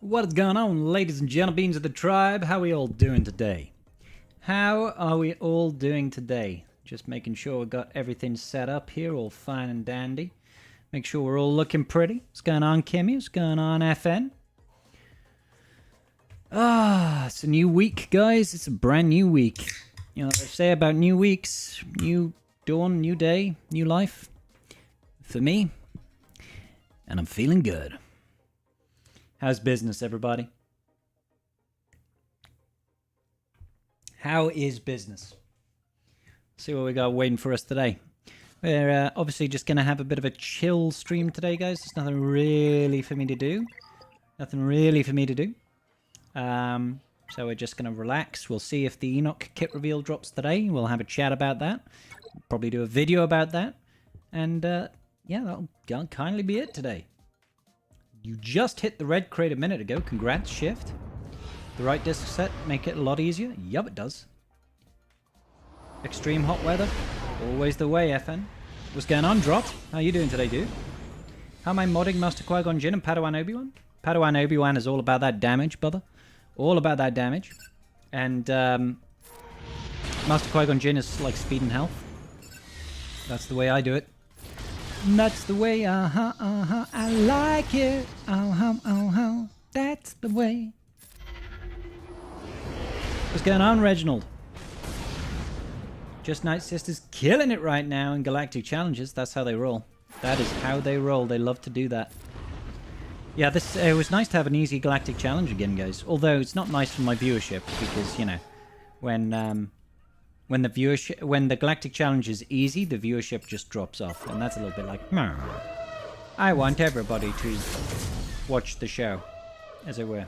What is going on, ladies and gentlemen of the tribe? How are we all doing today? How are we all doing today? Just making sure we've got everything set up here, all fine and dandy. Make sure we're all looking pretty. What's going on, Kimmy? What's going on, FN? It's a new week, guys. It's a brand new week. You know what they say about new weeks? New dawn, new day, new life. For me. And I'm feeling good. How's business, everybody? How is business? Let's see what we got waiting for us today. We're obviously just going to have a bit of a chill stream today, guys. There's nothing really for me to do. So we're just going to relax. We'll see if the Enoch kit reveal drops today. We'll have a chat about that. We'll probably do a video about that. And yeah, that'll kindly be it today. You just hit the red crate a minute ago. Congrats, Shift. The right disc set make it a lot easier? Yup, it does. Extreme hot weather. Always the way, FN. What's going on, Drop? How you doing today, dude? How am I modding Master Qui-Gon Jinn and Padawan Obi-Wan? Padawan Obi-Wan is all about that damage, brother. All about that damage. And Master Qui-Gon Jinn is like speed and health. That's the way I do it. That's the way, I like it. That's the way. What's going on, Reginald? Just Night Sisters killing it right now in Galactic challenges. That's how they roll. That is how they roll. They love to do that. Yeah, it was nice to have an easy Galactic challenge again, guys. Although it's not nice for my viewership because, you know, when the Galactic challenge is easy, the viewership just drops off, and that's a little bit like, I want everybody to watch the show, as it were.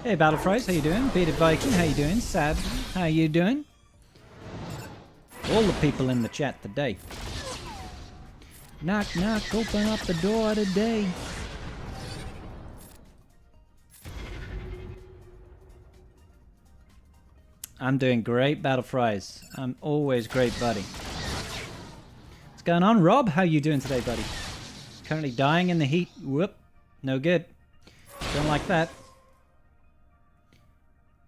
Hey, Battle Fries, how you doing? Bearded Viking, how you doing? Sab, how you doing? All the people in the chat today. Knock, knock, open up the door today. I'm doing great, Battle Fries. I'm always great, buddy. What's going on, Rob? How you doing today, buddy? Currently dying in the heat. Whoop. No good. Don't like that.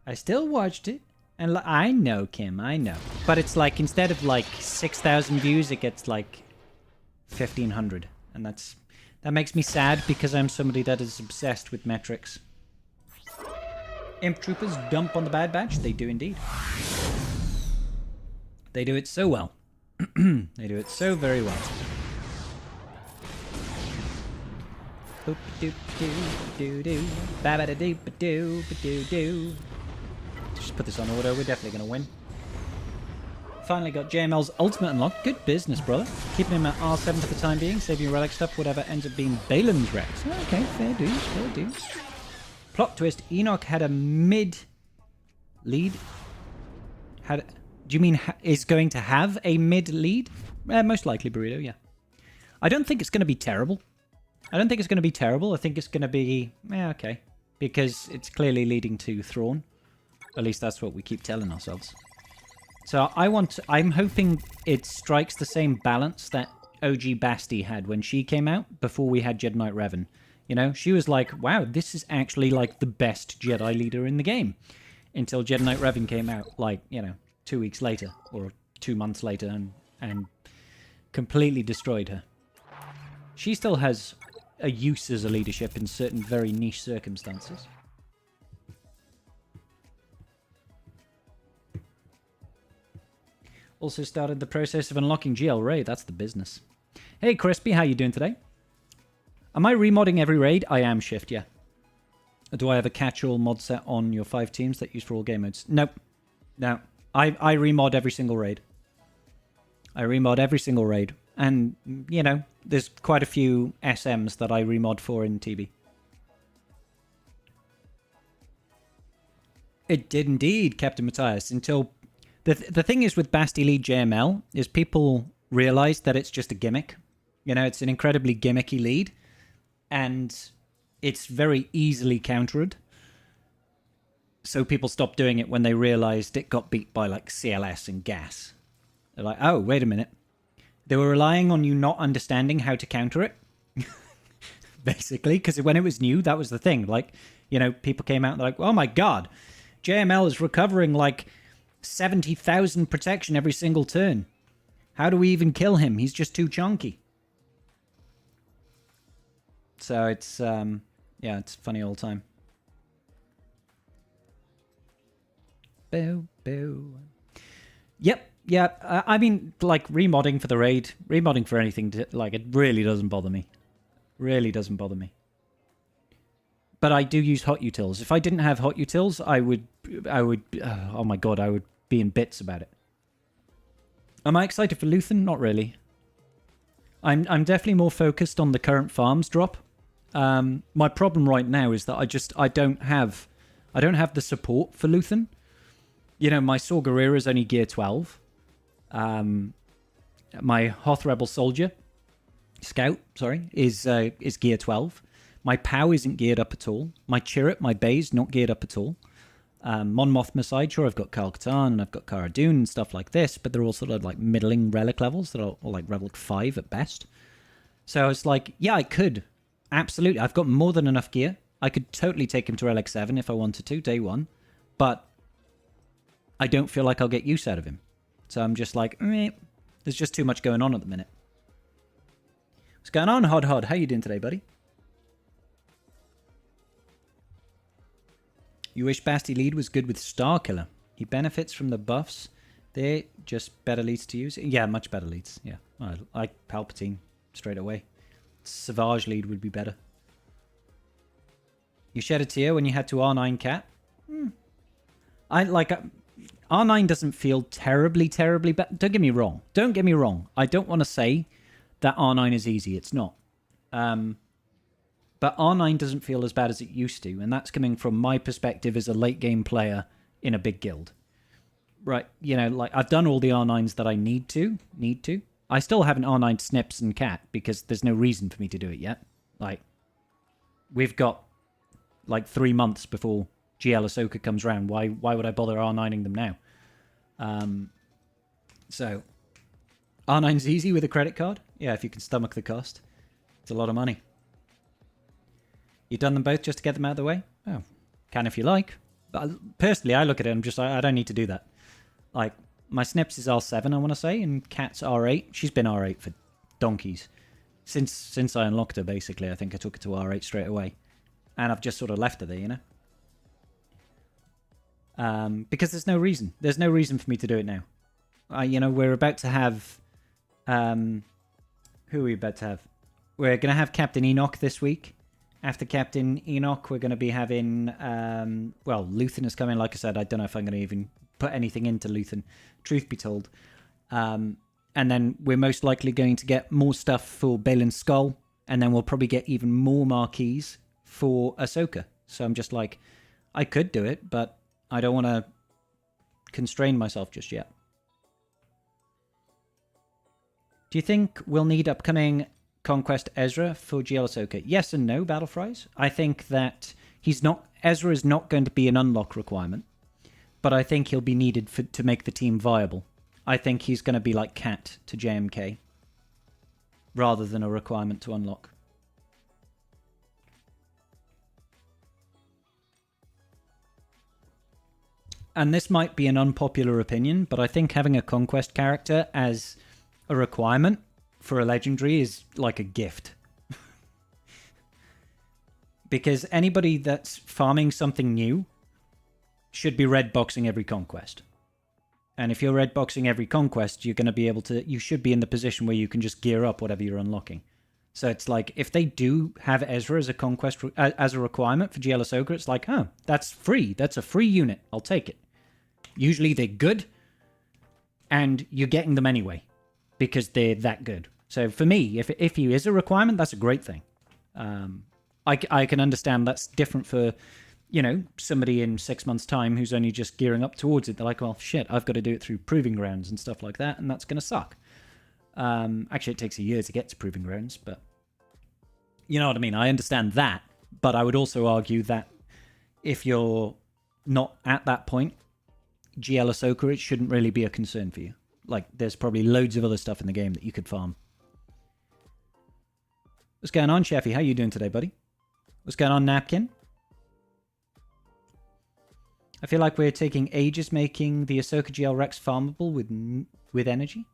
I still watched it. And I know, Kim, I know. But it's like, instead of like 6,000 views, it gets like 1,500. And that makes me sad because I'm somebody that is obsessed with metrics. Imp Troopers dump on the Bad Batch? They do indeed. They do it so well. They do it so very well. Just put this on order. We're definitely going to win. Finally got JML's ultimate unlocked. Good business, brother. Keeping him at R7 for the time being. Saving relic stuff, whatever ends up being Baylan's Rex. Okay, fair dues, fair dues. Plot twist, Enoch had a mid lead. Do you mean is going to have a mid lead? Most likely, Burrito, yeah. I don't think it's going to be terrible. I think it's going to be, okay. Because it's clearly leading to Thrawn. At least that's what we keep telling ourselves. So I'm hoping it strikes the same balance that OG Basti had when she came out before we had Jedi Knight Revan. You know, she was like, wow, this is actually like the best Jedi leader in the game. Until Jedi Knight Revan came out, like, you know, 2 weeks later or 2 months later and completely destroyed her. She still has a use as a leadership in certain very niche circumstances. Also started the process of unlocking GL Raid. That's the business. Hey, Crispy, how you doing today? Am I remodding every raid? I am, Shift, yeah. Do I have a catch-all mod set on your 5 teams that use for all game modes? Nope. No. I remod every single raid. And, you know, there's quite a few SMs that I remod for in TV. It did indeed, Captain Matthias, until... The thing is with Basti Lead JML is people realize that it's just a gimmick. You know, it's an incredibly gimmicky lead. And it's very easily countered. So people stopped doing it when they realized it got beat by like CLS and gas. They're like, oh, wait a minute. They were relying on you not understanding how to counter it. Basically, because when it was new, that was the thing. Like, You know, people came out and they're like, oh my god, JML is recovering like 70,000 protection every single turn. How do we even kill him? He's just too chunky. So it's, yeah, it's funny all the time. Boo, boo. Yep, yeah. I mean, like, remodding for the raid, remodding for anything, like, it really doesn't bother me. Really doesn't bother me. But I do use hot utils. If I didn't have hot utils, I would, oh my god, I would be in bits about it. Am I excited for Luthan? Not really. I'm definitely more focused on the current farms drop. My problem right now is that I don't have the support for Luthan. You know, my Saw Gerrera is only gear 12. My Hoth Rebel Soldier, Scout, sorry, is gear 12. My POW isn't geared up at all. My Chirrut, my Bay's not geared up at all. Mon Mothma side, sure, I've got Kyle Katarn and I've got Cara Dune and stuff like this, but they're all sort of like middling relic levels that are all like relic 5 at best. So I was like, yeah, I could. Absolutely. I've got more than enough gear. I could totally take him to relic 7 if I wanted to, day 1. But I don't feel like I'll get use out of him. So I'm just like, there's just too much going on at the minute. What's going on, Hod Hod? How you doing today, buddy? You wish Basti Lead was good with Starkiller. He benefits from the buffs. They're just better leads to use. Yeah, much better leads. Yeah, I like Palpatine straight away. Savage lead would be better. You shed a tear when you had to R9 Cat? I like... R9 doesn't feel terribly bad. Don't get me wrong. Don't get me wrong. I don't want to say that R9 is easy. It's not. But R9 doesn't feel as bad as it used to, and that's coming from my perspective as a late game player in a big guild. Right, you know, like, I've done all the R9s that I need to. I still haven't R9 Snips and Cat, because there's no reason for me to do it yet. Like, we've got, like, 3 months before GL Ahsoka comes around. Why would I bother R9ing them now? So, R9's easy with a credit card? Yeah, if you can stomach the cost. It's a lot of money. You've done them both just to get them out of the way? Oh, can if you like. But personally, I look at it and I don't need to do that. Like, my Snips is R7, I want to say, and Cat's R8. She's been R8 for donkeys. Since I unlocked her, basically, I think I took her to R8 straight away. And I've just sort of left her there, you know? Because there's no reason. There's no reason for me to do it now. You know, we're about to have... who are we about to have? We're going to have Captain Enoch this week. After Captain Enoch, we're going to be having... well, Luthan is coming. Like I said, I don't know if I'm going to even put anything into Luthan, truth be told. And then we're most likely going to get more stuff for Baylan's Skull. And then we'll probably get even more marquees for Ahsoka. So I'm just like, I could do it, but I don't want to constrain myself just yet. Do you think we'll need upcoming Conquest Ezra for GL Ahsoka? Yes and no, Battlefries. I think that Ezra is not going to be an unlock requirement, but I think he'll be needed to make the team viable. I think he's going to be like Cat to JMK, rather than a requirement to unlock. And this might be an unpopular opinion, but I think having a Conquest character as a requirement for a legendary is like a gift. Because anybody that's farming something new should be red boxing every conquest. And if you're red boxing every conquest, you're going to be able to, you should be in the position where you can just gear up whatever you're unlocking. So it's like, if they do have Ezra as a conquest, as a requirement for GL Ahsoka, it's like, oh, that's free. That's a free unit. I'll take it. Usually they're good, and you're getting them anyway, because they're that good. So for me, if he is a requirement, that's a great thing. I can understand that's different for, you know, somebody in 6 months' time who's only just gearing up towards it. They're like, well, shit, I've got to do it through Proving Grounds and stuff like that, and that's going to suck. Actually, it takes a year to get to Proving Grounds, but you know what I mean? I understand that, but I would also argue that if you're not at that point, GL Ahsoka, it shouldn't really be a concern for you. Like, there's probably loads of other stuff in the game that you could farm. What's going on, Sheffy? How you doing today, buddy? What's going on, Napkin? I feel like we're taking ages making the Ahsoka GL Rex farmable with energy.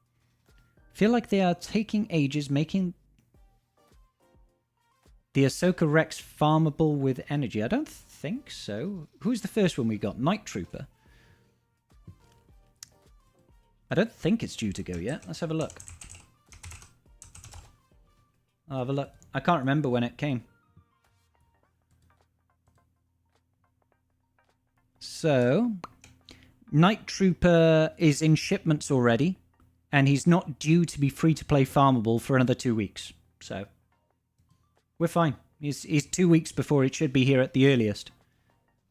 I feel like they are taking ages making the Ahsoka Rex farmable with energy. I don't think so. Who's the first one we got? Night Trooper. I don't think it's due to go yet. Let's have a look. I'll have a look. I can't remember when it came. So, Night Trooper is in shipments already, and he's not due to be free-to-play farmable for another 2 weeks. So, we're fine. He's 2 weeks before it should be here at the earliest.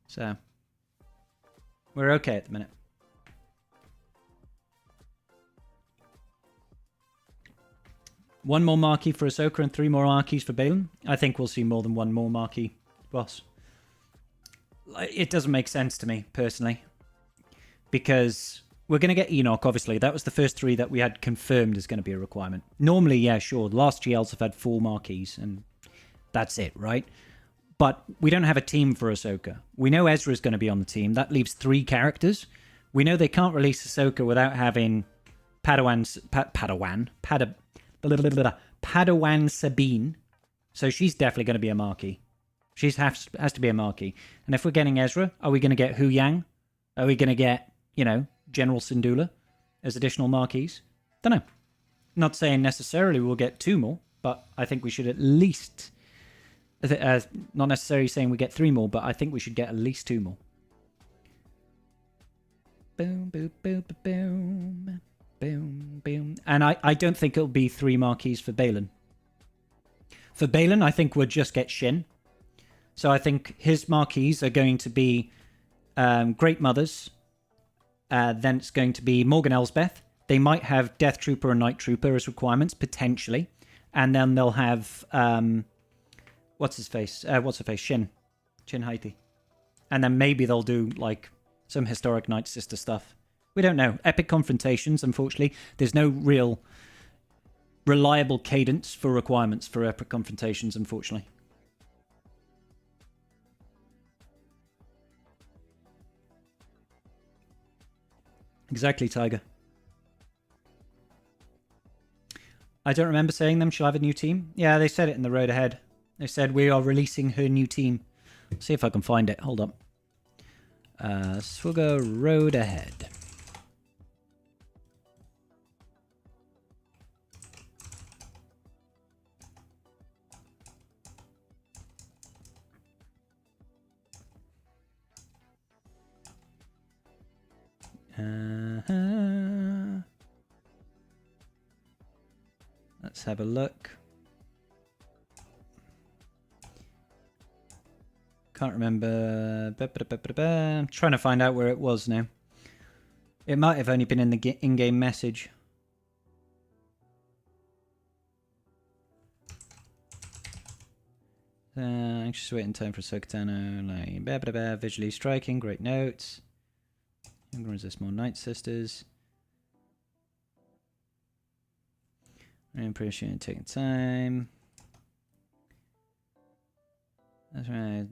So, we're okay at the minute. One more marquee for Ahsoka and 3 more marquees for Baylan. I think we'll see more than one more marquee boss. It doesn't make sense to me, personally. Because we're going to get Enoch, obviously. That was the first 3 that we had confirmed is going to be a requirement. Normally, yeah, sure. The last GLs have had 4 marquees, and that's it, right? But we don't have a team for Ahsoka. We know Ezra's going to be on the team. That leaves 3 characters. We know they can't release Ahsoka without having Padawan Sabine. So she's definitely going to be a marquee. She has to be a marquee. And if we're getting Ezra, are we going to get Huyang? Are we going to get, General Syndulla as additional marquees? Don't know. Not saying necessarily we'll get 2 more, but I think we should at least... not necessarily saying we get 3 more, but I think we should get at least 2 more. Boom, boom, boom, boom, boom, boom. And I don't think it'll be 3 marquees for Baylan. For Baylan, I think we'll just get Shin. So I think his marquees are going to be Great Mothers. Then it's going to be Morgan Elsbeth. They might have Death Trooper and Night Trooper as requirements, potentially. And then they'll have... what's her face? Shin Haiti. And then maybe they'll do, some historic Night Sister stuff. We don't know. Epic confrontations, unfortunately. There's no real reliable cadence for requirements for epic confrontations, unfortunately. Exactly, Tiger. I don't remember saying them. She'll have a new team. Yeah, they said it in the road ahead. They said we are releasing her new team. Let's see if I can find it. Hold up. Swugger road ahead. Let's have a look. Can't remember. I'm trying to find out where it was now. It might have only been in the in-game message. Anxious waiting time for Ahsoka. Visually striking, great notes. I'm going to resist more Night Sisters. I appreciate taking time. That's right.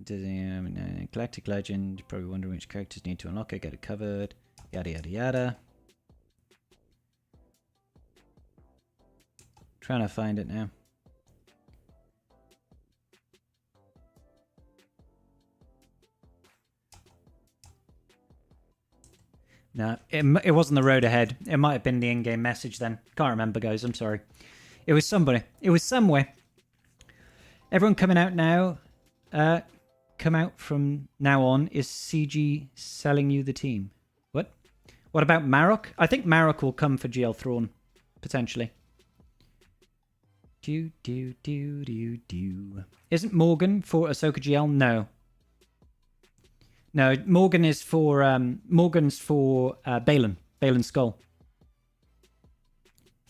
Galactic Legend. You're probably wondering which characters need to unlock it. Get it covered. Yada yada yada. Trying to find it now. No, it wasn't the road ahead. It might have been the in-game message then. Can't remember, guys. I'm sorry. It was somebody. It was somewhere. Everyone coming out now. Come out from now on. Is CG selling you the team? What? What about Marok? I think Marok will come for GL Thrawn. Potentially. Do. Isn't Morgan for Ahsoka GL? No. No, Morgan is for Morgan's for Baylan. Baylan's skull.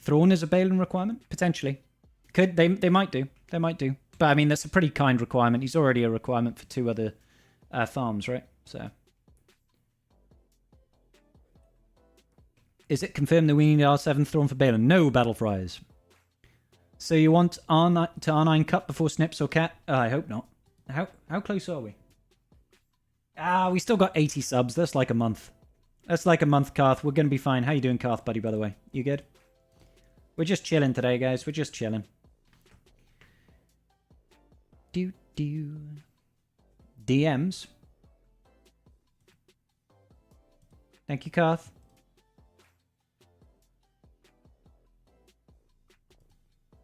Thrawn is a Baylan requirement? Potentially. They might do. They might do. But I mean that's a pretty kind requirement. He's already a requirement for 2 other farms, right? So is it confirmed that we need R7 Thrawn for Baylan? No, Battle Friars. So you want R9 to R9 cut before Snips or Cat? I hope not. How close are we? We still got 80 subs. That's like a month. That's like a month, Karth. We're going to be fine. How you doing, Karth, buddy, by the way? You good? We're just chilling today, guys. We're just chilling. DMs. Thank you, Karth.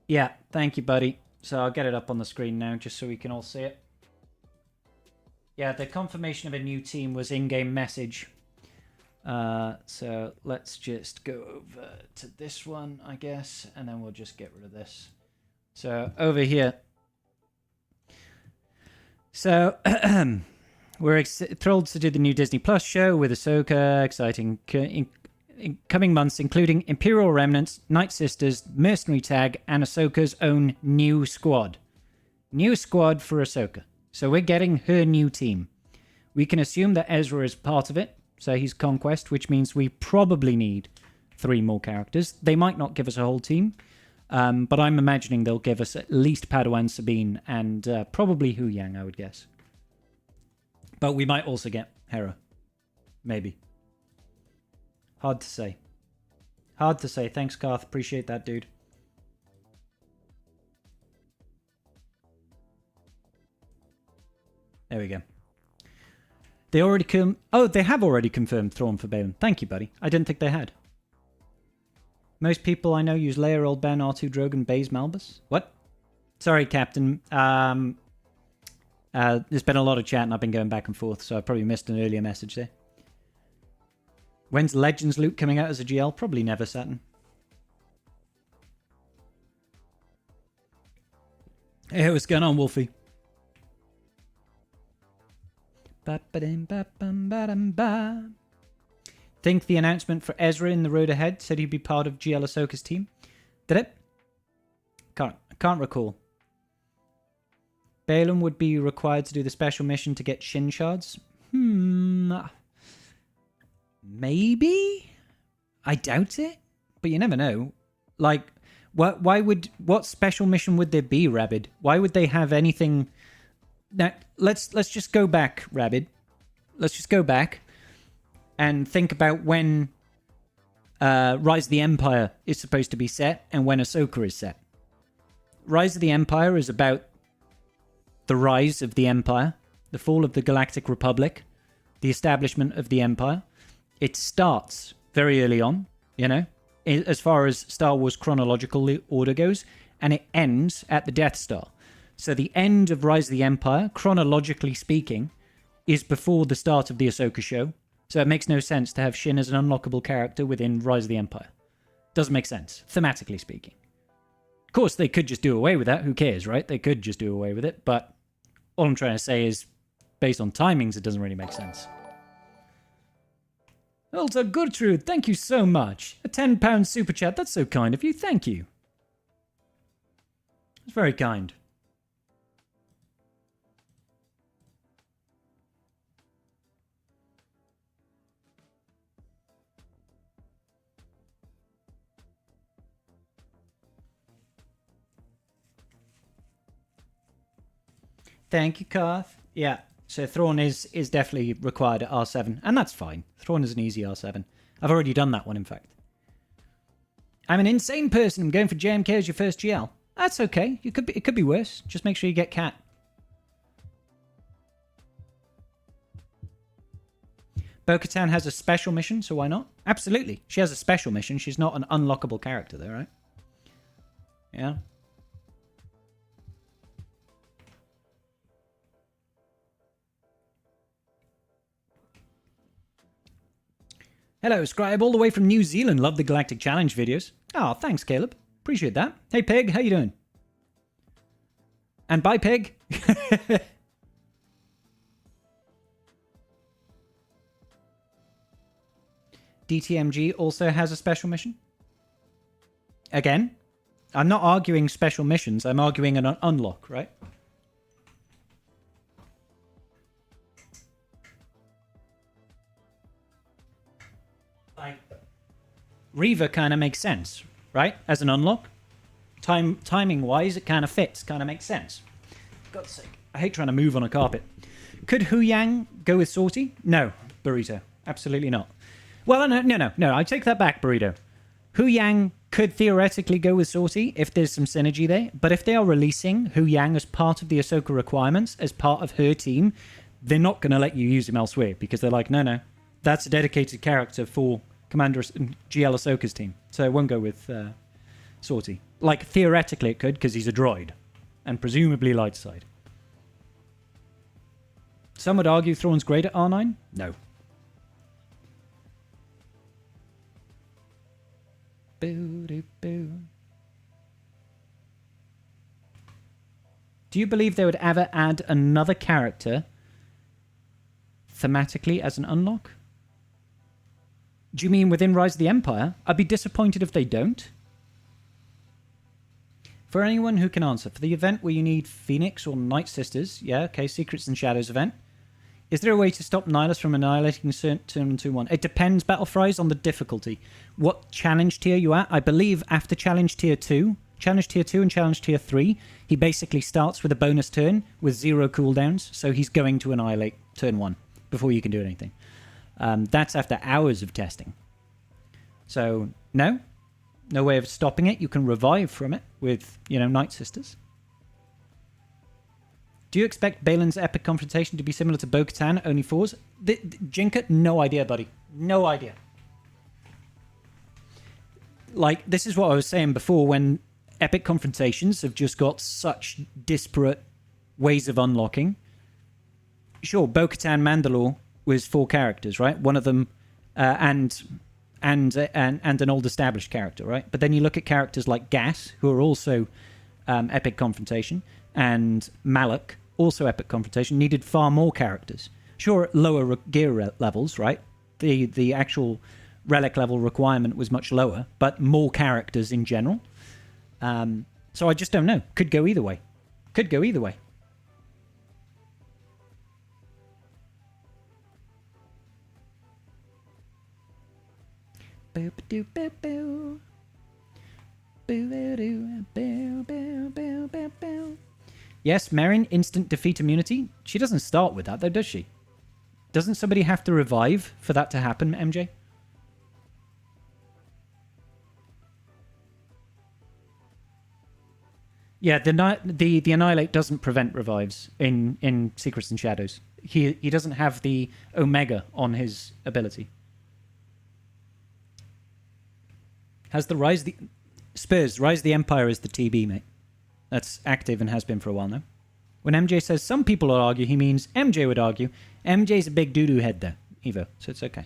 Yeah, thank you, buddy. So I'll get it up on the screen now, just so we can all see it. Yeah, the confirmation of a new team was in-game message. So let's just go over to this one, I guess, and then we'll just get rid of this. So over here. So we're thrilled to do the new Disney Plus show with Ahsoka, exciting in coming months, including Imperial Remnants, Night Sisters, Mercenary Tag, and Ahsoka's own new squad. New squad for Ahsoka. So we're getting her new team. We can assume that Ezra is part of it, so he's Conquest, which means we probably need 3 more characters. They might not give us a whole team, but I'm imagining they'll give us at least Padawan, Sabine, and probably Huyang, I would guess. But we might also get Hera. Maybe. Hard to say. Hard to say. Thanks, Karth. Appreciate that, dude. There we go. They already they have already confirmed Thrawn for Baylan. Thank you, buddy. I didn't think they had. Most people I know use Leia, Old Ben, R2 Drogon, Baze, Malbus. What? Sorry, Captain. There's been a lot of chat and I've been going back and forth, so I probably missed an earlier message there. When's Legends loot coming out as a GL? Probably never, Saturn. Hey, what's going on, Wolfie? Think the announcement for Ezra in the road ahead said he'd be part of GL Ahsoka's team. Did it? Can't recall. Baylan would be required to do the special mission to get Shin shards. Maybe? I doubt it. But you never know. Like, what special mission would there be, Rabid? Why would they have anything? Now, let's just go back, Rabid. Let's just go back and think about when Rise of the Empire is supposed to be set and when Ahsoka is set. Rise of the Empire is about the rise of the Empire, the fall of the Galactic Republic, the establishment of the Empire. It starts very early on, you know, as far as Star Wars chronological order goes, and it ends at the Death Star. So the end of Rise of the Empire, chronologically speaking, is before the start of the Ahsoka show. So it makes no sense to have Shin as an unlockable character within Rise of the Empire. Doesn't make sense, thematically speaking. Of course, they could just do away with that. Who cares, right? They could just do away with it. But all I'm trying to say is, based on timings, it doesn't really make sense. Also, Gertrude, thank you so much. A £10 super chat. That's so kind of you. Thank you. It's very kind. Thank you, Karth. Yeah, so Thrawn is definitely required at R7, and that's fine. Thrawn is an easy R7. I've already done that one, in fact. I'm an insane person. I'm going for JMK as your first GL. That's okay. It could be worse. Just make sure you get Cat. Bo-Katan has a special mission, so why not? Absolutely. She has a special mission. She's not an unlockable character, though, right? Yeah. Hello, Scribe, all the way from New Zealand. Love the Galactic Challenge videos. Oh, thanks, Caleb. Appreciate that. Hey, Pig, how you doing? And bye, Pig. DTMG also has a special mission. Again, I'm not arguing special missions. I'm arguing an unlock, right? Like, Reva kind of makes sense, right? As an unlock. Timing-wise, it kind of fits. Kind of makes sense. For God's sake. I hate trying to move on a carpet. Could Huyang go with Sortie? No, Burrito. Absolutely not. Well, no. I take that back, Burrito. Huyang could theoretically go with Sortie if there's some synergy there, but if they are releasing Huyang as part of the Ahsoka requirements, as part of her team, they're not going to let you use him elsewhere because they're like, no, that's a dedicated character for Commander GL Ahsoka's team, so it won't go with Sortie. Like, theoretically it could because he's a droid, and presumably light side. Some would argue Thrawn's great at R9? No. Boo-doo-boo. Do you believe they would ever add another character thematically as an unlock? Do you mean within Rise of the Empire? I'd be disappointed if they don't. For anyone who can answer, for the event where you need Phoenix or Night Sisters, yeah, okay, Secrets and Shadows event, is there a way to stop Nihilus from annihilating turn 2-1? It depends, Battle Fries, on the difficulty. What challenge tier you at? I believe after challenge tier 2 and challenge tier 3, he basically starts with a bonus turn with 0 cooldowns, so he's going to annihilate turn 1 before you can do anything. That's after hours of testing. So, no way of stopping it. You can revive from it with, Night Sisters. Do you expect Baylan's epic confrontation to be similar to Bo-Katan, only 4s? Jinka, no idea, buddy. No idea. Like, this is what I was saying before, when epic confrontations have just got such disparate ways of unlocking. Sure, Bo-Katan Mandalore was 4 characters, right? One of them, and an old established character, right? But then you look at characters like Gas, who are also epic confrontation, and Malak, also epic confrontation, needed far more characters. Sure, at lower gear levels, right? The actual relic level requirement was much lower, but more characters in general. So I just don't know. Could go either way. Boop-a-doo-boop-boo. Boo-a-doo-boo-boo-boo-boo. Yes, Merrin, instant defeat immunity. She doesn't start with that, though, does she? Doesn't somebody have to revive for that to happen, MJ? Yeah, the Annihilate doesn't prevent revives in Secrets and Shadows. He doesn't have the Omega on his ability. Has the Rise of the Empire is the TB, mate. That's active and has been for a while now. When MJ says some people will argue, he means MJ would argue. MJ's a big doo-doo head, though, Evo, so it's okay.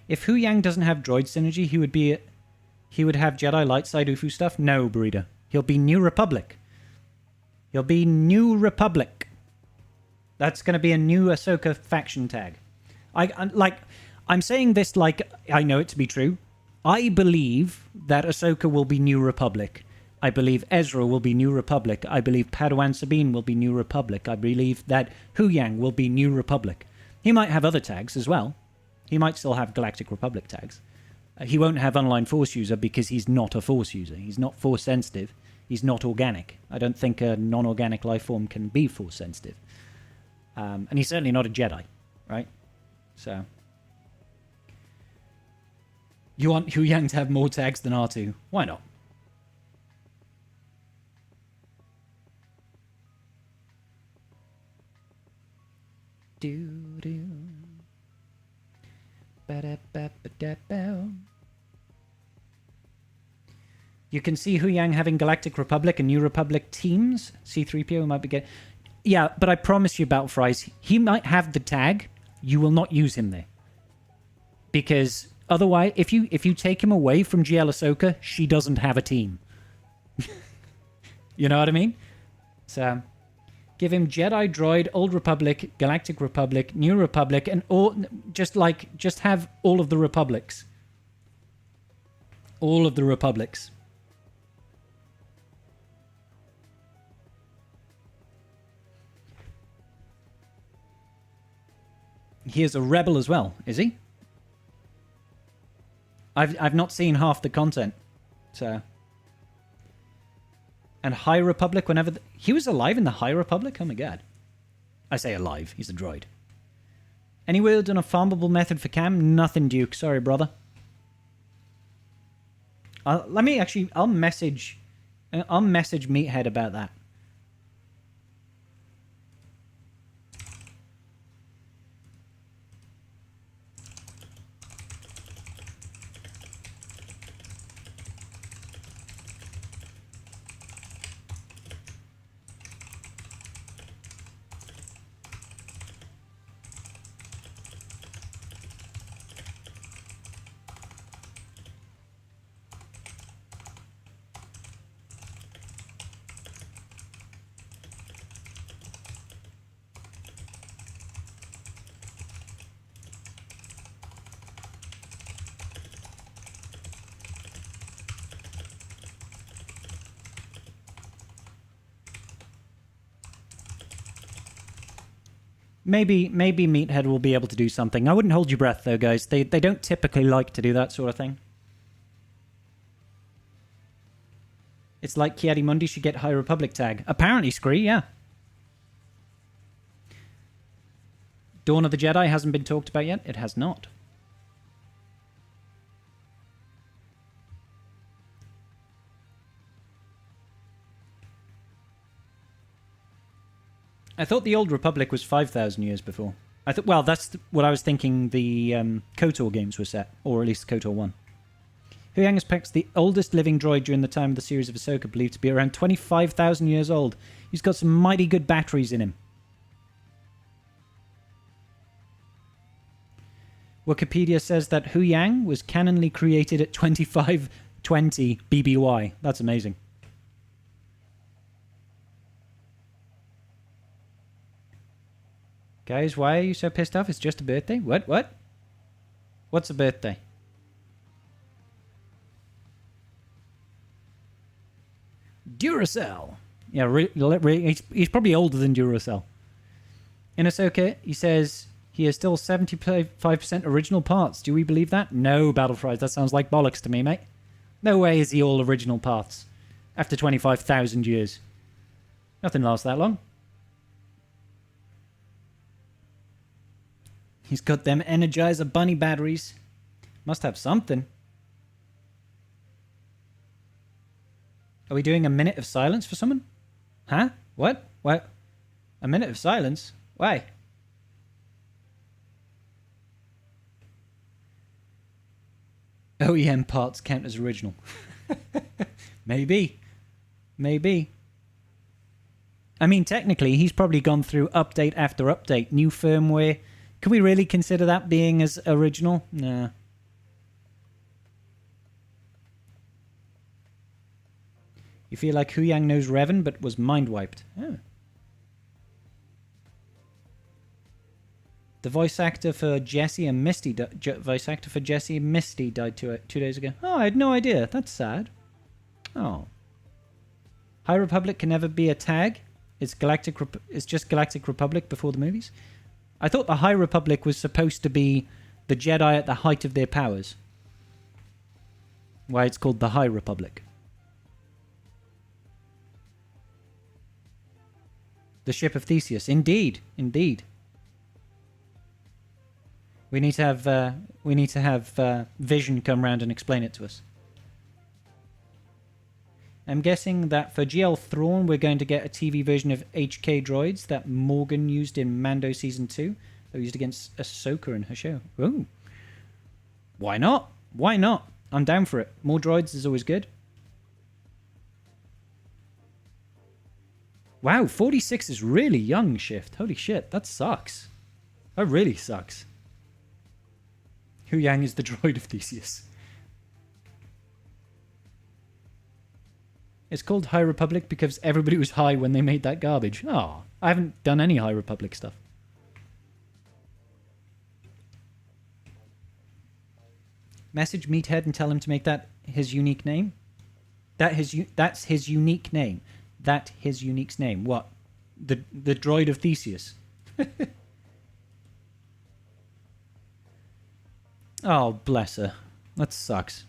If Huyang doesn't have droid synergy, he would have Jedi light side Ufu stuff? No, Burrito. He'll be New Republic. That's going to be a new Ahsoka faction tag. I'm saying this like I know it to be true. I believe that Ahsoka will be New Republic. I believe Ezra will be New Republic. I believe Padawan Sabine will be New Republic. I believe that Huyang will be New Republic. He might have other tags as well. He might still have Galactic Republic tags. He won't have Online Force User because he's not a Force user. He's not Force sensitive. He's not organic. I don't think a non-organic life form can be Force sensitive. And he's certainly not a Jedi, right? So... You want Huyang to have more tags than R2? Why not? Do-do. Ba-da-ba-ba-da-bow. You can see Huyang having Galactic Republic and New Republic teams. C-3PO might be getting... Yeah, but I promise you, Battle Fries, he might have the tag. You will not use him there. Because... Otherwise, if you take him away from GL Ahsoka, she doesn't have a team. You know what I mean? So, give him Jedi, Droid, Old Republic, Galactic Republic, New Republic, and all just have all of the republics. All of the republics. He is a rebel as well, is he? I've not seen half the content, so... And High Republic, whenever... He was alive in the High Republic? Oh my god. I say alive. He's a droid. Any word on a farmable method for Cam? Nothing, Duke. Sorry, brother. Let me actually... I'll message Meathead about that. Maybe Meathead will be able to do something. I wouldn't hold your breath, though, guys. They don't typically like to do that sort of thing. It's like Kiadimundi should get High Republic tag. Apparently, Scree, yeah. Dawn of the Jedi hasn't been talked about yet. It has not. I thought the Old Republic was 5,000 years before. Well, that's what I was thinking the KOTOR games were set, or at least KOTOR 1. Huyang is perhaps the oldest living droid during the time of the series of Ahsoka, believed to be around 25,000 years old. He's got some mighty good batteries in him. Wikipedia says that Huyang was canonly created at 2520 BBY. That's amazing. Guys, why are you so pissed off? It's just a birthday? What? What's a birthday? Duracell. Yeah, he's probably older than Duracell. In Ahsoka, he says he has still 75% original parts. Do we believe that? No, Battlefries. That sounds like bollocks to me, mate. No way is he all original parts. After 25,000 years. Nothing lasts that long. He's got them Energizer Bunny batteries. Must have something. Are we doing a minute of silence for someone? Huh? What? What? A minute of silence? Why? OEM parts count as original. Maybe. Maybe. I mean, technically, he's probably gone through update after update, new firmware. Can we really consider that being as original? Nah. You feel like Huyang knows Revan, but was mind-wiped. Oh. The voice actor for Jesse and Misty died 2 days ago. Oh, I had no idea. That's sad. Oh. High Republic can never be a tag. It's just Galactic Republic before the movies. I thought the High Republic was supposed to be the Jedi at the height of their powers. Why it's called the High Republic. The ship of Theseus. Indeed. Indeed. We need to have Vision come round and explain it to us. I'm guessing that for GL Thrawn, we're going to get a TV version of HK droids that Morgan used in Mando Season 2. They were used against Ahsoka in her show. Ooh. Why not? Why not? I'm down for it. More droids is always good. Wow, 46 is really young, Shift. Holy shit, that sucks. That really sucks. Huyang is the droid of Theseus. It's called High Republic because everybody was high when they made that garbage. Oh, I haven't done any High Republic stuff. Message Meathead and tell him to make that his unique name. That's his unique name. That his unique name. What? The droid of Theseus. Oh, bless her. That sucks.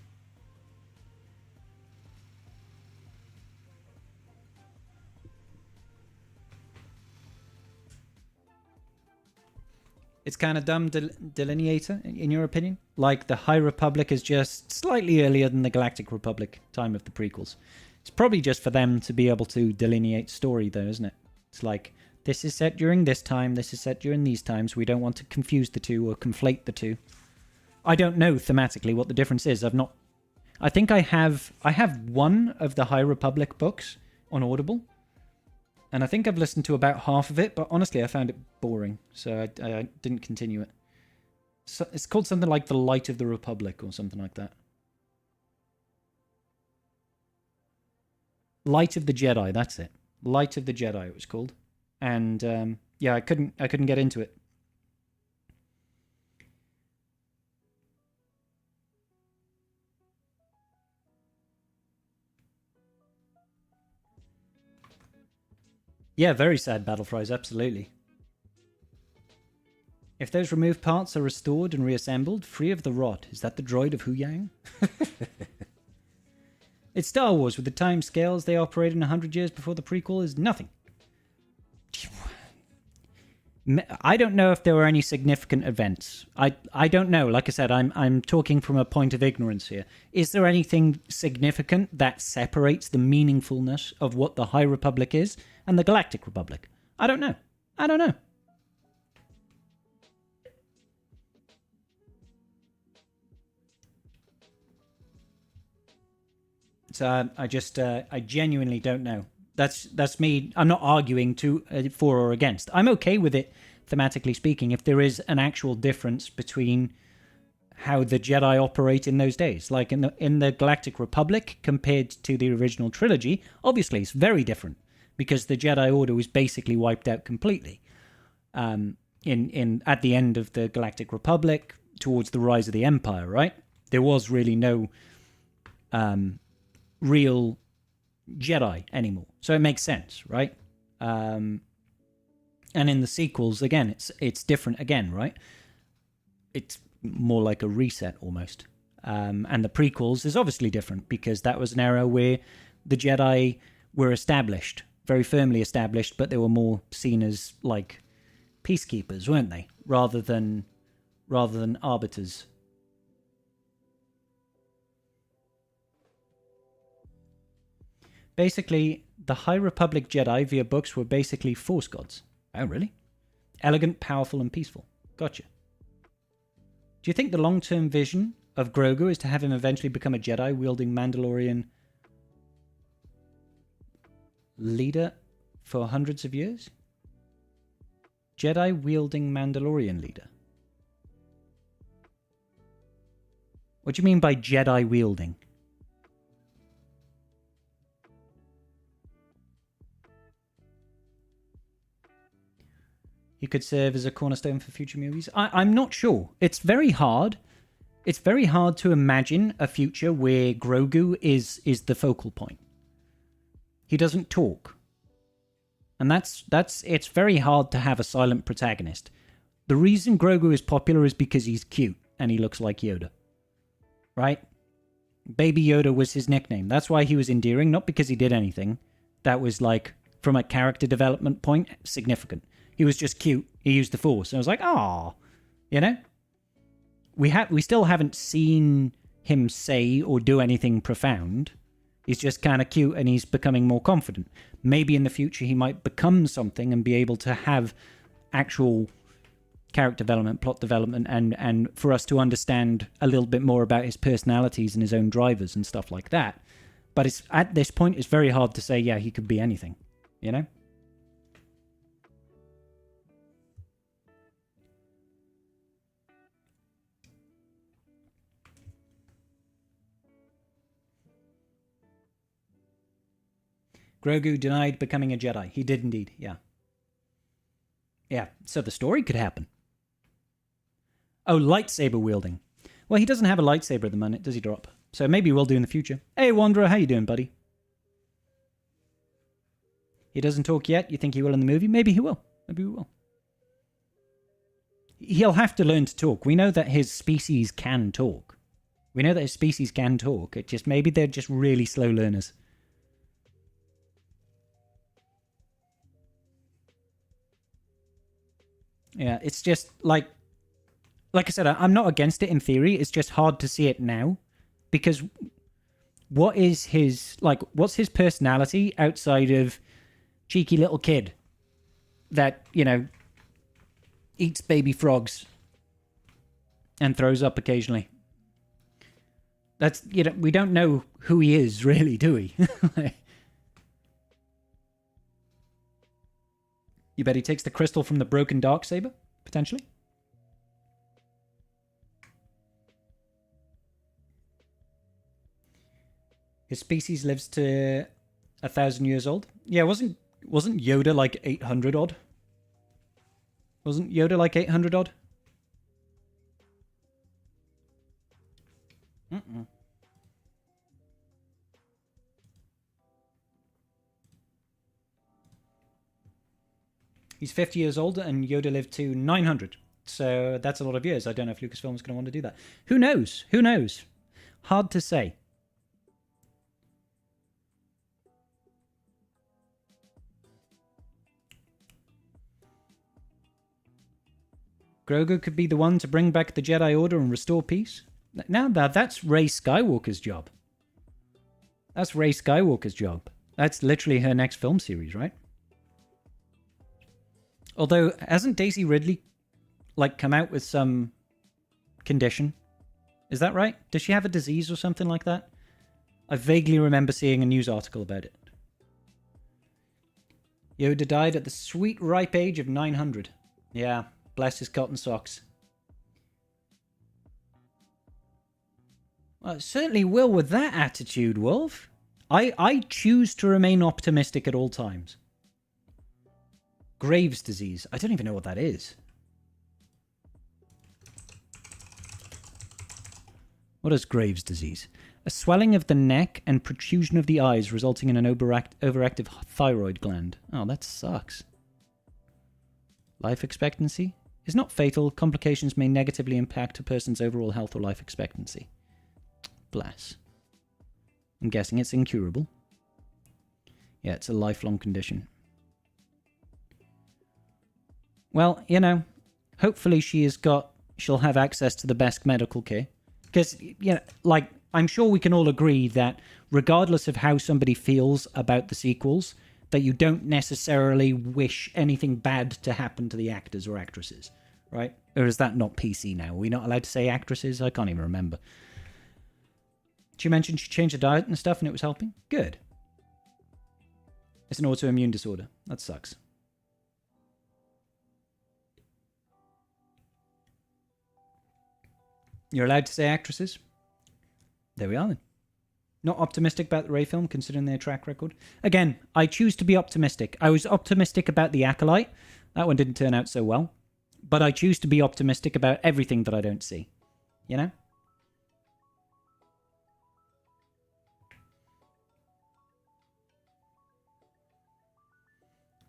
It's kind of dumb delineator, in your opinion? Like, the High Republic is just slightly earlier than the Galactic Republic time of the prequels. It's probably just for them to be able to delineate story, though, isn't it? It's like, this is set during this time, this is set during these times. We don't want to confuse the two or conflate the two. I don't know thematically what the difference is. I think I have one of the High Republic books on Audible. And I think I've listened to about half of it, but honestly, I found it boring, so I didn't continue it. So it's called something like The Light of the Republic or something like that. Light of the Jedi, that's it. Light of the Jedi, it was called. And yeah, I couldn't get into it. Yeah, very sad, Battle Fries, absolutely. If those removed parts are restored and reassembled, free of the rot, is that the droid of Huyang? It's Star Wars. With the time scales they operated 100 years before the prequel is nothing. I don't know if there were any significant events. I don't know. Like I said, I'm talking from a point of ignorance here. Is there anything significant that separates the meaningfulness of what the High Republic is and the Galactic Republic? I don't know. I don't know. So I genuinely don't know. That's me. I'm not arguing for or against. I'm okay with it, thematically speaking, if there is an actual difference between how the Jedi operate in those days. Like in the Galactic Republic compared to the original trilogy, obviously it's very different because the Jedi Order was basically wiped out completely. At the end of the Galactic Republic, towards the rise of the Empire, right? There was really no real Jedi anymore, so it makes sense, right? And in the sequels, again, it's different again, right? It's more like a reset almost. And the prequels is obviously different because that was an era where the Jedi were established, very firmly established, but they were more seen as like peacekeepers, weren't they? Rather than arbiters. Basically, the High Republic Jedi via books were basically Force gods. Oh, really? Elegant, powerful, and peaceful. Gotcha. Do you think the long-term vision of Grogu is to have him eventually become a Jedi wielding Mandalorian leader for hundreds of years? Jedi wielding Mandalorian leader. What do you mean by Jedi wielding? He could serve as a cornerstone for future movies. I'm not sure. It's very hard. It's very hard to imagine a future where Grogu is the focal point. He doesn't talk. And it's very hard to have a silent protagonist. The reason Grogu is popular is because he's cute and he looks like Yoda. Right? Baby Yoda was his nickname. That's why he was endearing, not because he did anything. That was like, from a character development point, significant. He was just cute. He used the Force. And I was like, ah, you know? We still haven't seen him say or do anything profound. He's just kind of cute and he's becoming more confident. Maybe in the future he might become something and be able to have actual character development, plot development, and for us to understand a little bit more about his personalities and his own drivers and stuff like that. But it's at this point, it's very hard to say, yeah, he could be anything, you know? Grogu denied becoming a Jedi. He did indeed, yeah. Yeah, so the story could happen. Oh, lightsaber wielding. Well, he doesn't have a lightsaber at the moment, does he, Drop? So maybe we'll do in the future. Hey, Wanderer, how you doing, buddy? He doesn't talk yet. You think he will in the movie? Maybe he will. Maybe we will. He'll have to learn to talk. We know that his species can talk. It just, maybe they're just really slow learners. Yeah, it's just like like I said, I'm not against it in theory. It's just hard to see it now, because what's his personality outside of cheeky little kid that, you know, eats baby frogs and throws up occasionally? That's, you know, we don't know who he is really, do we? You bet he takes the crystal from the broken Darksaber, potentially? His species lives to 1,000 years old. Yeah, wasn't Yoda like 800 odd? Wasn't Yoda like 800 odd? He's 50 years old, and Yoda lived to 900. So that's a lot of years. I don't know if Lucasfilm is going to want to do that. Who knows? Who knows? Hard to say. Grogu could be the one to bring back the Jedi Order and restore peace. Now that's Rey Skywalker's job. That's Rey Skywalker's job. That's literally her next film series, right? Although, hasn't Daisy Ridley, like, come out with some condition? Is that right? Does she have a disease or something like that? I vaguely remember seeing a news article about it. Yoda died at the sweet ripe age of 900. Yeah, bless his cotton socks. Well, it certainly will with that attitude, Wolf. I choose to remain optimistic at all times. Graves' disease. I don't even know what that is. What is Graves' disease? A swelling of the neck and protrusion of the eyes resulting in an overactive thyroid gland. Oh, that sucks. Life expectancy? Is not fatal. Complications may negatively impact a person's overall health or life expectancy. Bless. I'm guessing it's incurable. Yeah, it's a lifelong condition. Well, you know, hopefully she'll have access to the best medical care. Because, you know, like, I'm sure we can all agree that regardless of how somebody feels about the sequels, that you don't necessarily wish anything bad to happen to the actors or actresses, right? Or is that not PC now? Are we not allowed to say actresses? I can't even remember. She mentioned she changed her diet and stuff and it was helping? Good. It's an autoimmune disorder. That sucks. You're allowed to say actresses? There we are then. Not optimistic about the Rey film, considering their track record. Again, I choose to be optimistic. I was optimistic about The Acolyte. That one didn't turn out so well. But I choose to be optimistic about everything that I don't see. You know?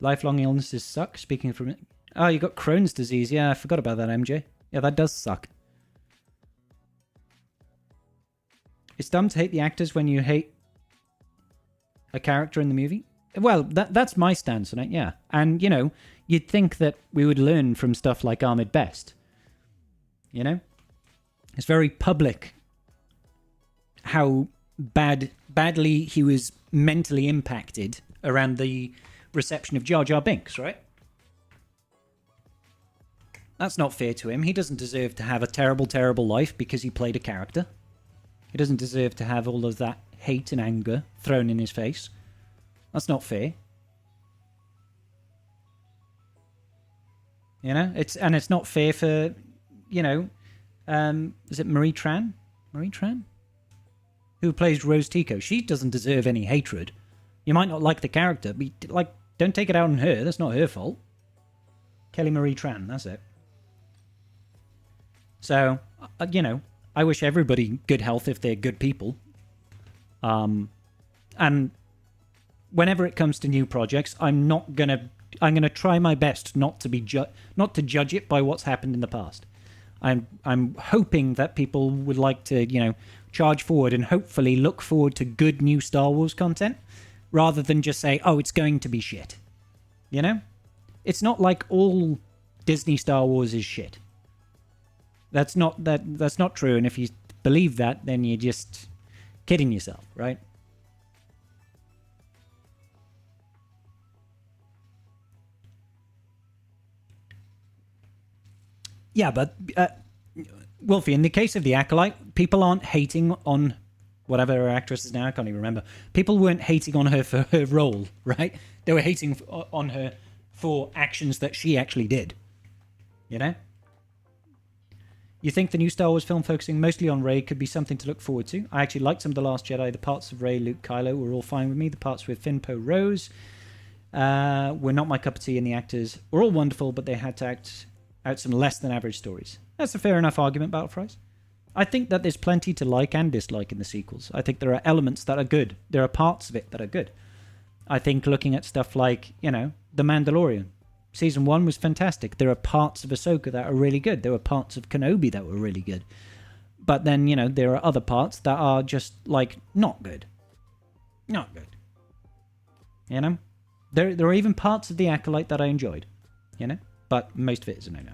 Lifelong illnesses suck. Speaking from it. Oh, you got Crohn's disease. Yeah, I forgot about that, MJ. Yeah, that does suck. It's dumb to hate the actors when you hate a character in the movie. Well, that's my stance on it, yeah. And, you know, you'd think that we would learn from stuff like Ahmed Best. You know? It's very public how badly he was mentally impacted around the reception of Jar Jar Binks, right? That's not fair to him. He doesn't deserve to have a terrible, terrible life because he played a character. He doesn't deserve to have all of that hate and anger thrown in his face. That's not fair. You know, it's not fair for, you know, is it Marie Tran? Marie Tran? Who plays Rose Tico. She doesn't deserve any hatred. You might not like the character, but, like, don't take it out on her. That's not her fault. Kelly Marie Tran, that's it. So, you know, I wish everybody good health if they're good people. And whenever it comes to new projects, I'm gonna try my best not to judge it by what's happened in the past. I'm hoping that people would like to, you know, charge forward and hopefully look forward to good new Star Wars content rather than just say, oh, it's going to be shit. You know? It's not like all Disney Star Wars is shit. That's not true. And if you believe that, then you're just kidding yourself, right? Yeah, but Wolfie, in the case of the Acolyte, people aren't hating on whatever her actress is now. I can't even remember. People weren't hating on her for her role, right? They were hating on her for actions that she actually did. You know? You think the new Star Wars film focusing mostly on Rey could be something to look forward to? I actually liked some of The Last Jedi. The parts of Rey, Luke, Kylo were all fine with me. The parts with Finn, Poe, Rose were not my cup of tea, and the actors were all wonderful, but they had to act out some less than average stories. That's a fair enough argument, Battlefries. I think that there's plenty to like and dislike in the sequels. I think there are elements that are good. There are parts of it that are good. I think looking at stuff like, you know, The Mandalorian. Season 1 was fantastic. There are parts of Ahsoka that are really good. There were parts of Kenobi that were really good. But then, you know, there are other parts that are just, like, not good. Not good. You know? There are even parts of The Acolyte that I enjoyed. You know? But most of it is a no-no.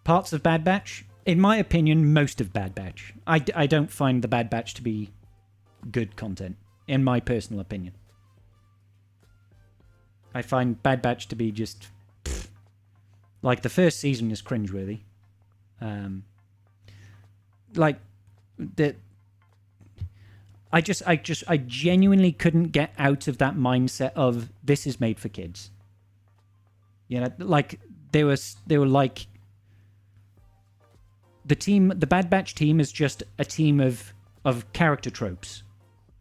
Parts of Bad Batch? In my opinion, most of Bad Batch. I don't find the Bad Batch to be good content, in my personal opinion. I find Bad Batch to be just... Pfft. Like, the first season is cringeworthy. Like, the... I genuinely couldn't get out of that mindset of this is made for kids. You know, like they were like the Bad Batch team is just a team of character tropes,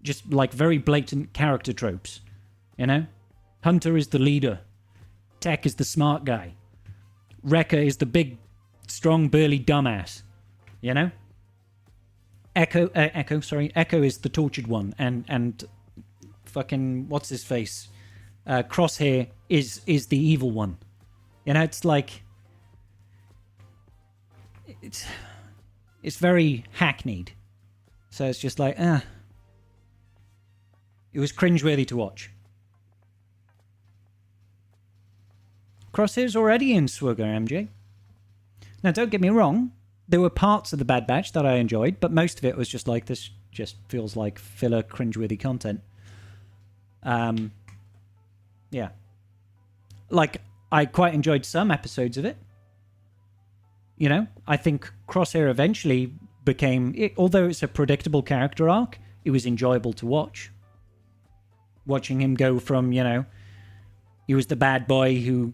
just like very blatant character tropes. You know, Hunter is the leader, Tech is the smart guy, Wrecker is the big, strong, burly dumbass. You know. Echo is the tortured one, and fucking what's his face, Crosshair is the evil one. You know, it's like it's very hackneyed. So it's just like it was cringeworthy to watch. Crosshair's already in Swigger, MJ. Now, don't get me wrong. There were parts of the Bad Batch that I enjoyed, but most of it was just like, this just feels like filler, cringeworthy content. Yeah. Like, I quite enjoyed some episodes of it. You know, I think Crosshair eventually became, although it's a predictable character arc, it was enjoyable to watch. Watching him go from, you know, he was the bad boy who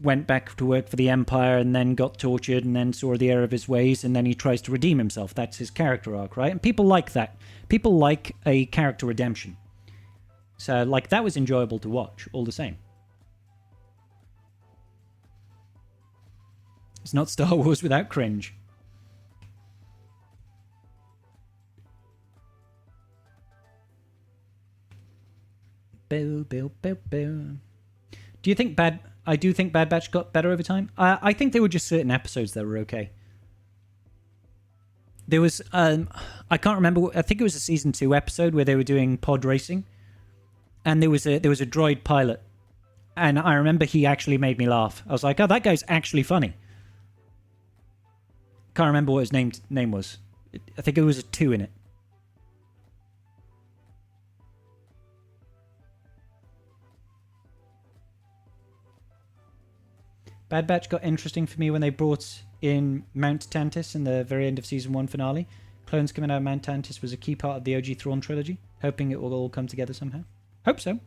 went back to work for the Empire and then got tortured and then saw the error of his ways and then he tries to redeem himself. That's his character arc, right? And people like that. People like a character redemption. So, like, that was enjoyable to watch, all the same. It's not Star Wars without cringe. Boo, boo, boo, boo. Do you think I do think Bad Batch got better over time. I think there were just certain episodes that were okay. There was, I can't remember. I think it was a season 2 episode where they were doing pod racing, and there was a droid pilot, and I remember he actually made me laugh. I was like, oh, that guy's actually funny. Can't remember what his name was. I think it was a 2 in it. Bad Batch got interesting for me when they brought in Mount Tantiss in the very end of Season 1 finale. Clones coming out of Mount Tantiss was a key part of the OG Thrawn trilogy. Hoping it will all come together somehow. Hope so.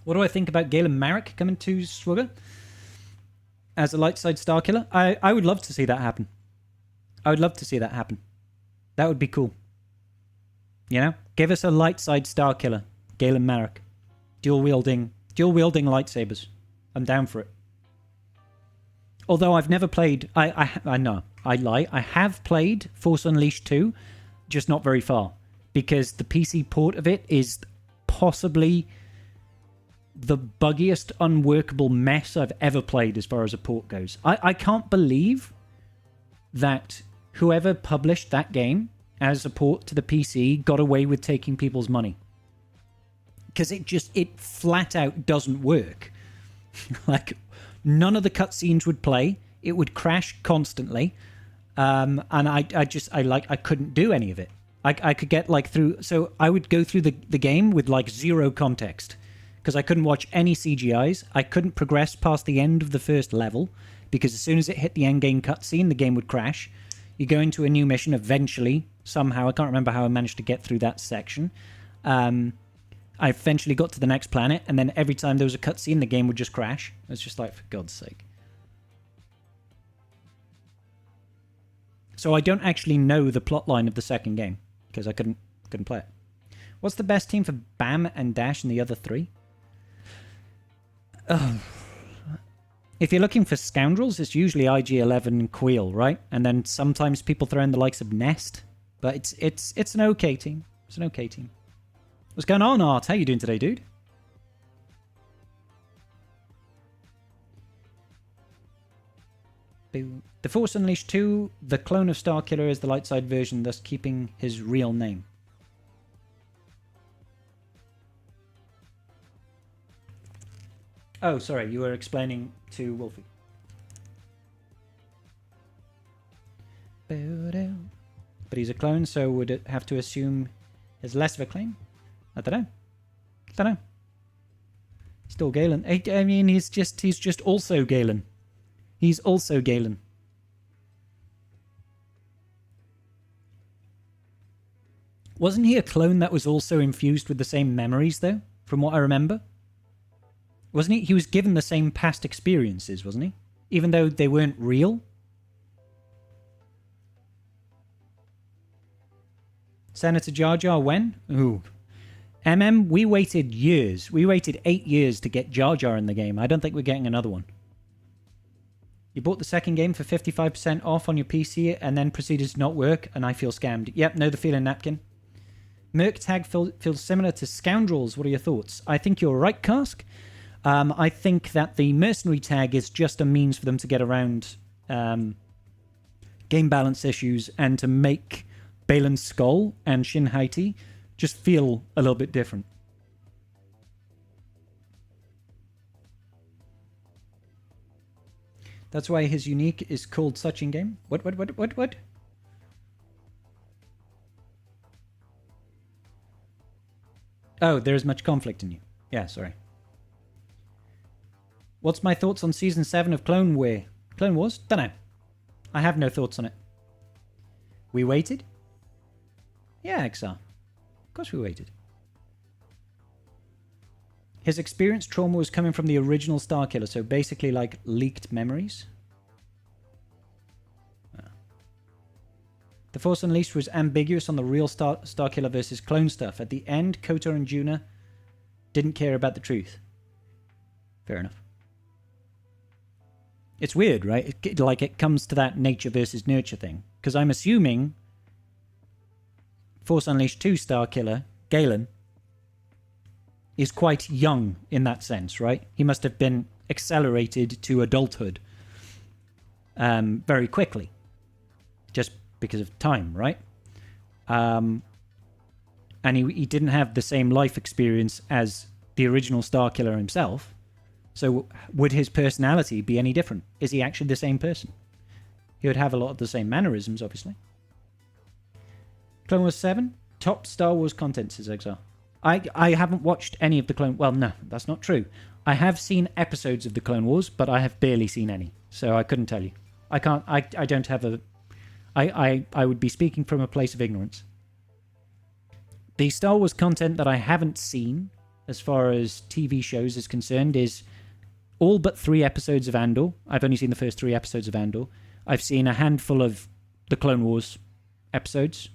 What do I think about Galen Marek coming to Swigger as a light side star killer? I would love to see that happen. I would love to see that happen. That would be cool. You know? Give us a light side star killer. Galen Marek. Dual wielding lightsabers. I'm down for it. Although I've never played... I know. I lie. I have played Force Unleashed 2, just not very far. Because the PC port of it is possibly the buggiest, unworkable mess I've ever played as far as a port goes. I can't believe that whoever published that game as a port to the PC got away with taking people's money. Because it flat out doesn't work. Like, none of the cutscenes would play. It would crash constantly. And I couldn't do any of it. I could get like through, so I would go through the game with like zero context because I couldn't watch any CGIs. I couldn't progress past the end of the first level because as soon as it hit the end game cutscene, the game would crash. You go into a new mission eventually, somehow. I can't remember how I managed to get through that section. I eventually got to the next planet, and then every time there was a cutscene, the game would just crash. It's just like, for God's sake. So I don't actually know the plotline of the second game because I couldn't play it. What's the best team for Bam and Dash and the other three? If you're looking for scoundrels, it's usually IG-11 and Queel, right? And then sometimes people throw in the likes of Nest, but it's an okay team. It's an okay team. What's going on, Art? How you doing today, dude? The Force Unleashed 2, the clone of Starkiller is the light side version, thus keeping his real name. Oh, sorry, you were explaining to Wolfie. But he's a clone, so would it have to assume there's less of a claim? I don't know. Still Galen. I mean, he's just also Galen. He's also Galen. Wasn't he a clone that was also infused with the same memories, though? From what I remember? Wasn't he? He was given the same past experiences, wasn't he? Even though they weren't real? Senator Jar Jar when? Ooh. We waited years. We waited 8 years to get Jar Jar in the game. I don't think we're getting another one. You bought the second game for 55% off on your PC and then proceeded to not work, and I feel scammed. Yep, know the feeling, Napkin. Merc tag feels similar to Scoundrels. What are your thoughts? I think you're right, Cask. I think that the mercenary tag is just a means for them to get around game balance issues and to make Baylan's skull and Shin Haiti just feel a little bit different. That's why his unique is called such in game. What? Oh, there is much conflict in you. Yeah, sorry. What's my thoughts on Season 7 of Clone Wars? Dunno. I have no thoughts on it. We waited? Yeah, XR. Of course we waited. His experience trauma was coming from the original Starkiller, so basically like leaked memories. The Force Unleashed was ambiguous on the real Starkiller versus clone stuff. At the end, KOTOR and Juna didn't care about the truth. Fair enough. It's weird, right? It comes to that nature versus nurture thing. Because I'm assuming Force Unleashed 2 Starkiller, Galen, is quite young in that sense, right? He must have been accelerated to adulthood very quickly. Just because of time, right? And he didn't have the same life experience as the original Starkiller himself. So would his personality be any different? Is he actually the same person? He would have a lot of the same mannerisms, obviously. Clone Wars 7? Top Star Wars content, says XR. I haven't watched any of the Clone... Well, no, that's not true. I have seen episodes of the Clone Wars, but I have barely seen any. So I couldn't tell you. I can't... I don't have a... I would be speaking from a place of ignorance. The Star Wars content that I haven't seen, as far as TV shows is concerned, is all but 3 episodes of Andor. I've only seen the first 3 episodes of Andor. I've seen a handful of the Clone Wars episodes.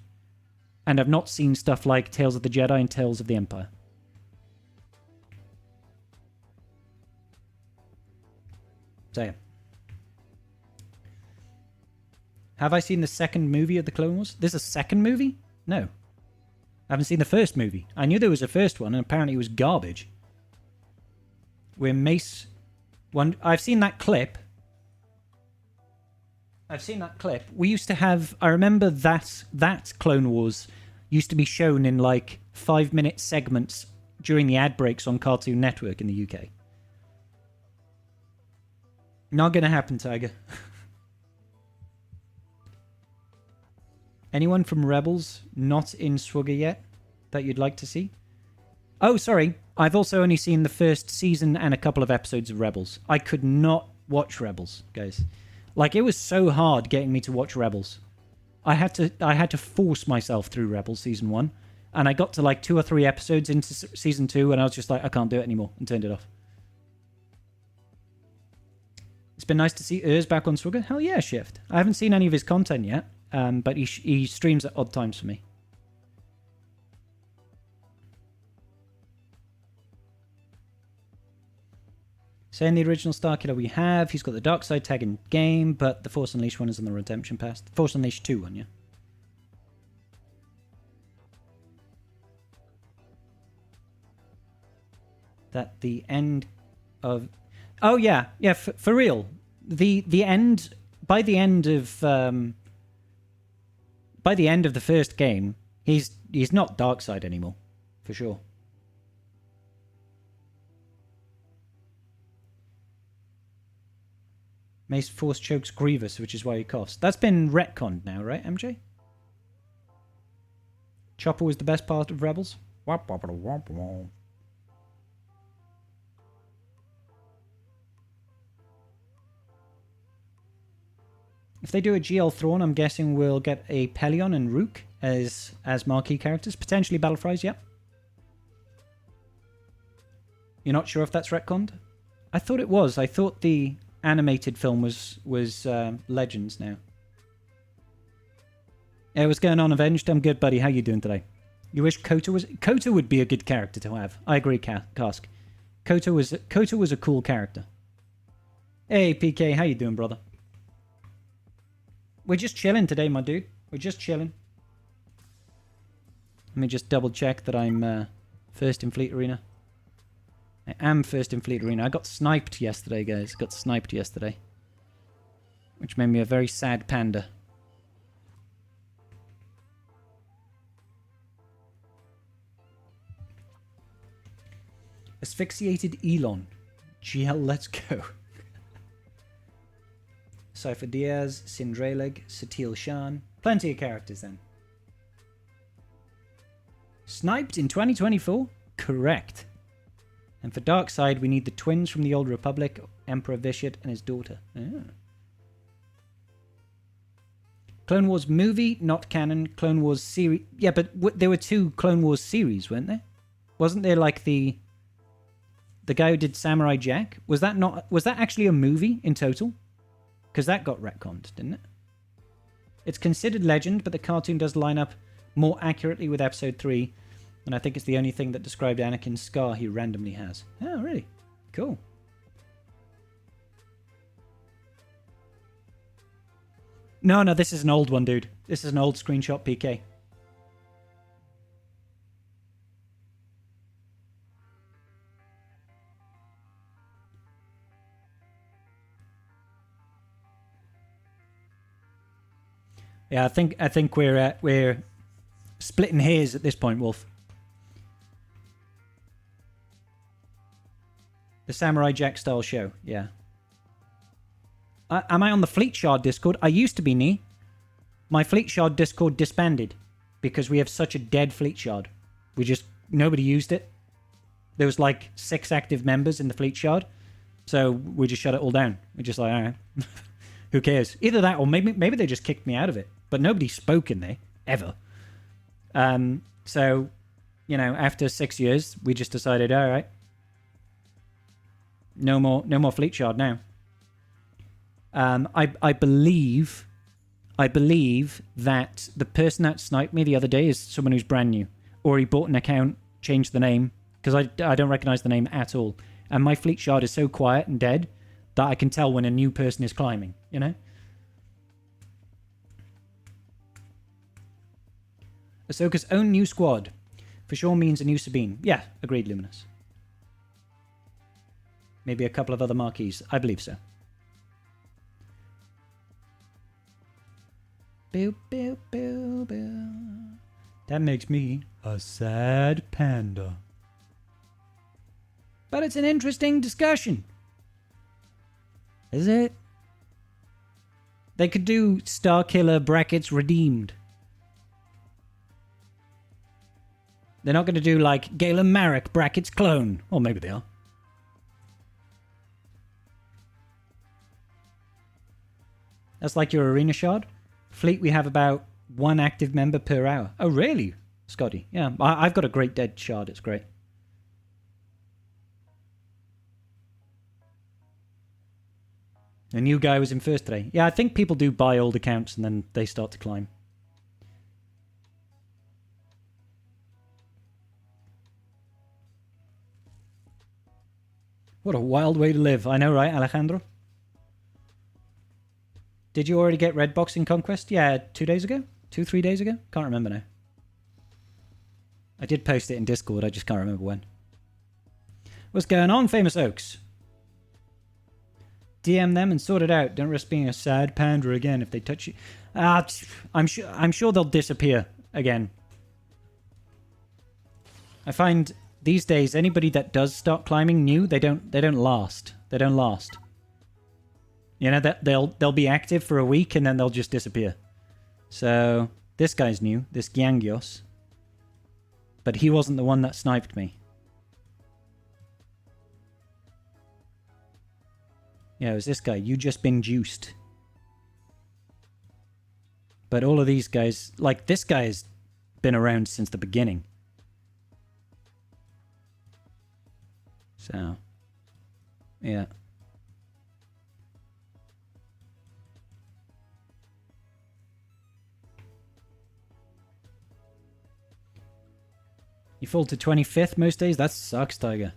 And I've not seen stuff like Tales of the Jedi and Tales of the Empire. So yeah. Have I seen the second movie of the Clone Wars? There's a second movie? No. I haven't seen the first movie. I knew there was a first one, and apparently it was garbage. where Mace... I've seen that clip. We used to have... I remember that Clone Wars used to be shown in like 5-minute segments during the ad breaks on Cartoon Network in the UK. Not gonna happen, Tiger. Anyone from Rebels not in Swugger yet that you'd like to see? Oh, sorry. I've also only seen the first season and a couple of episodes of Rebels. I could not watch Rebels, guys. Like, it was so hard getting me to watch Rebels. I had to force myself through Rebels season 1, and I got to like 2 or 3 episodes into season 2, and I was just like, I can't do it anymore, and turned it off. It's been nice to see Urs back on Swugger. Hell yeah, Shift. I haven't seen any of his content yet. But he streams at odd times for me. Saying the original Starkiller we have, he's got the Dark Side tag in game, but the Force Unleashed one is on the Redemption Pass. Force Unleashed 2 one, yeah. That the end of... Oh yeah, yeah, for real. The end... By the end of... By the end of the first game, he's not Darkseid anymore, for sure. Mace force chokes Grievous, which is why he coughs. That's been retconned now, right, MJ? Chopper was the best part of Rebels. If they do a GL Thrawn, I'm guessing we'll get a Pelion and Rook as marquee characters. Potentially Battlefries, yep. You're not sure if that's retconned? I thought it was. I thought the animated film was Legends now. Hey, what's going on, Avenged? I'm good, buddy. How you doing today? You wish Kota was... Kota would be a good character to have. I agree, Cask. Kota was a cool character. Hey, PK. How you doing, brother? We're just chilling today, my dude. We're just chilling. Let me just double check that I'm first in Fleet Arena. I am first in Fleet Arena. I got sniped yesterday, guys. Got sniped yesterday. Which made me a very sad panda. Asphyxiated Elon. GL, let's go. Cypher Diaz, Sindraleg, Satil Shan. Plenty of characters then. Sniped in 2024? Correct. And for Darkseid, we need the twins from the Old Republic, Emperor Vitiate and his daughter. Ah. Clone Wars movie, not canon. Clone Wars series. Yeah, but there were 2 Clone Wars series, weren't there? Wasn't there like the guy who did Samurai Jack? Was that actually a movie in total? Because that got retconned, didn't it? It's considered legend, but the cartoon does line up more accurately with Episode 3, and I think it's the only thing that described Anakin's scar he randomly has. Oh, really? Cool. No, this is an old one, dude. This is an old screenshot, PK. Yeah, I think we're splitting hairs at this point, Wolf. The Samurai Jack style show, yeah. Am I on the Fleet Shard Discord? I used to be, Nee. My Fleet Shard Discord disbanded because we have such a dead Fleet Shard. Nobody used it. There was like 6 active members in the Fleet Shard, so we just shut it all down. We're just like, all right, who cares? Either that or maybe they just kicked me out of it. But nobody spoke in there, ever. So, after 6 years, we just decided, all right, no more Fleet Shard now. I believe that the person that sniped me the other day is someone who's brand new, or he bought an account, changed the name, because I don't recognize the name at all. And my Fleet Shard is so quiet and dead that I can tell when a new person is climbing. Ahsoka's own new squad for sure means a new Sabine. Yeah, agreed, Luminous. Maybe a couple of other marquees. I believe so. Boo, boo, boo, boo. That makes me a sad panda. But it's an interesting discussion. Is it? They could do Starkiller brackets redeemed. They're not going to do like Galen Marek brackets clone. Or maybe they are. That's like your arena shard. Fleet, we have about 1 active member per hour. Oh, really, Scotty? Yeah, I've got a great dead shard. It's great. A new guy was in first today. Yeah, I think people do buy old accounts and then they start to climb. What a wild way to live. I know, right, Alejandro? Did you already get Redbox in Conquest? Yeah, 2 days ago? 3 days ago? Can't remember now. I did post it in Discord, I just can't remember when. What's going on, Famous Oaks? DM them and sort it out. Don't risk being a sad panda again if they touch you. I'm sure they'll disappear again. I find these days anybody that does start climbing new, they don't last. They don't last. You know, that they'll be active for a week and then they'll just disappear. So this guy's new, this Gyangios. But he wasn't the one that sniped me. Yeah, it was this guy. You just been juiced. But all of these guys, like this guy's been around since the beginning. So, yeah. You fall to 25th most days? That sucks, Tiger.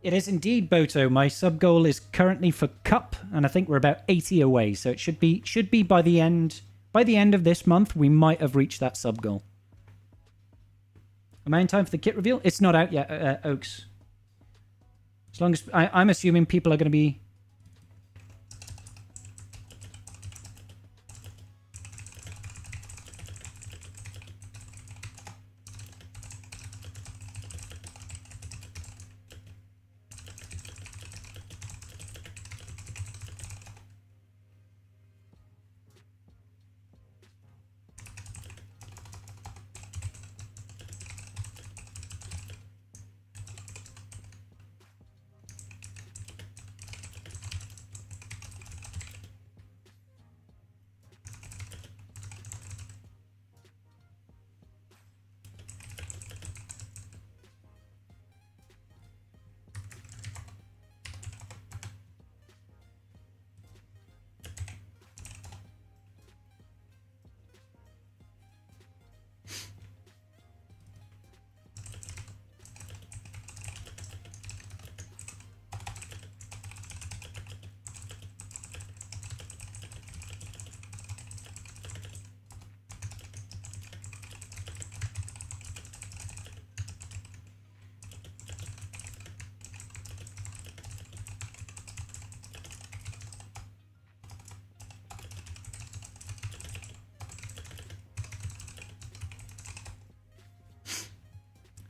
It is indeed, Boto. My sub goal is currently for Cup, and I think we're about 80 away. So it should be by the end of this month, we might have reached that sub goal. Am I in time for the kit reveal? It's not out yet, Oaks. As long as I'm assuming people are going to be.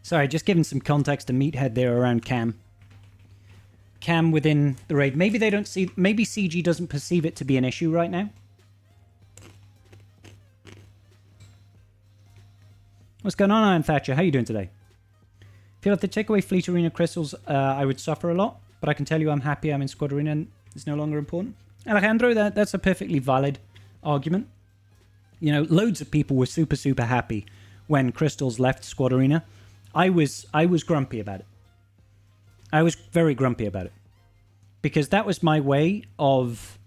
Sorry, just giving some context to Meathead there around Cam. Cam within the raid. Maybe they don't see. Maybe CG doesn't perceive it to be an issue right now. What's going on, Iron Thatcher? How you doing today? Feel like they take away Fleet Arena crystals, I would suffer a lot. But I can tell you I'm happy I'm in Squad Arena and it's no longer important. Alejandro, that's a perfectly valid argument. You know, loads of people were super, super happy when crystals left Squad Arena. I was grumpy about it. I was very grumpy about it. Because that was my way of,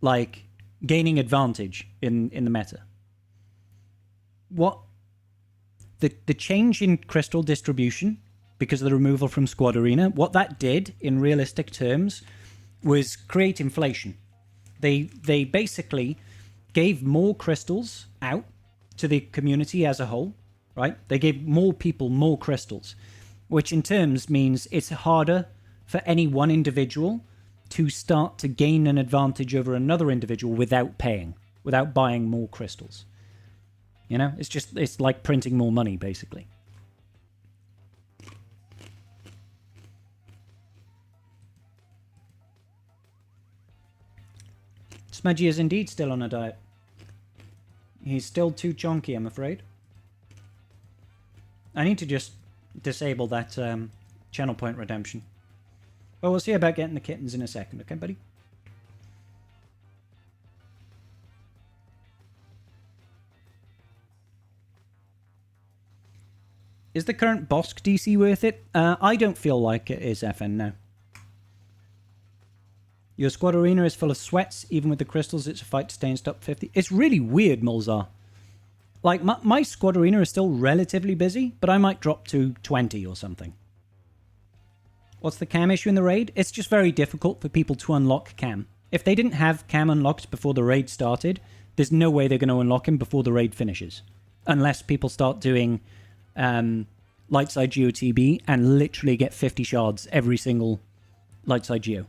like, gaining advantage in the meta. What? The change in crystal distribution, because of the removal from Squad Arena, what that did, in realistic terms, was create inflation. They basically gave more crystals out to the community as a whole, right? They gave more people more crystals, which in terms means it's harder for any one individual to start to gain an advantage over another individual without paying, without buying more crystals. You know, it's like printing more money, basically. Smudgy is indeed still on a diet. He's still too chonky, I'm afraid. I need to just disable that channel point redemption. Well, we'll see about getting the kittens in a second, okay, buddy? Is the current Bosk DC worth it? I don't feel like it is, FN, no. Your squad arena is full of sweats. Even with the crystals, it's a fight to stay in top 50. It's really weird, Mulzar. Like, my squad arena is still relatively busy, but I might drop to 20 or something. What's the cam issue in the raid? It's just very difficult for people to unlock cam. If they didn't have cam unlocked before the raid started, there's no way they're going to unlock him before the raid finishes. Unless people start doing Lightside GeoTB and literally get 50 shards every single Lightside Geo.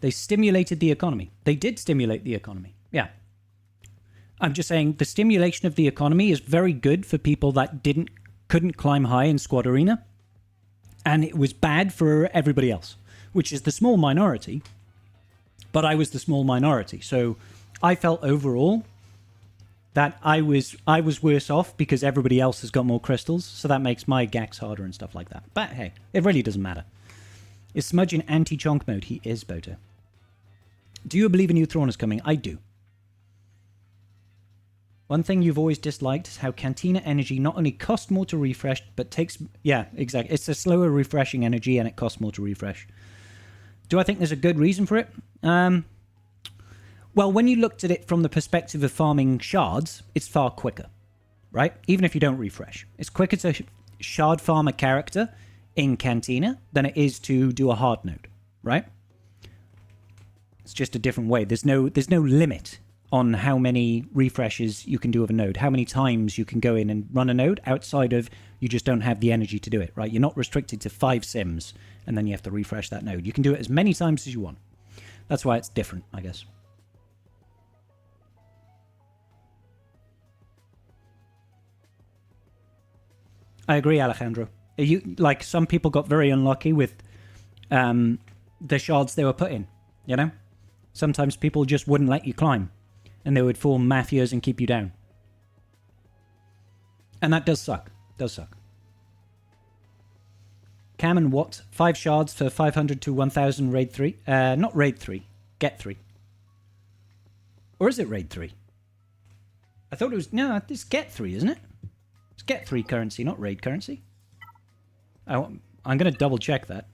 They stimulated the economy. They did stimulate the economy. Yeah. I'm just saying the stimulation of the economy is very good for people that couldn't climb high in Squad Arena. And it was bad for everybody else, which is the small minority. But I was the small minority. So I felt overall that I was worse off because everybody else has got more crystals. So that makes my gax harder and stuff like that. But hey, it really doesn't matter. Is Smudge in anti-chonk mode? He is, Boto. Do you believe a new Thrawn is coming? I do. One thing you've always disliked is how Cantina energy not only costs more to refresh, but takes... Yeah, exactly. It's a slower refreshing energy and it costs more to refresh. Do I think there's a good reason for it? Well, when you looked at it from the perspective of farming shards, it's far quicker, right? Even if you don't refresh. It's quicker to shard farm a character in Cantina than it is to do a hard node, right? It's just a different way. There's no limit on how many refreshes you can do of a node, how many times you can go in and run a node outside of you just don't have the energy to do it, right? You're not restricted to 5 sims and then you have to refresh that node. You can do it as many times as you want. That's why it's different, I guess. I agree, Alejandro. Like, some people got very unlucky with the shards they were put in, you know? Sometimes people just wouldn't let you climb, and they would form mafias and keep you down. And that does suck. Does suck. Cam and what? 5 shards for 500 to 1000 raid 3? Not raid 3. Get 3. Or is it raid 3? I thought it was... No, it's get 3, isn't it? It's get 3 currency, not raid currency. I'm going to double check that.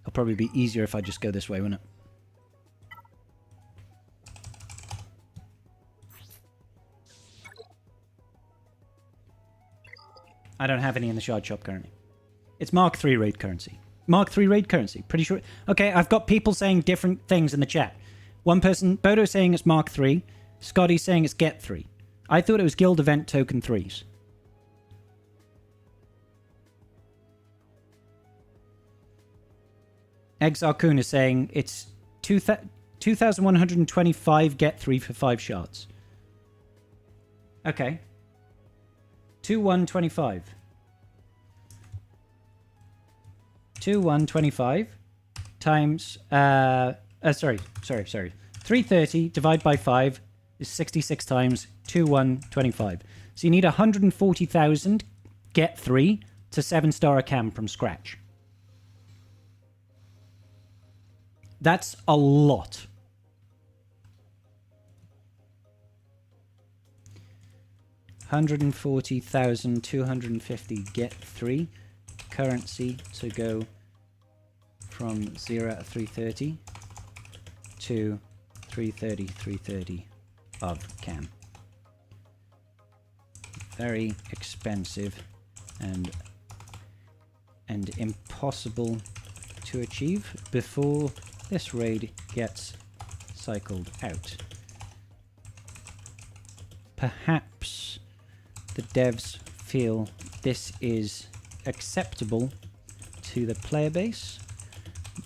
It'll probably be easier if I just go this way, won't it? I don't have any in the shard shop currently. It's Mark 3 raid currency. Mark 3 raid currency. Pretty sure. Okay, I've got people saying different things in the chat. One person, Bodo, saying it's Mark 3. Scotty saying it's Get 3. I thought it was Guild Event Token 3s. Exarcoon is saying it's 2,125 Get 3 for 5 shards. Okay. 2,125. 2,125 times... sorry. 330 divided by 5 is 66 times 2,125. So you need 140,000 Get 3 to 7-star a cam from scratch. That's a lot. $140,250 Get 3 currency to go from 0 at 330 to 330 of cam. Very expensive and impossible to achieve before this raid gets cycled out. perhaps the devs feel this is acceptable to the player base,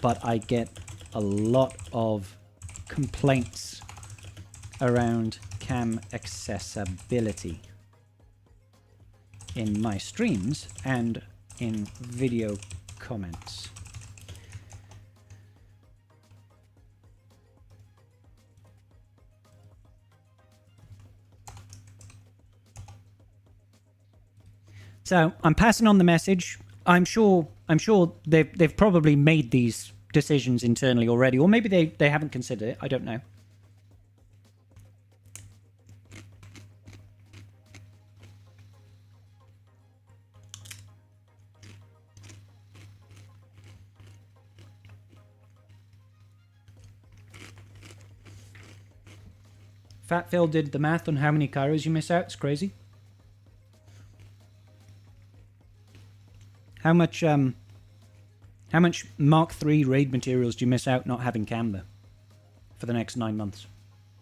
but I get a lot of complaints around cam accessibility in my streams and in video comments. So I'm passing on the message. I'm sure they've probably made these decisions internally already, or maybe they haven't considered it. I don't know. Fat Phil did the math on how many Kairos you miss out. It's crazy. How much Mark III raid materials do you miss out not having cam though? For the next 9 months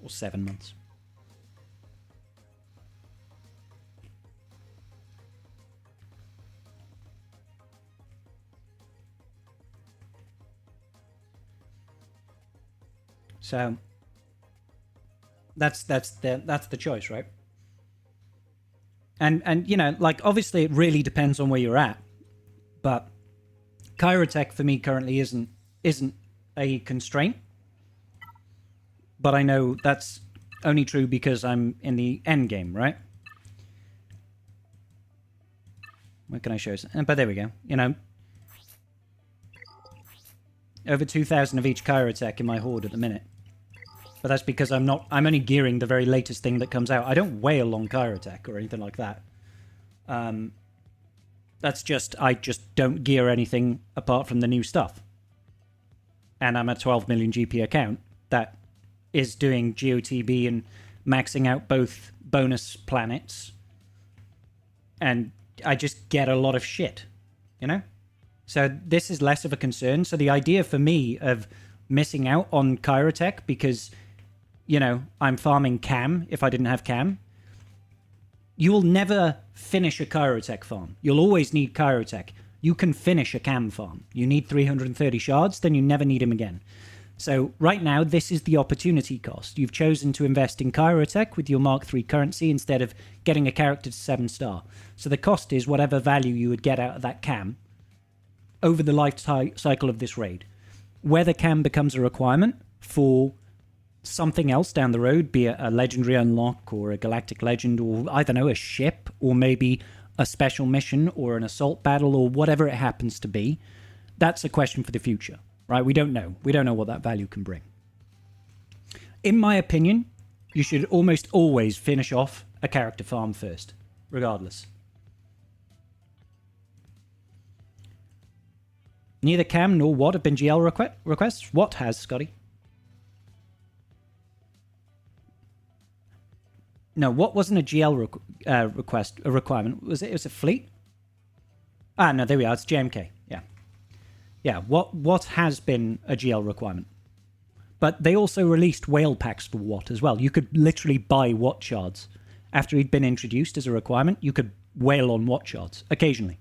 or 7 months? So that's the choice, right? And you know, like obviously it really depends on where you're at. But Kyrotech for me currently isn't a constraint. But I know that's only true because I'm in the end game, right? Where can I show you? But there we go. You know, over 2,000 of each Kyrotech in my horde at the minute. But that's because I'm only gearing the very latest thing that comes out. I don't wail on Kyrotech or anything like that. That's just, I just don't gear anything apart from the new stuff. And I'm a 12 million GP account that is doing GOTB and maxing out both bonus planets. And I just get a lot of shit, you know? So this is less of a concern. So the idea for me of missing out on Kyrotech because, you know, I'm farming cam if I didn't have cam. You will never finish a Kyrotech farm. You'll always need Kyrotech. You can finish a cam farm. You need 330 shards, then you never need him again. So right now, this is the opportunity cost. You've chosen to invest in Kyrotech with your Mark III currency instead of getting a character to 7-star. So the cost is whatever value you would get out of that cam over the life cycle of this raid. Whether cam becomes a requirement for something else down the road, be it a legendary unlock or a galactic legend or, I don't know, a ship or maybe a special mission or an assault battle or whatever it happens to be, that's a question for the future, right? We don't know. We don't know what that value can bring. In my opinion, you should almost always finish off a character farm first, regardless. Neither Cam nor Watt have been GL requests. What has, Scotty? No, what wasn't a GL request, a requirement? Was it? It was a fleet? Ah, no, there we are. It's JMK. Yeah. Yeah, what has been a GL requirement? But they also released whale packs for Watt as well. You could literally buy Watt shards. After he'd been introduced as a requirement, you could whale on Watt shards, occasionally.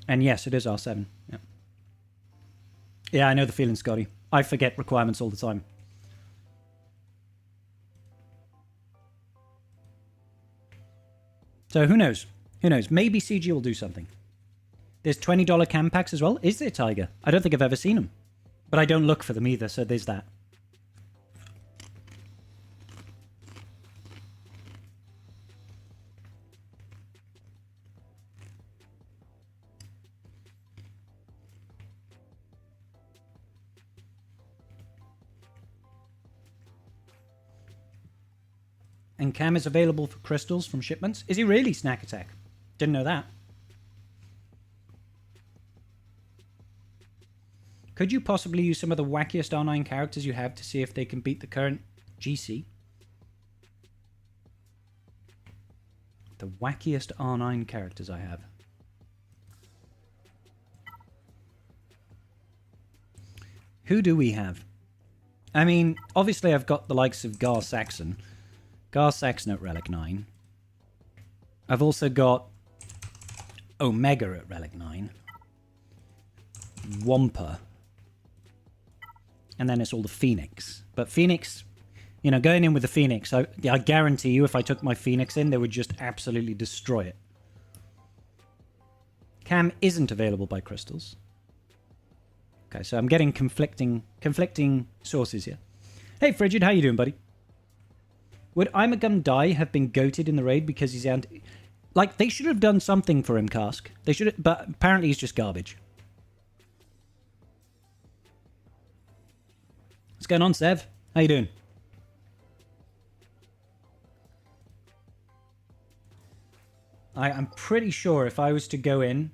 And yes, it is R7. Yeah. Yeah, I know the feeling, Scotty. I forget requirements all the time. So who knows? Who knows? Maybe CG will do something. There's $20 cam packs as well. Is there, Tiger? I don't think I've ever seen them. But I don't look for them either, so there's that. And Cam is available for crystals from shipments. Is he really, Snack Attack? Didn't know that. Could you possibly use some of the wackiest R9 characters you have to see if they can beat the current GC? The wackiest R9 characters I have. Who do we have? I mean, obviously I've got the likes of Gar Saxon. Gar Saxon at Relic 9. I've also got Omega at Relic 9. Wampa. And then it's all the Phoenix. But Phoenix, you know, going in with the Phoenix, I guarantee you if I took my Phoenix in, they would just absolutely destroy it. Cam isn't available by crystals. Okay, so I'm getting conflicting sources here. Hey, Frigid, how you doing, buddy? Would I'm a Gun Die have been goated in the raid because he's anti... Like, they should have done something for him, Cask. They should have, but apparently he's just garbage. What's going on, Sev? How you doing? I'm pretty sure if I was to go in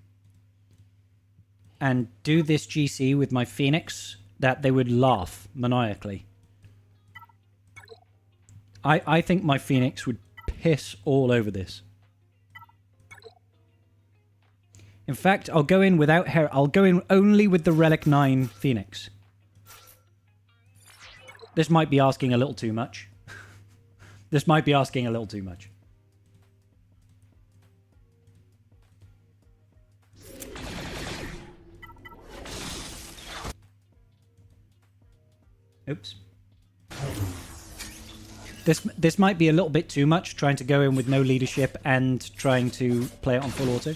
and do this GC with my Phoenix, that they would laugh maniacally. I think my Phoenix would piss all over this. In fact, I'll go in without hair. I'll go in only with the Relic 9 Phoenix. This might be asking a little too much. This might be asking a little too much. Oops. This might be a little bit too much, trying to go in with no leadership and trying to play it on full auto.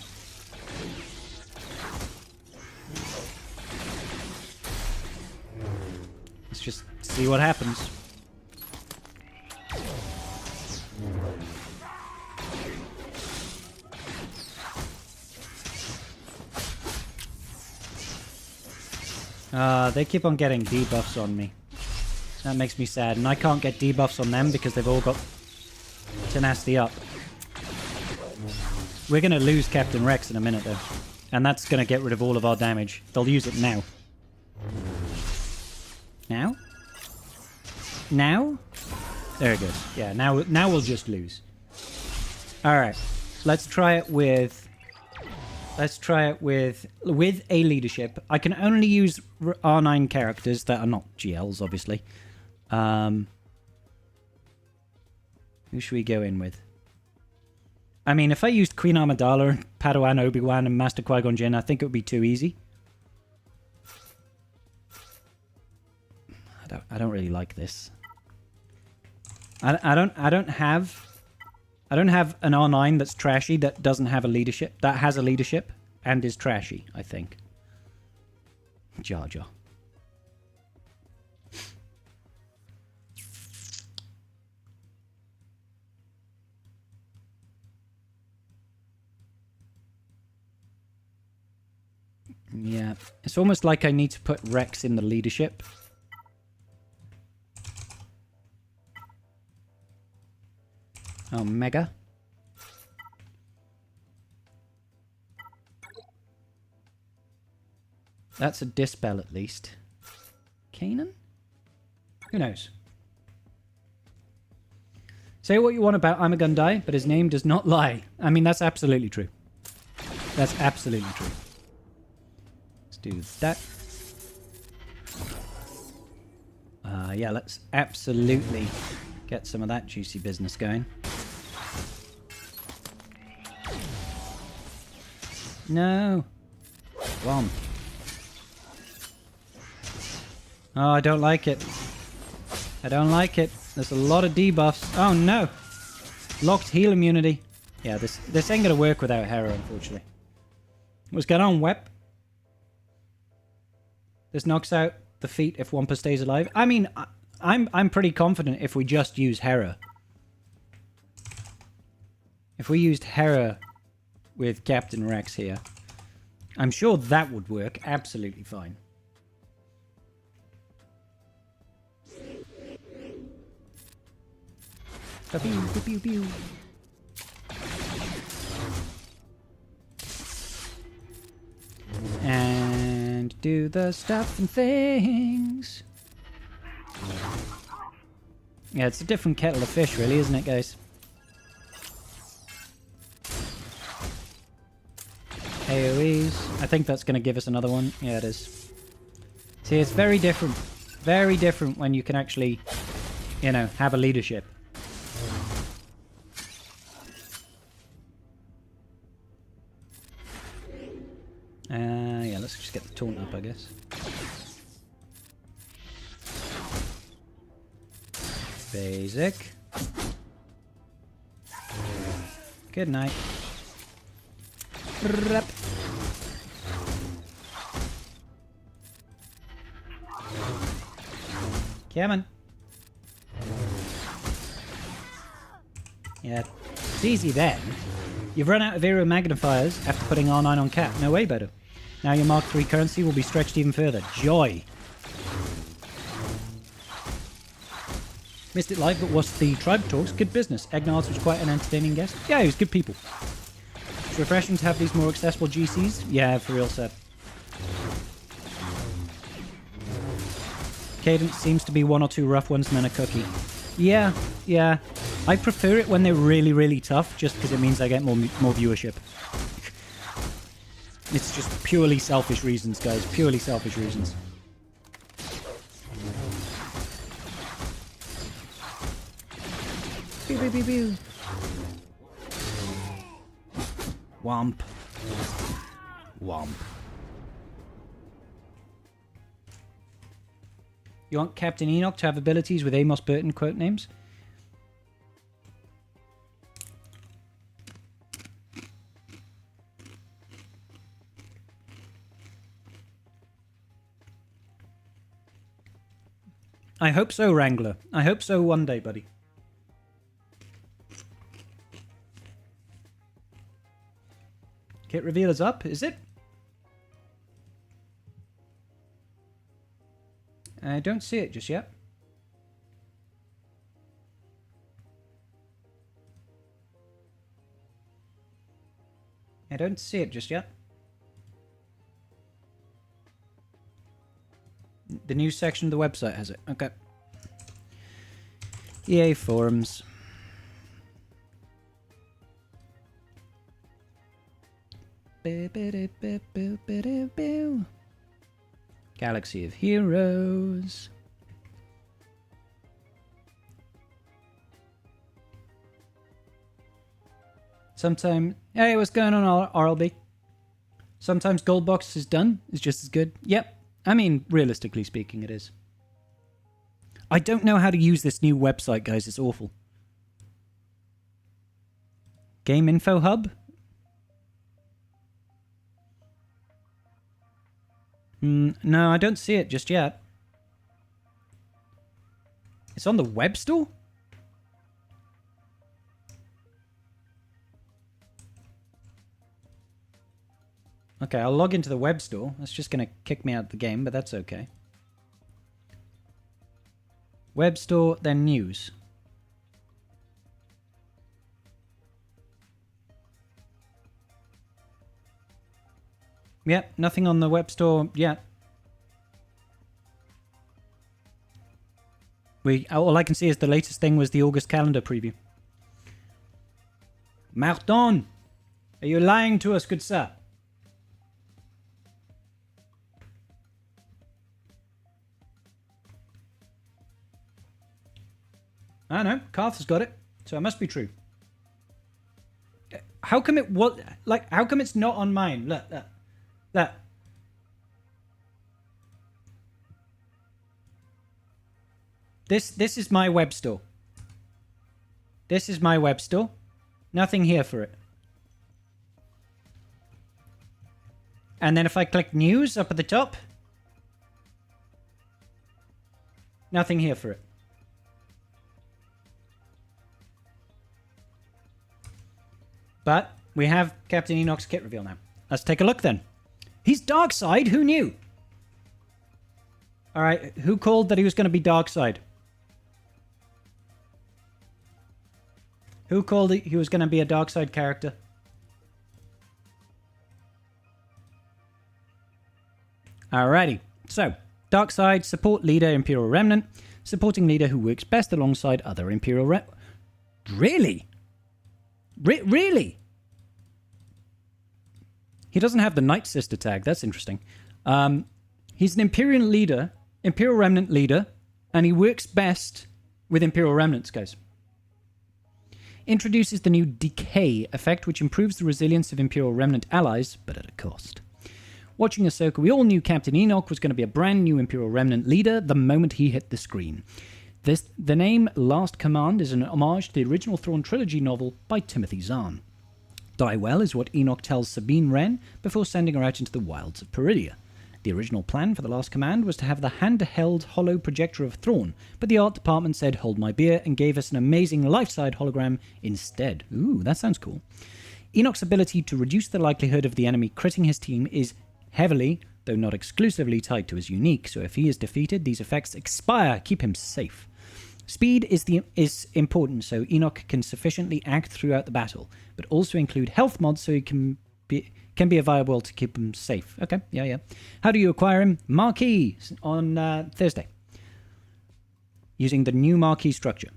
Let's just see what happens. They keep on getting debuffs on me. That makes me sad, and I can't get debuffs on them because they've all got tenacity up. We're going to lose Captain Rex in a minute, though. And that's going to get rid of all of our damage. They'll use it now. Now? Now? There it goes. Yeah, now we'll just lose. Alright. Let's try it with... with a leadership. I can only use R9 characters that are not GLs, obviously. Who should we go in with? I mean, if I used Queen Amidala, Padawan Obi-Wan, and Master Qui-Gon Jinn, I think it would be too easy. I don't really like this. I don't have an R9 that's trashy that doesn't have a leadership. That has a leadership and is trashy, I think. Jar Jar. Yeah, it's almost like I need to put Rex in the leadership. Omega. That's a dispel at least. Kanan? Who knows? Say what you want about I'm a Gun Die, but his name does not lie. I mean, that's absolutely true. That's absolutely true. Let's do that. Yeah, let's absolutely get some of that juicy business going. No. Come on. Oh, I don't like it. I don't like it. There's a lot of debuffs. Oh, no. Locked heal immunity. Yeah, this ain't gonna work without Hera, unfortunately. What's going on, Wep? This knocks out the feat if Wampa stays alive. I mean, I'm pretty confident if we just use Hera. If we used Hera with Captain Rex here, I'm sure that would work absolutely fine. Pew, pew, pew, pew. And do the stuff and things. Yeah, it's a different kettle of fish, really, isn't it, guys? AoEs. I think that's going to give us another one. Yeah, it is. See, it's very different. Very different when you can actually, you know, have a leadership. Yeah, let's just get the taunt up, I guess. Basic. Good night. Rep. Come on. Yeah, it's easy then. You've run out of aerial magnifiers after putting R9 on Cap. No way, better. Now your Mark III currency will be stretched even further. Joy. Missed it live, but watched the tribe talks. Good business. Egnards was quite an entertaining guest. Yeah, he was good people. It's refreshing to have these more accessible GCs. Yeah, for real, Seb. Cadence seems to be one or two rough ones and then a cookie. Yeah. I prefer it when they're really, really tough, just because it means I get more viewership. It's just purely selfish reasons, guys. Purely selfish reasons. Pew, pew, pew, pew. Womp. Womp. You want Captain Enoch to have abilities with Amos Burton quote names? I hope so, Wrangler. I hope so one day, buddy. Kit reveal is up, is it? I don't see it just yet. I don't see it just yet. The news section of the website has it. Okay. EA forums. Galaxy of Heroes. Sometimes... Hey, what's going on, RLB? Sometimes Gold Box is done. Is just as good. Yep. I mean, realistically speaking, it is. I don't know how to use this new website, guys. It's awful. Game Info Hub? No, I don't see it just yet. It's on the web store? Okay, I'll log into the web store. That's just going to kick me out of the game, but that's okay. Web store, then news. Yep, nothing on the web store yet. All I can see is the latest thing was the August calendar preview. Martin, are you lying to us, good sir? I know, Karth has got it, so it must be true. How come it was like? How come it's not on mine? Look. This is my web store. This is my web store. Nothing here for it. And then if I click news up at the top, nothing here for it. But we have Captain Enoch's kit reveal now. Let's take a look then. He's Darkside. Who knew? All right. Who called that he was going to be Darkside? Who called it he was going to be a Darkside character? Alrighty. So, Darkside, support leader, Imperial Remnant. Supporting leader who works best alongside other Imperial Really? Really? He doesn't have the Night Sister tag. That's interesting. He's an Imperial leader Imperial Remnant leader, and he works best with Imperial Remnants, guys. Introduces the new Decay effect, which improves the resilience of Imperial Remnant allies, but at a cost. Watching Ahsoka, we all knew Captain Enoch was going to be a brand new Imperial Remnant leader the moment he hit the screen. The name Last Command is an homage to the original Thrawn trilogy novel by Timothy Zahn. Die well is what Enoch tells Sabine Wren before sending her out into the wilds of Peridea. The original plan for The Last Command was to have the handheld hollow projector of Thrawn, but the art department said hold my beer and gave us an amazing life-side hologram instead. Ooh, that sounds cool. Enoch's ability to reduce the likelihood of the enemy critting his team is heavily, though not exclusively, tied to his unique, so if he is defeated, these effects expire. Keep him safe. Speed is important, so Enoch can sufficiently act throughout the battle, but also include health mods so he can be a viable to keep him safe. Okay, yeah. How do you acquire him? Marquee on Thursday. Using the new marquee structure.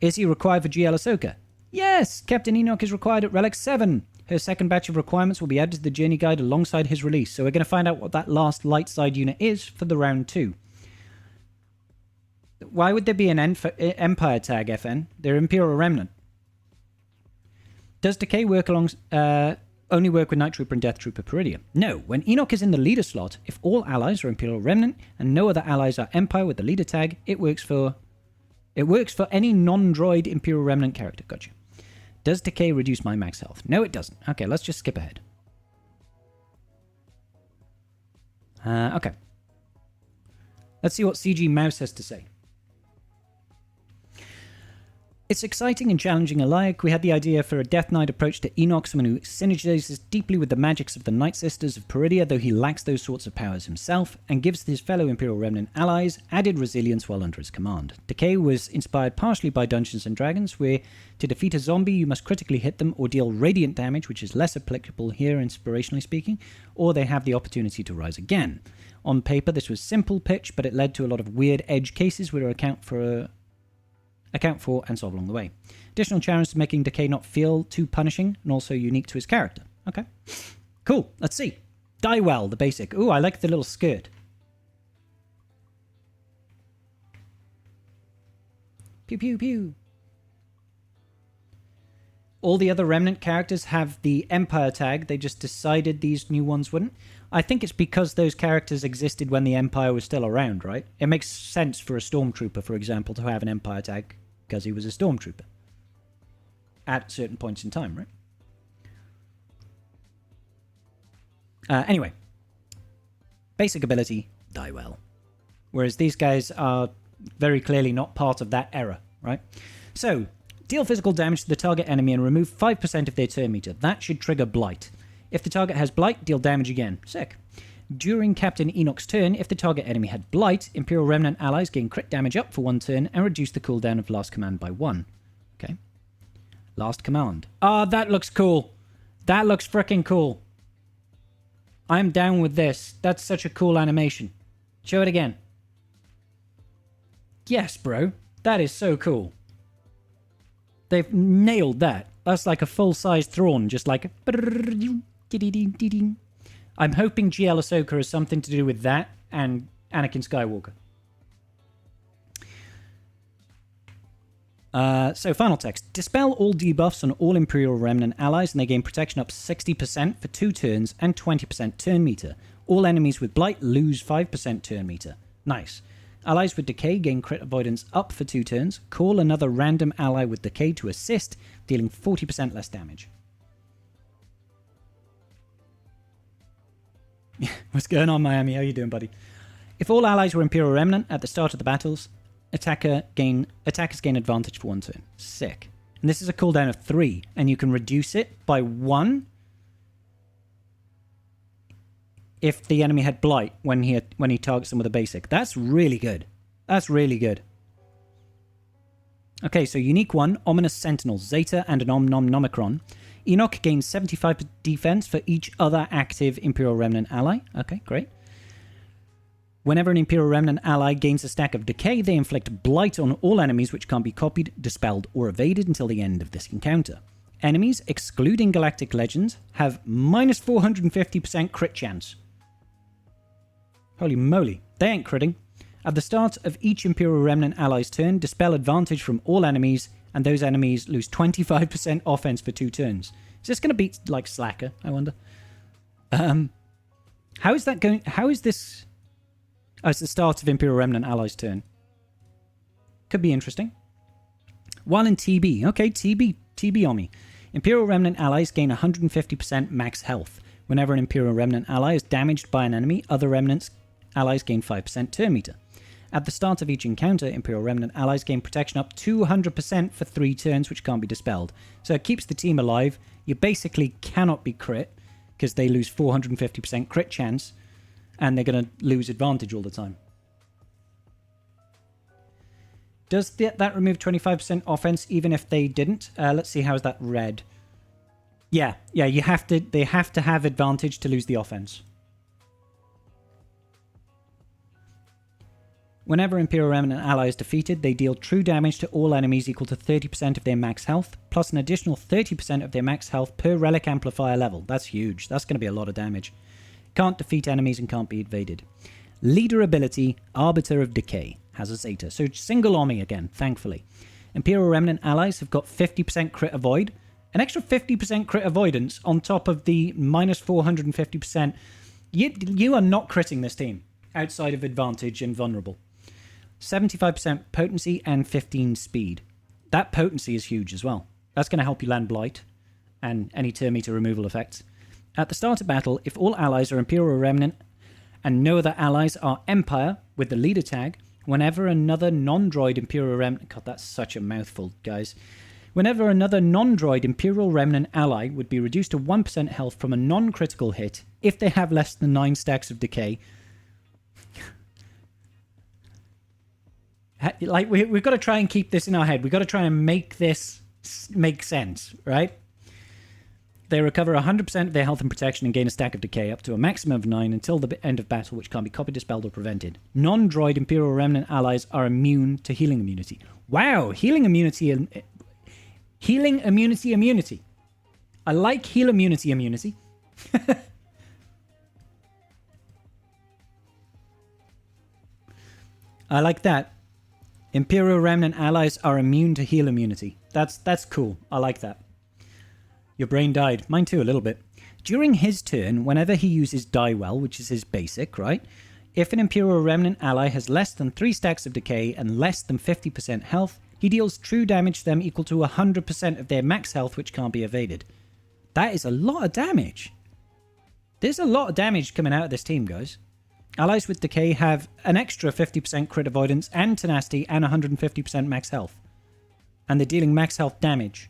Is he required for GL Ahsoka? Yes! Captain Enoch is required at Relic 7. Her second batch of requirements will be added to the journey guide alongside his release, so we're going to find out what that last light side unit is for the round 2. Why would there be an Empire tag, FN? They're Imperial Remnant. Does Decay work only work with Night Trooper and Death Trooper Peridea? No. When Enoch is in the leader slot, if all allies are Imperial Remnant and no other allies are Empire with the leader tag, it works for any non-droid Imperial Remnant character. Gotcha. Does Decay reduce my max health? No, it doesn't. Okay, let's just skip ahead. Okay. Let's see what CG Mouse has to say. It's exciting and challenging alike. We had the idea for a Death Knight approach to Enoch, someone who synergizes deeply with the magics of the Night Sisters of Peridea, though he lacks those sorts of powers himself, and gives his fellow Imperial Remnant allies added resilience while under his command. Decay was inspired partially by Dungeons & Dragons, where to defeat a zombie you must critically hit them or deal radiant damage, which is less applicable here inspirationally speaking, or they have the opportunity to rise again. On paper this was simple pitch, but it led to a lot of weird edge cases where account for and solve along the way. Additional challenge to making Decay not feel too punishing and also unique to his character. Okay. Cool. Let's see. Die well, the basic. Ooh, I like the little skirt. Pew pew pew. All the other Remnant characters have the Empire tag. They just decided these new ones wouldn't. I think it's because those characters existed when the Empire was still around, right? It makes sense for a Stormtrooper, for example, to have an Empire tag because he was a Stormtrooper at certain points in time, right? Anyway, basic ability, die well. Whereas these guys are very clearly not part of that era, right? So, deal physical damage to the target enemy and remove 5% of their turn meter. That should trigger Blight. If the target has Blight, deal damage again. Sick. During Captain Enoch's turn, if the target enemy had Blight, Imperial Remnant allies gain crit damage up for 1 turn and reduce the cooldown of Last Command by 1. Okay. Last Command. Ah, that looks cool. That looks freaking cool. I'm down with this. That's such a cool animation. Show it again. Yes, bro. That is so cool. They've nailed that. That's like a full-size Thrawn, just like... I'm hoping GL Ahsoka has something to do with that and Anakin Skywalker. So, final text. Dispel all debuffs on all Imperial Remnant allies and they gain protection up 60% for 2 turns and 20% turn meter. All enemies with Blight lose 5% turn meter. Nice. Allies with Decay gain crit avoidance up for 2 turns. Call another random ally with Decay to assist, dealing 40% less damage. What's going on, Miami? How you doing, buddy? If all allies were Imperial Remnant at the start of the battles, attackers gain advantage for 1 turn. Sick. And this is a cooldown of 3, and you can reduce it by 1 if the enemy had Blight when he targets them with a basic. That's really good. That's really good. Okay, so unique 1, Ominous Sentinel, Zeta, and an Omnomicron. Enoch gains 75 defense for each other active Imperial Remnant ally. Okay, great. Whenever an Imperial Remnant ally gains a stack of Decay, they inflict Blight on all enemies which can't be copied, dispelled, or evaded until the end of this encounter. Enemies, excluding Galactic Legends, have minus 450% crit chance. Holy moly, they ain't critting. At the start of each Imperial Remnant ally's turn, dispel advantage from all enemies, and those enemies lose 25% offense for 2 turns. Is this going to beat, like, Slacker, I wonder? How is that going? How is this? Oh, it's the start of Imperial Remnant ally's turn. Could be interesting. While in TB. Okay, TB on me. Imperial Remnant allies gain 150% max health. Whenever an Imperial Remnant ally is damaged by an enemy, other Remnants allies gain 5% turn meter. At the start of each encounter, Imperial Remnant allies gain protection up 200% for 3 turns, which can't be dispelled. So it keeps the team alive. You basically cannot be crit, because they lose 450% crit chance, and they're going to lose advantage all the time. Does that remove 25% offense even if they didn't? Let's see, how's that read? Yeah, they have to have advantage to lose the offense. Whenever Imperial Remnant ally is defeated, they deal true damage to all enemies equal to 30% of their max health, plus an additional 30% of their max health per relic amplifier level. That's huge. That's going to be a lot of damage. Can't defeat enemies and can't be evaded. Leader ability, Arbiter of Decay, has a Zeta. So single army again, thankfully. Imperial Remnant allies have got 50% crit avoid, an extra 50% crit avoidance on top of the minus 450%. You are not critting this team outside of advantage and vulnerable. 75% potency and 15 speed. That potency is huge as well. That's going to help you land Blight and any turn meter removal effects. At the start of battle, if all allies are Imperial Remnant and no other allies are Empire with the leader tag, whenever another non-droid Imperial Remnant... God, that's such a mouthful, guys. Whenever another non-droid Imperial Remnant ally would be reduced to 1% health from a non-critical hit if they have less than 9 stacks of decay. Like, we've got to try and keep this in our head. We've got to try and make this make sense, right? They recover 100% of their health and protection and gain a stack of decay up to a maximum of 9 until the end of battle, which can't be copied, dispelled, or prevented. Non-droid Imperial Remnant allies are immune to healing immunity. Wow, healing immunity. I like heal immunity. I like that. Imperial Remnant allies are immune to heal immunity. That's cool. I like that. Your brain died. Mine too, a little bit. During his turn, whenever he uses Die Well, which is his basic, right? If an Imperial Remnant ally has less than 3 stacks of decay and less than 50% health, he deals true damage to them equal to 100% of their max health, which can't be evaded. That is a lot of damage. There's a lot of damage coming out of this team, guys. Allies with decay have an extra 50% crit avoidance and tenacity and 150% max health. And they're dealing max health damage.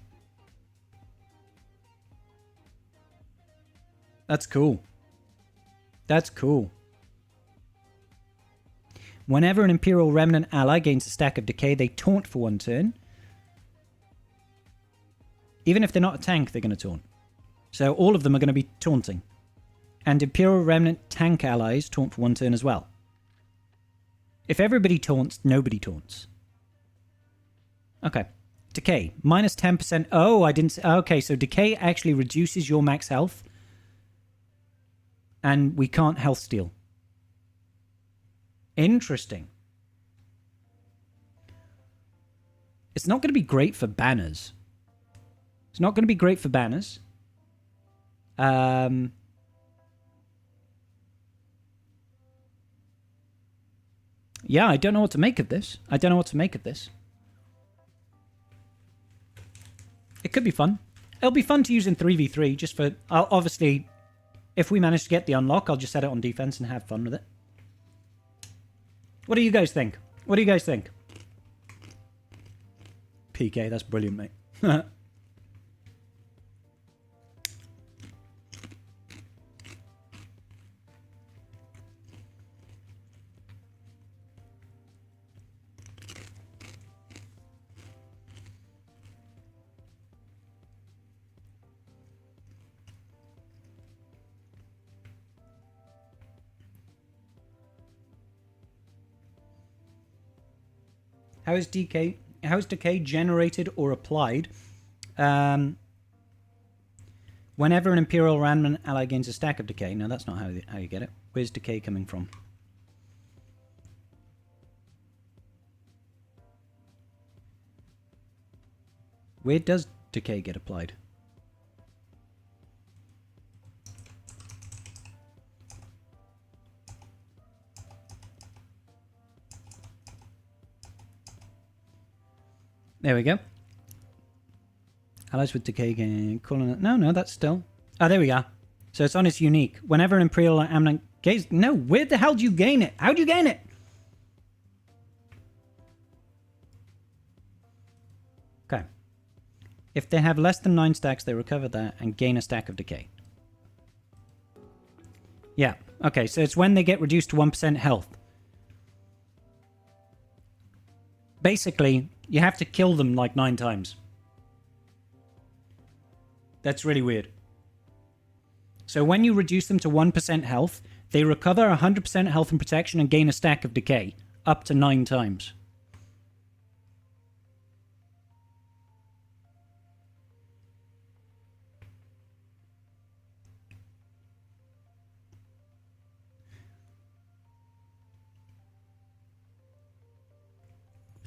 That's cool. That's cool. Whenever an Imperial Remnant ally gains a stack of decay, they taunt for 1 turn. Even if they're not a tank, they're going to taunt. So all of them are going to be taunting. And Imperial Remnant tank allies taunt for 1 turn as well. If everybody taunts, nobody taunts. Okay. Decay. Minus 10%. Oh, I didn't say... Okay, so decay actually reduces your max health. And we can't health steal. Interesting. It's not going to be great for banners. It's not going to be great for banners. Yeah, I don't know what to make of this. It could be fun. It'll be fun to use in 3v3, just for... obviously, if we manage to get the unlock, I'll just set it on defense and have fun with it. What do you guys think? PK, that's brilliant, mate. How is decay generated or applied? Whenever an Imperial Remnant ally gains a stack of decay. No, that's not how you get it. Where's decay coming from? Where does decay get applied? There we go. Allies with decay gain. Calling it. No, that's still. Oh, there we go. So it's on its unique. Whenever an Imperial Amnon gains. No, where the hell do you gain it? How do you gain it? Okay. If they have less than 9 stacks, they recover that and gain a stack of decay. Yeah. Okay, so it's when they get reduced to 1% health. Basically, you have to kill them like 9 times. That's really weird. So when you reduce them to 1% health, they recover 100% health and protection and gain a stack of decay, up to 9 times.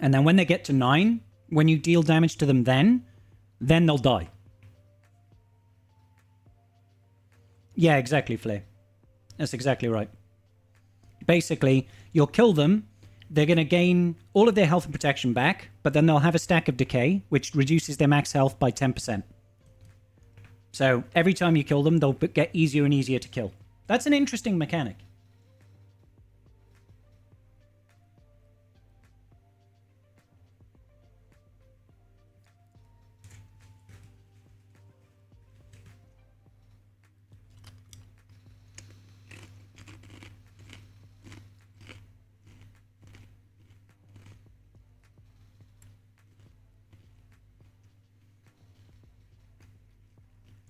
And then when they get to 9, when you deal damage to them then they'll die. Yeah, exactly, Flay. That's exactly right. Basically, you'll kill them, they're going to gain all of their health and protection back, but then they'll have a stack of decay, which reduces their max health by 10%. So every time you kill them, they'll get easier and easier to kill. That's an interesting mechanic.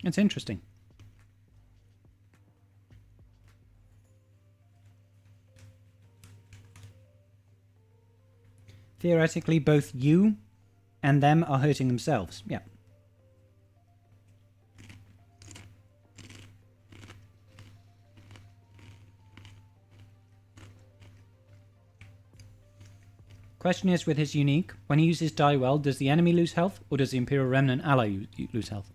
It's interesting. Theoretically, both you and them are hurting themselves. Yeah. Question is, with his unique, when he uses die well, does the enemy lose health, or does the Imperial Remnant ally lose health?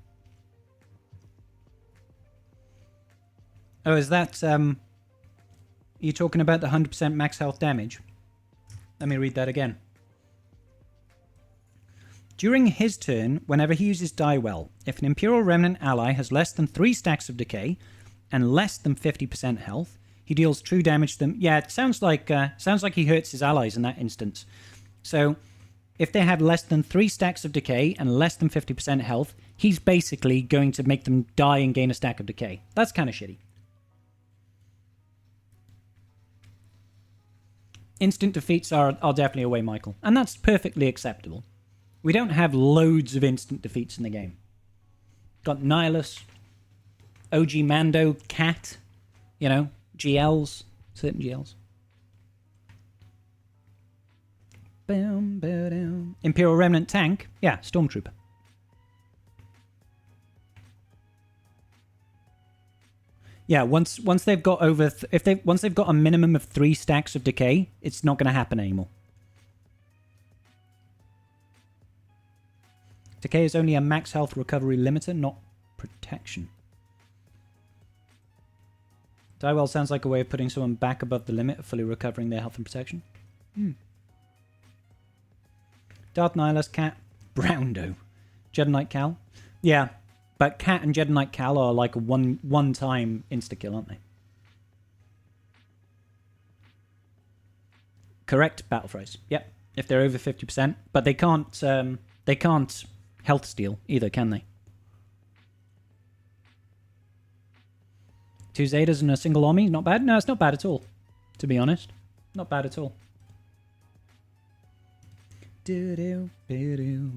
Oh, is that, are you talking about the 100% max health damage? Let me read that again. During his turn, whenever he uses die well, if an Imperial Remnant ally has less than 3 stacks of decay and less than 50% health, he deals true damage to them. Yeah, it sounds like he hurts his allies in that instance. So, if they have less than 3 stacks of decay and less than 50% health, he's basically going to make them die and gain a stack of decay. That's kind of shitty. Instant defeats are definitely a way, Michael. And that's perfectly acceptable. We don't have loads of instant defeats in the game. Got Nihilus, OG Mando, Cat, you know, GLs, certain GLs. Boom, boom. Imperial Remnant tank, yeah, Stormtrooper. Yeah, once they've got over, once they've got a minimum of 3 stacks of decay, it's not going to happen anymore. Decay is only a max health recovery limiter, not protection. Die well sounds like a way of putting someone back above the limit of fully recovering their health and protection. Darth Nihilus, Cat, Browndo, Jedi Knight Cal. Yeah. But Cat and Jedi Knight Cal are like a one-time insta-kill, aren't they? Correct battle phrase. Yep. If they're over 50%. But they can't health steal either, can they? 2 Zetas and a single army? Not bad? No, it's not bad at all. To be honest. Not bad at all. Do-do-do-do.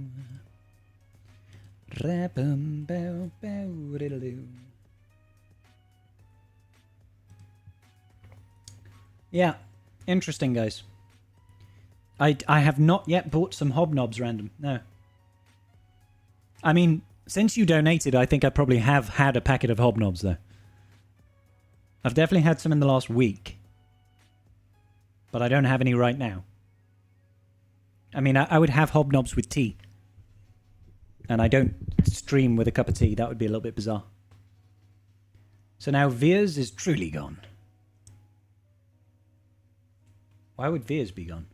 Yeah, interesting, guys. I have not yet bought some hobnobs random. No. I mean, since you donated, I think I probably have had a packet of hobnobs, though. I've definitely had some in the last week. But I don't have any right now. I mean, I would have hobnobs with tea. and I don't stream with a cup of tea. That would be a little bit bizarre. So now Veers is truly gone. Why would Veers be gone?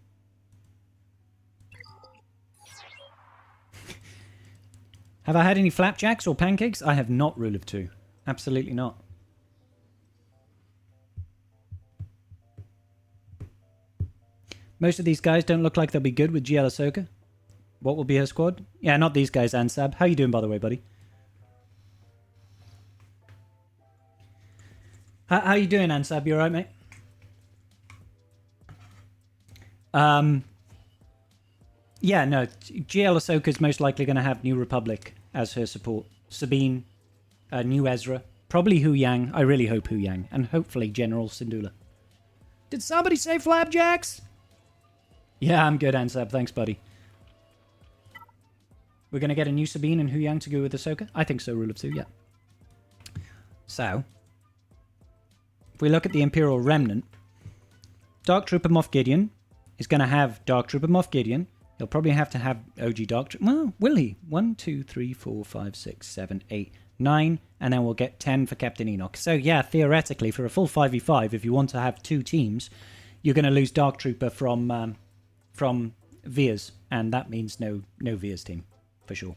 Have I had any flapjacks or pancakes? I have not, rule of two. Absolutely not. Most of these guys don't look like they'll be good with GL Ahsoka. What will be her squad? Yeah, not these guys, Ansab. How you doing, by the way, buddy? How you doing, Ansab? You alright, mate? Yeah, no. GL Ahsoka is most likely going to have New Republic as her support. Sabine, New Ezra, probably Huyang. I really hope Huyang, and hopefully General Syndulla. Did somebody say flapjacks? Yeah, I'm good, Ansab. Thanks, buddy. We're going to get a new Sabine and Huyang to go with Ahsoka? I think so, rule of two, yeah. So, if we look at the Imperial Remnant, Dark Trooper Moff Gideon is going to have Dark Trooper Moff Gideon. He'll probably have to have OG Dark Trooper. Well, will he? 1, 2, 3, 4, 5, 6, 7, 8, 9. And then we'll get 10 for Captain Enoch. So, yeah, theoretically, for a full 5v5, if you want to have two teams, you're going to lose Dark Trooper from Veers. And that means no Veers team, for sure.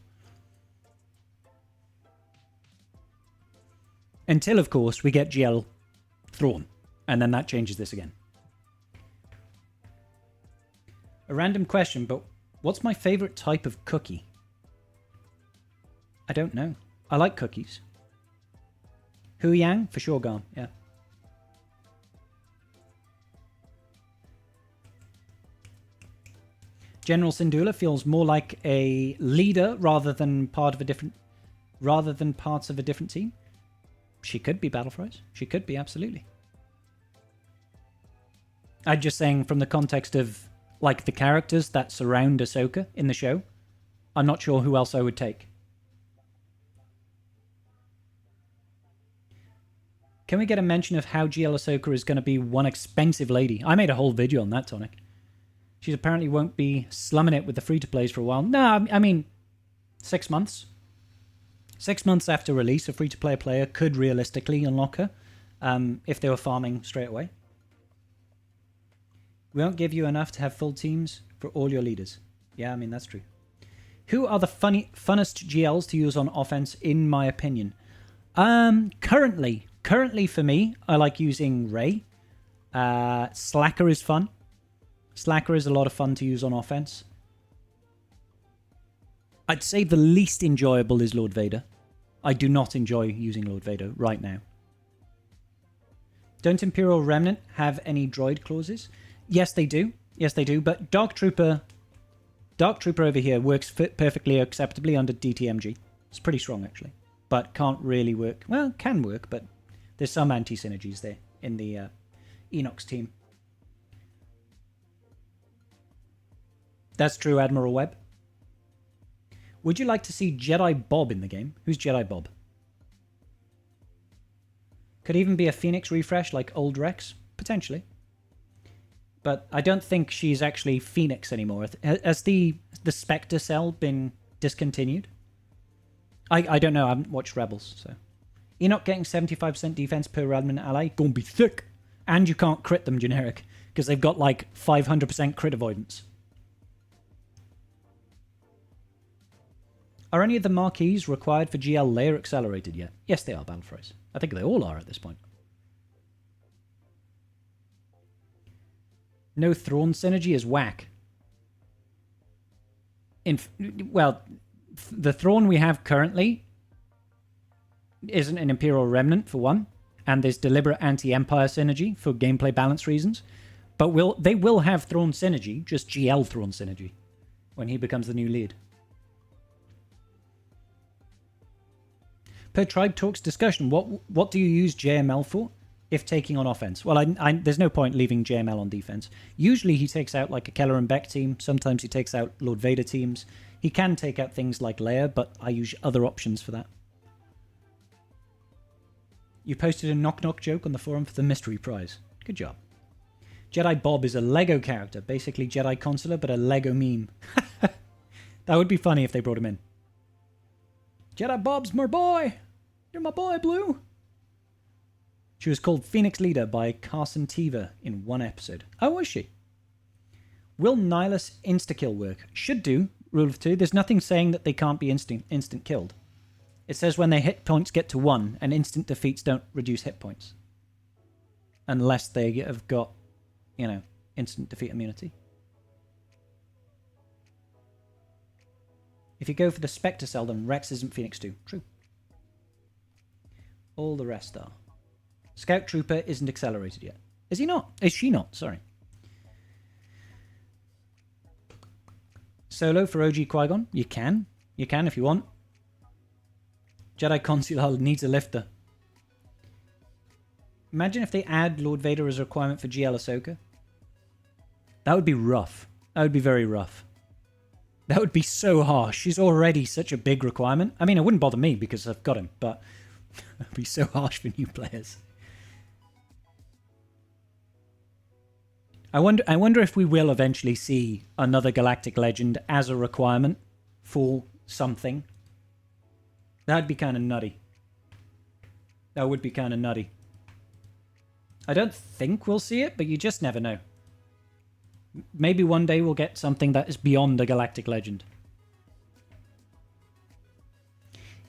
Until, of course, we get GL Thrawn. And then that changes this again. A random question, but what's my favorite type of cookie? I don't know. I like cookies. Huyang? For sure, Garm. Yeah. General Syndulla feels more like a leader rather than parts of a different team. She could be Battle Fries. She could be, absolutely. I'm just saying from the context of like the characters that surround Ahsoka in the show, I'm not sure who else I would take. Can we get a mention of how GL Ahsoka is going to be one expensive lady? I made a whole video on that, Tonic. She apparently won't be slumming it with the free-to-plays for a while. No, I mean, 6 months. 6 months after release, a free-to-play player could realistically unlock her if they were farming straight away. We won't give you enough to have full teams for all your leaders. Yeah, I mean, that's true. Who are the funnest GLs to use on offense, in my opinion? Currently for me, I like using Rey. Slacker is fun. Slacker is a lot of fun to use on offense. I'd say the least enjoyable is Lord Vader. I do not enjoy using Lord Vader right now. Don't Imperial Remnant have any droid clauses? Yes, they do. Yes, they do. But Dark Trooper over here works perfectly acceptably under DTMG. It's pretty strong, actually. But can't really work. Well, can work, but there's some anti-synergies there in the Enoch's team. That's true, Admiral Webb. Would you like to see Jedi Bob in the game? Who's Jedi Bob? Could even be a Phoenix refresh like old Rex? Potentially. But I don't think she's actually Phoenix anymore. Has the Spectre cell been discontinued? I don't know. I haven't watched Rebels, so. Enoch getting 75% defense per Remnant ally. Gonna be thick. And you can't crit them generic, because they've got like 500% crit avoidance. Are any of the marquees required for GL layer accelerated yet? Yes, they are, Battlefries. I think they all are at this point. No Thrawn synergy is whack. Well, the Thrawn we have currently isn't an Imperial Remnant, for one, and there's deliberate anti-Empire synergy for gameplay balance reasons. But they will have Thrawn synergy, just GL Thrawn synergy, when he becomes the new lead. Per Tribe Talks discussion, what do you use JML for if taking on offense? Well, there's no point leaving JML on defense. Usually he takes out like a Keller and Beck team. Sometimes he takes out Lord Vader teams. He can take out things like Leia, but I use other options for that. You posted a knock-knock joke on the forum for the mystery prize. Good job. Jedi Bob is a Lego character, basically Jedi Consular, but a Lego meme. That would be funny if they brought him in. Jedi Bob's my boy. You're my boy, Blue. She was called Phoenix Leader by Carson Teva in one episode. Oh, was she? Will Nihilus insta-kill work? Should do. Rule of 2. There's nothing saying that they can't be instant killed. It says when their hit points get to 1, and instant defeats don't reduce hit points. Unless they have got, instant defeat immunity. If you go for the Spectre cell, then Rex isn't Phoenix 2. True. All the rest are. Scout Trooper isn't accelerated yet. Is he not? Is she not? Sorry. Solo for OG Qui-Gon? You can. You can if you want. Jedi Consular needs a lifter. Imagine if they add Lord Vader as a requirement for GL Ahsoka. That would be rough. That would be very rough. That would be so harsh. She's already such a big requirement. I mean, it wouldn't bother me because I've got him, but it would be so harsh for new players. I wonder if we will eventually see another Galactic Legend as a requirement for something. That'd be kind of nutty. That would be kind of nutty. I don't think we'll see it, but you just never know. Maybe one day we'll get something that is beyond a Galactic Legend.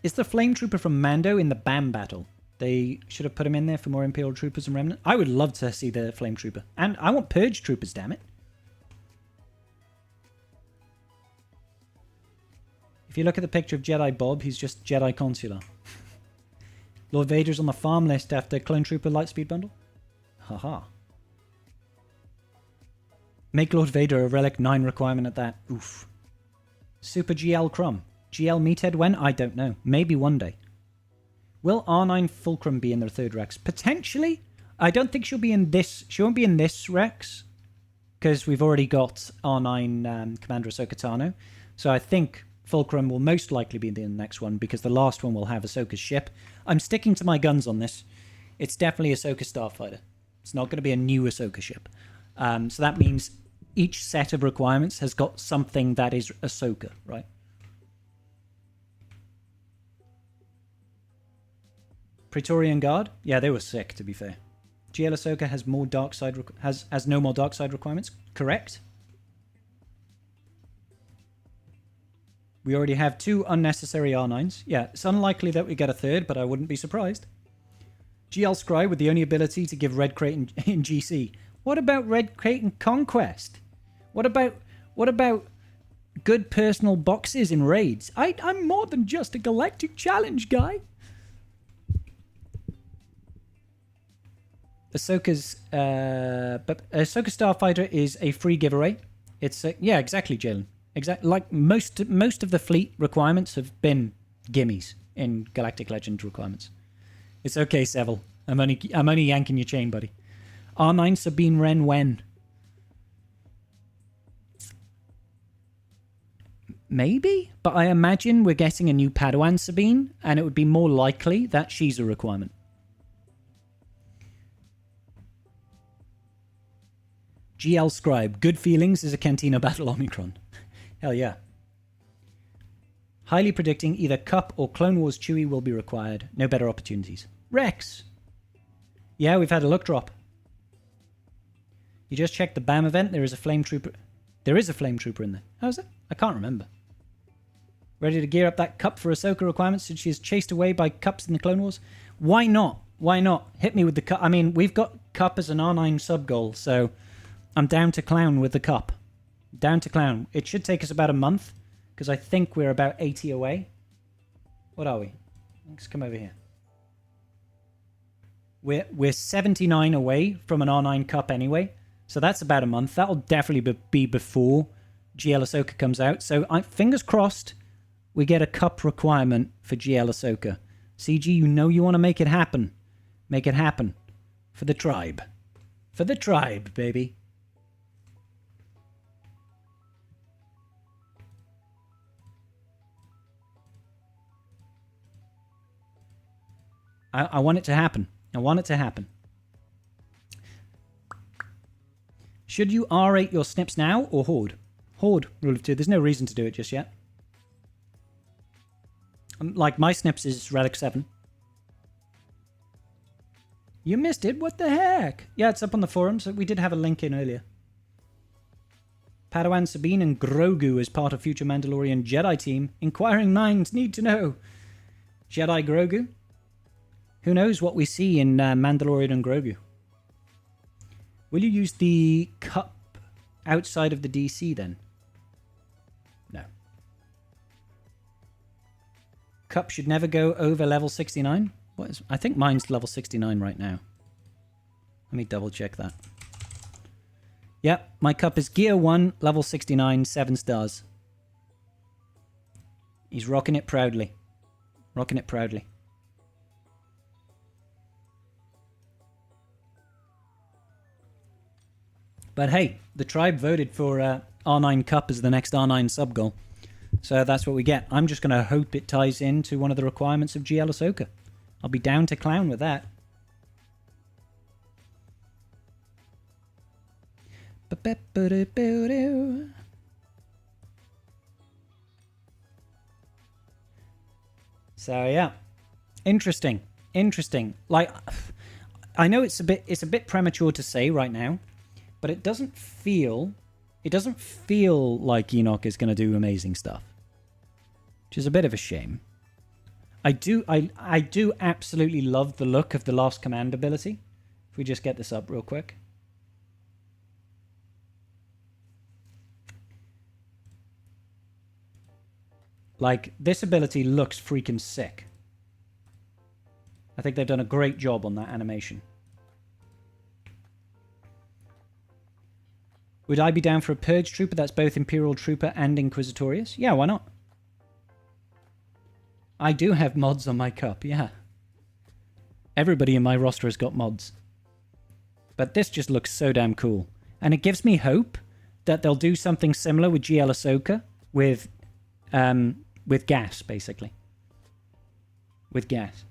Is the Flame Trooper from Mando in the BAM battle? They should have put him in there for more Imperial Troopers and Remnant. I would love to see the Flame Trooper. And I want Purge Troopers, damn it. If you look at the picture of Jedi Bob, he's just Jedi Consular. Lord Vader's on the farm list after Clone Trooper Lightspeed Bundle. Haha. Make Lord Vader a Relic 9 requirement at that. Oof. Super GL Crumb. GL Meathead when? I don't know. Maybe one day. Will R9 Fulcrum be in their third Rex? Potentially. I don't think she'll be in this. She won't be in this Rex. Because we've already got R9 Commander Ahsoka Tano. So I think Fulcrum will most likely be in the next one. Because the last one will have Ahsoka's ship. I'm sticking to my guns on this. It's definitely Ahsoka Starfighter. It's not going to be a new Ahsoka ship. So that means each set of requirements has got something that is Ahsoka, right? Praetorian Guard? Yeah, they were sick, to be fair. GL Ahsoka has more dark side has no more dark side requirements. Correct. We already have 2 unnecessary R9s. Yeah, it's unlikely that we get a third, but I wouldn't be surprised. GL Scry with the only ability to give Red Crate in GC. What about Red Crate in Conquest? What about good personal boxes in raids? I'm more than just a Galactic Challenge guy. Ahsoka's Ahsoka Starfighter is a free giveaway. It's yeah, exactly, Jalen. Exactly, like most of the fleet requirements have been gimmies in Galactic Legend requirements. It's okay, Seville. I'm only yanking your chain, buddy. R9 Sabine Wren when? Maybe, but I imagine we're getting a new Padawan Sabine, and it would be more likely that she's a requirement. GL Scribe. Good feelings is a Cantina Battle Omicron. Hell yeah. Highly predicting either Cup or Clone Wars Chewie will be required. No better opportunities. Rex. Yeah, we've had a luck drop. You just checked the BAM event. There is a Flame Trooper. There is a Flame Trooper in there. How is it? I can't remember. Ready to gear up that Cup for Ahsoka requirements since she is chased away by Cups in the Clone Wars? Why not? Why not? Hit me with the Cup. I mean, we've got Cup as an R9 sub-goal, so I'm down to clown with the Cup. Down to clown. It should take us about a month, because I think we're about 80 away. What are we? Let's come over here. We're 79 away from an R9 Cup anyway, so that's about a month. That'll definitely be before GL Ahsoka comes out. So fingers crossed we get a Cup requirement for GL Ahsoka. CG, you know you want to make it happen. Make it happen. For the tribe. For the tribe, baby. I want it to happen. I want it to happen. Should you R8 your snips now or Horde? Horde, rule of 2. There's no reason to do it just yet. Like, my snips is Relic 7. You missed it? What the heck? Yeah, it's up on the forums. We did have a link in earlier. Padawan Sabine and Grogu as part of future Mandalorian Jedi team. Inquiring minds need to know. Jedi Grogu? Who knows what we see in Mandalorian and Grogu? Will you use the cup outside of the DC then? No. Cup should never go over level 69? I think mine's level 69 right now. Let me double check that. Yep, my cup is Gear 1, level 69, 7 stars. He's rocking it proudly. Rocking it proudly. But hey, the tribe voted for R9 Cup as the next R9 sub-goal. So that's what we get. I'm just going to hope it ties into one of the requirements of GL Ahsoka. I'll be down to clown with that. So yeah, interesting. Like, I know it's a bit premature to say right now, but it doesn't feel like Enoch is going to do amazing stuff, which is a bit of a shame. I do absolutely love the look of the Last Command ability. If we just get this up real quick. Like, this ability looks freaking sick. I think they've done a great job on that animation. Would I be down for a Purge Trooper that's both Imperial Trooper and Inquisitorius? Yeah, why not? I do have mods on my cup, yeah. Everybody in my roster has got mods. But this just looks so damn cool. And it gives me hope that they'll do something similar with GL Ahsoka with gas, basically. With gas.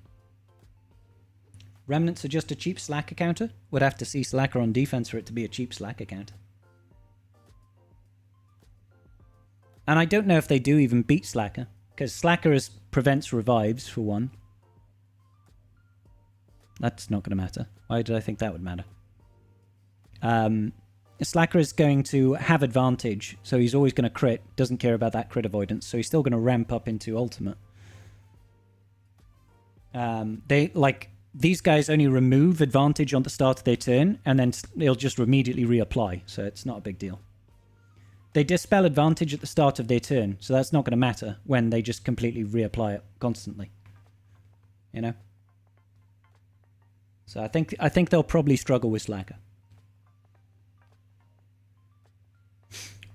Remnants are just a cheap Slacker counter? Would have to see Slacker on defense for it to be a cheap Slacker counter. And I don't know if they do even beat Slacker. Because Slacker prevents revives, for one. That's not going to matter. Why did I think that would matter? Slacker is going to have advantage, so he's always going to crit. Doesn't care about that crit avoidance, so he's still going to ramp up into ultimate. These guys only remove advantage on the start of their turn, and then they'll just immediately reapply, so it's not a big deal. They dispel advantage at the start of their turn, so that's not going to matter when they just completely reapply it constantly. You know? So I think they'll probably struggle with Slacker.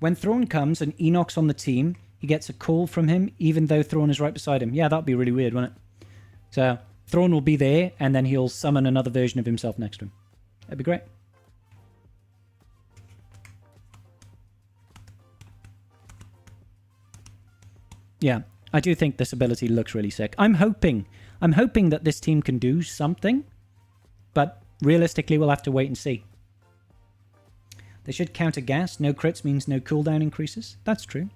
When Thrawn comes and Enoch's on the team, he gets a call from him even though Thrawn is right beside him. Yeah, that'd be really weird, wouldn't it? So Thrawn will be there and then he'll summon another version of himself next to him. That'd be great. Yeah, I do think this ability looks really sick. I'm hoping that this team can do something, but realistically we'll have to wait and see. They should counter gas. No crits means no cooldown increases. That's true.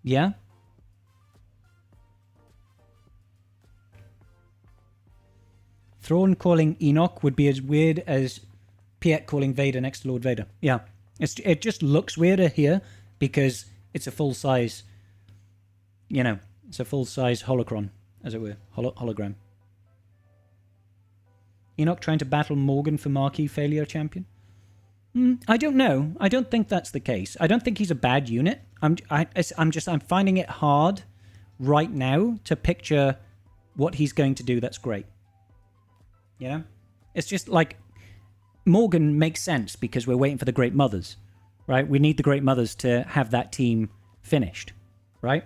Yeah. Thrawn calling Enoch would be as weird as Piet calling Vader next to Lord Vader. Yeah. It just looks weirder here because it's a full-size, it's a full-size holocron, as it were. Hologram. Enoch trying to battle Morgan for Marquee Failure Champion? I don't know. I don't think that's the case. I don't think he's a bad unit. I'm finding it hard right now to picture what he's going to do that's great. You know? It's just like Morgan makes sense because we're waiting for the Great Mothers, right? We need the Great Mothers to have that team finished, right?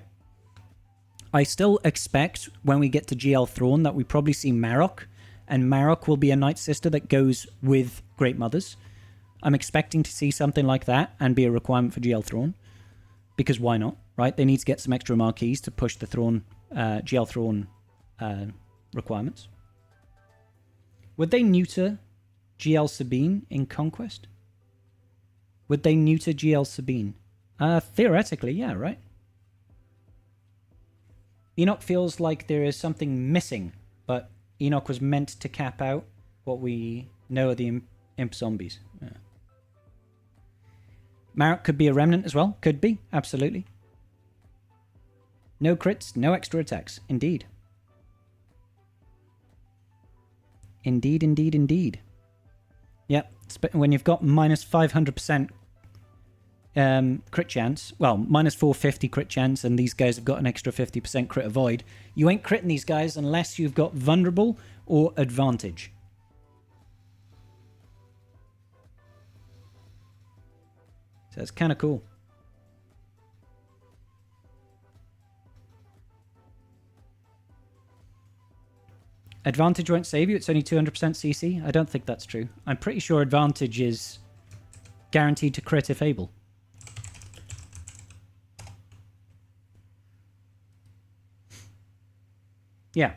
I still expect when we get to GL Thrawn that we probably see Marok, and Marok will be a Night Sister that goes with Great Mothers. I'm expecting to see something like that and be a requirement for GL Thrawn. Because why not, right? They need to get some extra marquees to push the Thrawn, GL Thrawn requirements. Would they neuter GL Sabine in Conquest? Would they neuter GL Sabine? Theoretically, yeah, right? Enoch feels like there is something missing, but Enoch was meant to cap out what we know of the imp zombies. Yeah. Marek could be a remnant as well. Could be, absolutely. No crits, no extra attacks. Indeed. Indeed, indeed, indeed. Yep, when you've got minus 500% crit chance, well, minus 450 crit chance, and these guys have got an extra 50% crit avoid, you ain't critting these guys unless you've got vulnerable or advantage. So it's kind of cool. Advantage won't save you. It's only 200% CC. I don't think that's true. I'm pretty sure advantage is guaranteed to crit if able. Yeah.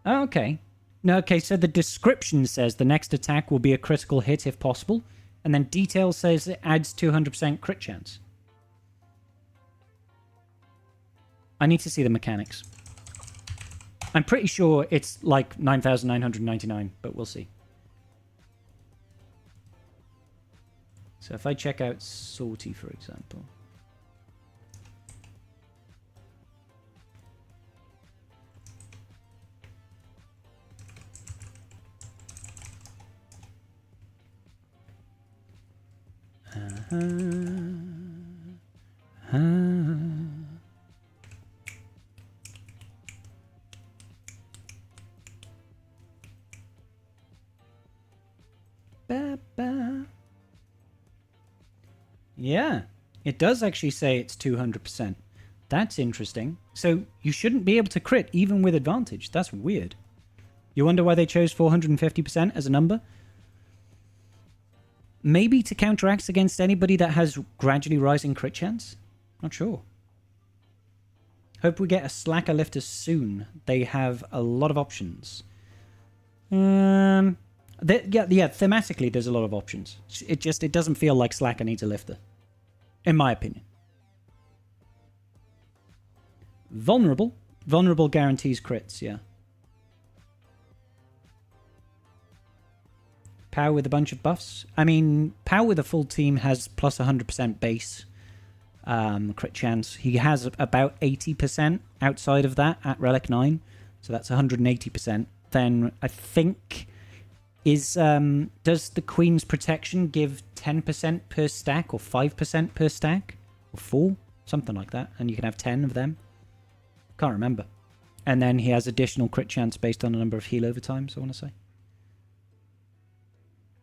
Oh, okay. No, okay, so the description says the next attack will be a critical hit if possible, and then detail says it adds 200% crit chance. I need to see the mechanics. I'm pretty sure it's like 9,999, but we'll see. So if I check out Salty, for example. Yeah, it does actually say it's 200%. That's interesting. So you shouldn't be able to crit even with advantage. That's weird. You wonder why they chose 450% as a number? Maybe to counteract against anybody that has gradually rising crit chance? Not sure. Hope we get a slacker lifter soon. They have a lot of options. Yeah, thematically there's a lot of options. It doesn't feel like slacker needs a lifter. In my opinion. Vulnerable. Vulnerable guarantees crits, yeah. Power with a bunch of buffs. I mean, Power with a full team has plus 100% base crit chance. He has about 80% outside of that at Relic 9. So that's 180%. Then I think does the Queen's Protection give 10% per stack or 5% per stack? Or 4? Something like that. And you can have 10 of them. Can't remember. And then he has additional crit chance based on a number of heal overtimes, I want to say.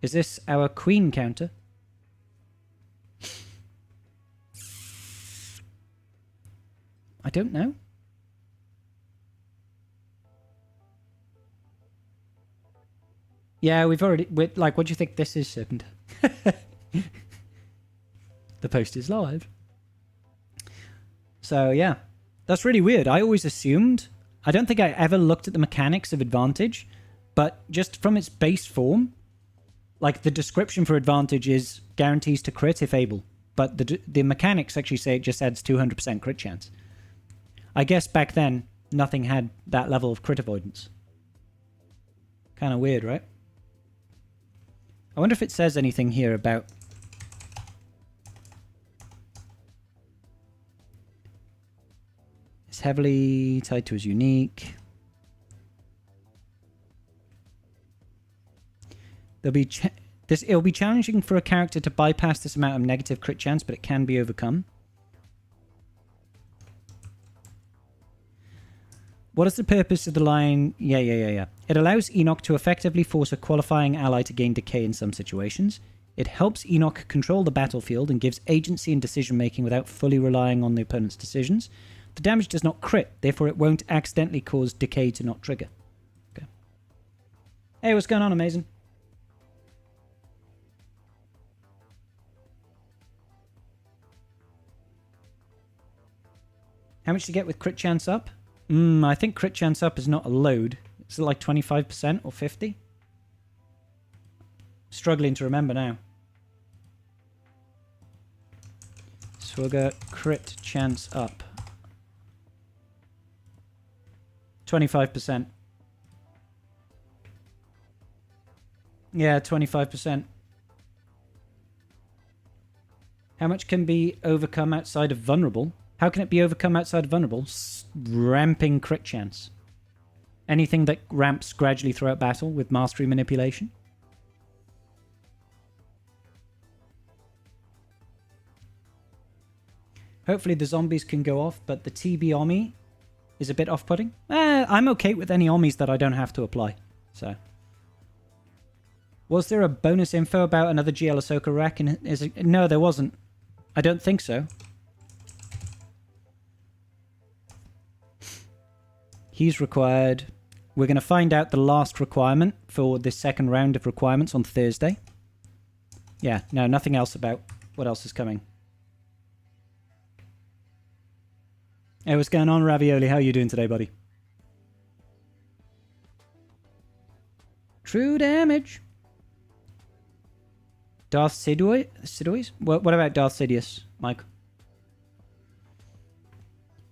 Is this our Queen counter? I don't know. Yeah, what do you think this is, Serpent? The post is live. So, yeah. That's really weird. I always assumed... I don't think I ever looked at the mechanics of advantage, but just from its base form, like the description for advantage is guarantees to crit if able, but the mechanics actually say it just adds 200% crit chance. I guess back then, nothing had that level of crit avoidance. Kind of weird, right? I wonder if it says anything here about... It's heavily tied to his unique. It'll be challenging for a character to bypass this amount of negative crit chance, but it can be overcome. What is the purpose of the line? Yeah. It allows Enoch to effectively force a qualifying ally to gain decay in some situations. It helps Enoch control the battlefield and gives agency and decision-making without fully relying on the opponent's decisions. The damage does not crit, therefore it won't accidentally cause decay to not trigger. Okay. Hey, what's going on, Amazing? How much to get with crit chance up? I think crit chance up is not a load. Is it like 25% or 50%? Struggling to remember now. It's So we'll go crit chance up. 25%. Yeah, 25%. How much can be overcome outside of vulnerable? How can it be overcome outside of vulnerable? Ramping crit chance. Anything that ramps gradually throughout battle with mastery manipulation. Hopefully the zombies can go off, but the TB Ommi is a bit off-putting. I'm okay with any Ommis that I don't have to apply. So, was there a bonus info about another GL Ahsoka rack? No, there wasn't. I don't think so. He's required. We're going to find out the last requirement for this second round of requirements on Thursday. Yeah, no, nothing else about what else is coming. Hey, what's going on, Ravioli? How are you doing today, buddy? True damage. Darth Sidious? What about Darth Sidious, Mike?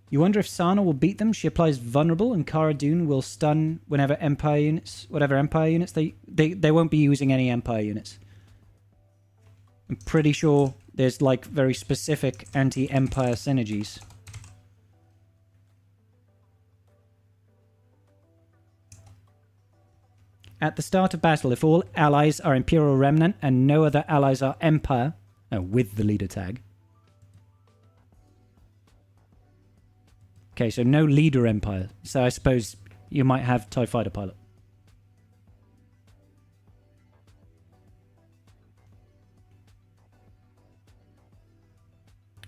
You wonder if Sana will beat them? She applies vulnerable and Cara Dune will stun whatever Empire units they won't be using any Empire units. I'm pretty sure there's like very specific anti-Empire synergies. At the start of battle, if all allies are Imperial Remnant and no other allies are Empire, with the leader tag. Okay, so no leader Empire. So I suppose you might have TIE Fighter pilot.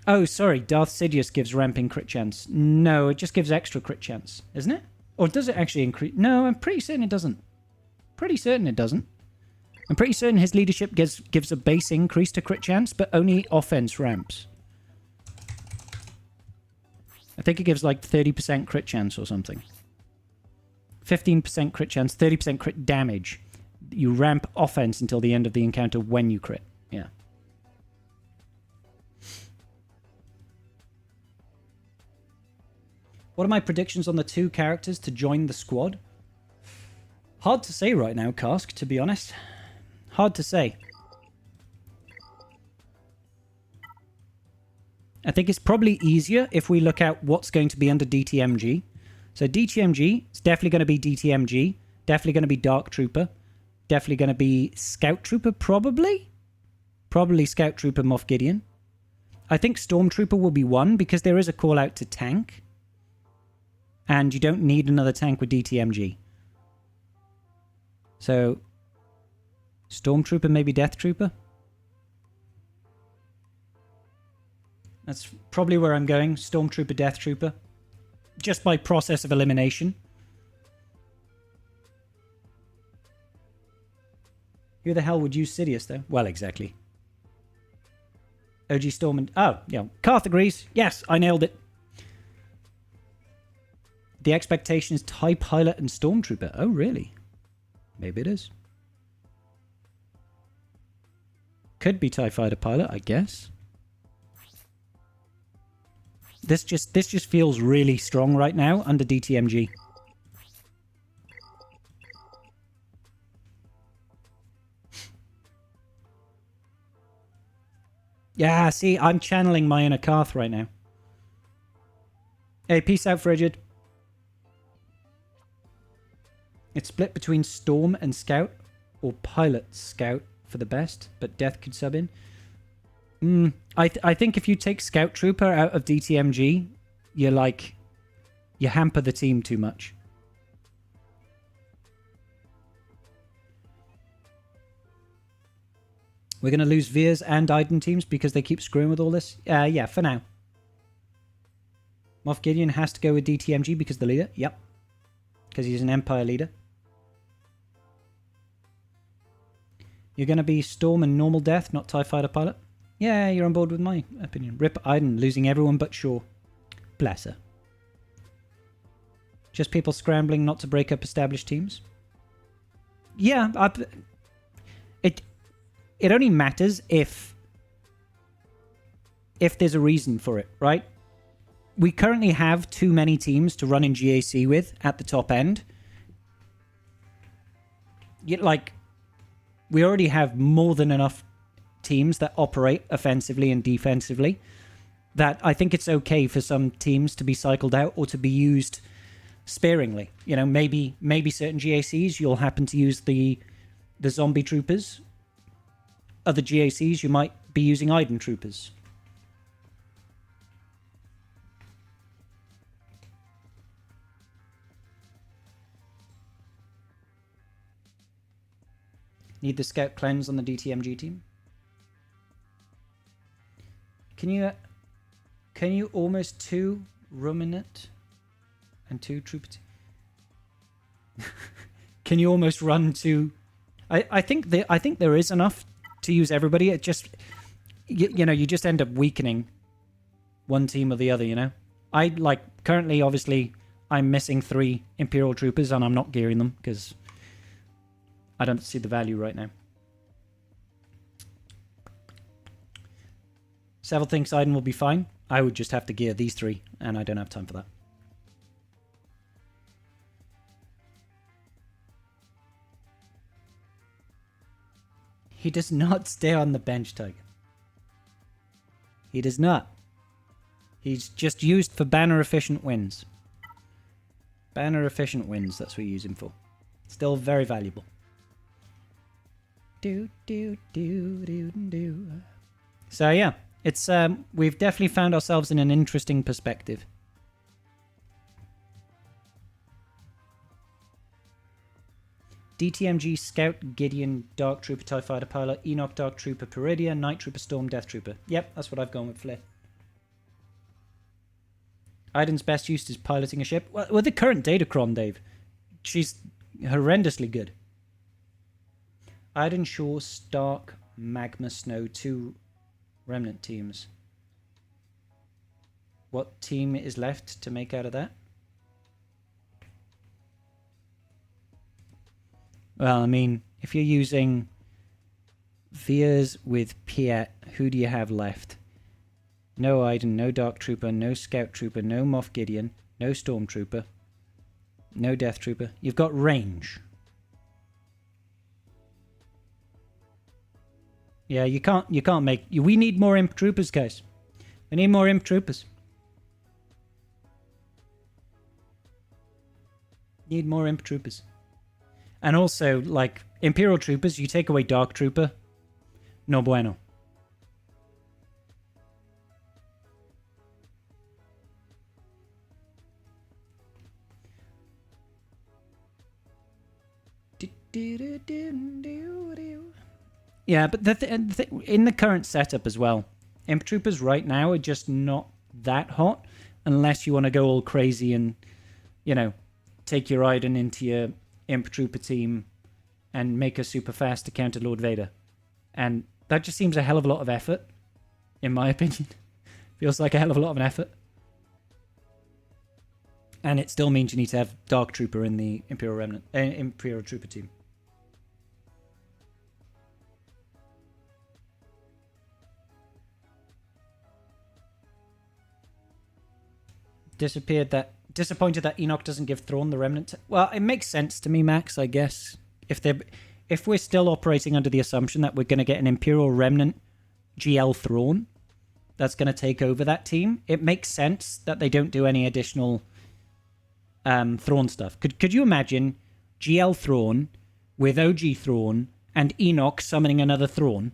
Oh, sorry, Darth Sidious gives ramping crit chance. No, it just gives extra crit chance, isn't it? Or does it actually increase? No, I'm pretty certain it doesn't. Pretty certain it doesn't. I'm pretty certain his leadership gives a base increase to crit chance, but only offense ramps. I think it gives like 30% crit chance or something. 15% crit chance, 30% crit damage. You ramp offense until the end of the encounter when you crit. Yeah. What are my predictions on the two characters to join the squad? Hard to say right now, Cask, to be honest. Hard to say. I think it's probably easier if we look at what's going to be under DTMG. So DTMG, it's definitely going to be DTMG. Definitely going to be Dark Trooper. Definitely going to be Scout Trooper, probably? Probably Scout Trooper Moff Gideon. I think Stormtrooper will be one because there is a call out to tank. And you don't need another tank with DTMG. So, Stormtrooper, maybe Death Trooper? That's probably where I'm going. Stormtrooper, Death Trooper. Just by process of elimination. Who the hell would use Sidious, though? Well, exactly. OG Storm and... Oh, yeah. Karth agrees. Yes, I nailed it. The expectation is TIE Pilot and Stormtrooper. Oh, really? Maybe it is. Could be TIE Fighter pilot, I guess. This just feels really strong right now under DTMG. Yeah, see, I'm channeling my inner Karth right now. Hey, peace out, Frigid. It's split between Storm and Scout, or Pilot Scout for the best, but Death could sub in. I think if you take Scout Trooper out of DTMG, you hamper the team too much. We're going to lose Veers and Iden teams because they keep screwing with all this? Yeah, for now. Moff Gideon has to go with DTMG because the leader? Yep. Because he's an Empire leader. You're going to be Storm and normal Death, not TIE Fighter pilot? Yeah, you're on board with my opinion. Rip Iden, losing everyone but Shaw. Bless her. Just people scrambling not to break up established teams? Yeah, it only matters if if there's a reason for it, right? We currently have too many teams to run in GAC with at the top end. We already have more than enough teams that operate offensively and defensively that I think it's okay for some teams to be cycled out or to be used sparingly. You know, maybe certain GACs you'll happen to use the zombie troopers. Other GACs you might be using Iden troopers. Need the scout cleanse on the DTMG team. Can you almost 2 ruminant and 2 trooper? Can you almost run 2? I think there is enough to use everybody. It just you know, you just end up weakening one team or the other. You know, currently obviously I'm missing 3 Imperial troopers and I'm not gearing them because I don't see the value right now. Several thinks Iden will be fine. I would just have to gear these 3, and I don't have time for that. He does not stay on the bench, Tiger. He does not. He's just used for banner efficient wins. Banner efficient wins, that's what you use him for. Still very valuable. So yeah, it's we've definitely found ourselves in an interesting perspective. DTMG, Scout, Gideon, Dark Trooper, TIE Fighter Pilot, Enoch, Dark Trooper, Peridea, Night Trooper, Storm, Death Trooper. Yep, that's what I've gone with, Flair. Iden's best use is piloting a ship. Well, with the current Datacron, Dave, she's horrendously good. Iden, Shaw, Stark, Magma, Snow, 2 remnant teams. What team is left to make out of that? Well, I mean, if you're using Veers with Piet, who do you have left? No Iden, no Dark Trooper, no Scout Trooper, no Moff Gideon, no Stormtrooper, no Death Trooper. You've got range. Yeah, you can't make... We need more Imp Troopers, guys. We need more Imp Troopers. Need more Imp Troopers. And also, like, Imperial Troopers, you take away Dark Trooper, no bueno. Yeah, but in the current setup as well, Imp Troopers right now are just not that hot unless you want to go all crazy and, you know, take your Iden into your Imp Trooper team and make her super fast to counter Lord Vader. And that just seems a hell of a lot of effort, in my opinion. Feels like a hell of a lot of an effort. And it still means you need to have Dark Trooper in the Imperial Trooper team. Disappointed that Enoch doesn't give Thrawn the remnant. Well, it makes sense to me, Max, I guess. If we're still operating under the assumption that we're going to get an Imperial remnant GL Thrawn that's going to take over that team, it makes sense that they don't do any additional Thrawn stuff. Could you imagine GL Thrawn with OG Thrawn and Enoch summoning another Thrawn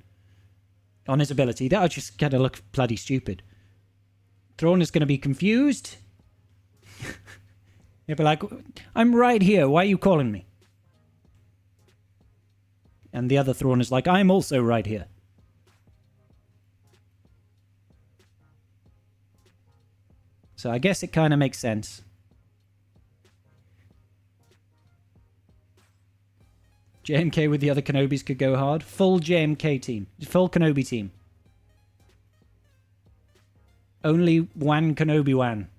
on his ability? That would just kind of look bloody stupid. Thrawn is going to be confused. He'll be like, I'm right here. Why are you calling me? And the other Thrawn is like, I'm also right here. So I guess it kind of makes sense. JMK with the other Kenobis could go hard. Full JMK team. Full Kenobi team. Only one Kenobi Wan.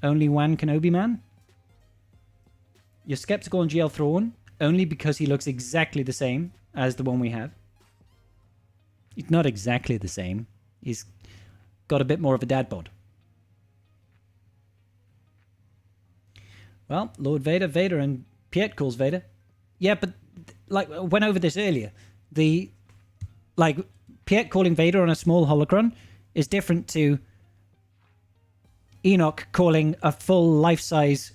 Only one Kenobi man? You're skeptical on GL Thrawn only because he looks exactly the same as the one we have. He's not exactly the same. He's got a bit more of a dad bod. Well, Lord Vader, Vader, and Piet calls Vader. Yeah, but like I went over this earlier. Piet calling Vader on a small holocron is different to Enoch calling a full life-size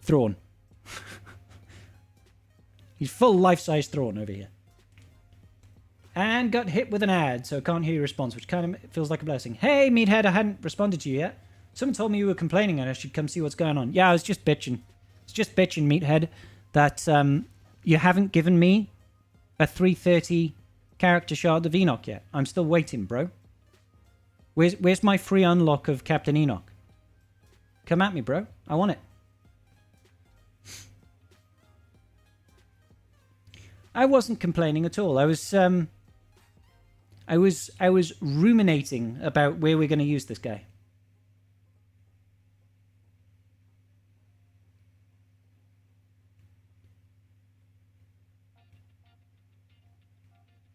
Thrawn. He's full life-size Thrawn over here. And got hit with an ad, so can't hear your response, which kind of feels like a blessing. Hey, Meathead, I hadn't responded to you yet. Someone told me you were complaining and I should come see what's going on. Yeah, I was just bitching. It's just bitching, Meathead, that you haven't given me a 330 character shard of Enoch yet. I'm still waiting, bro. Where's my free unlock of Captain Enoch? Come at me, bro. I want it. I wasn't complaining at all. I was ruminating about where we're going to use this guy.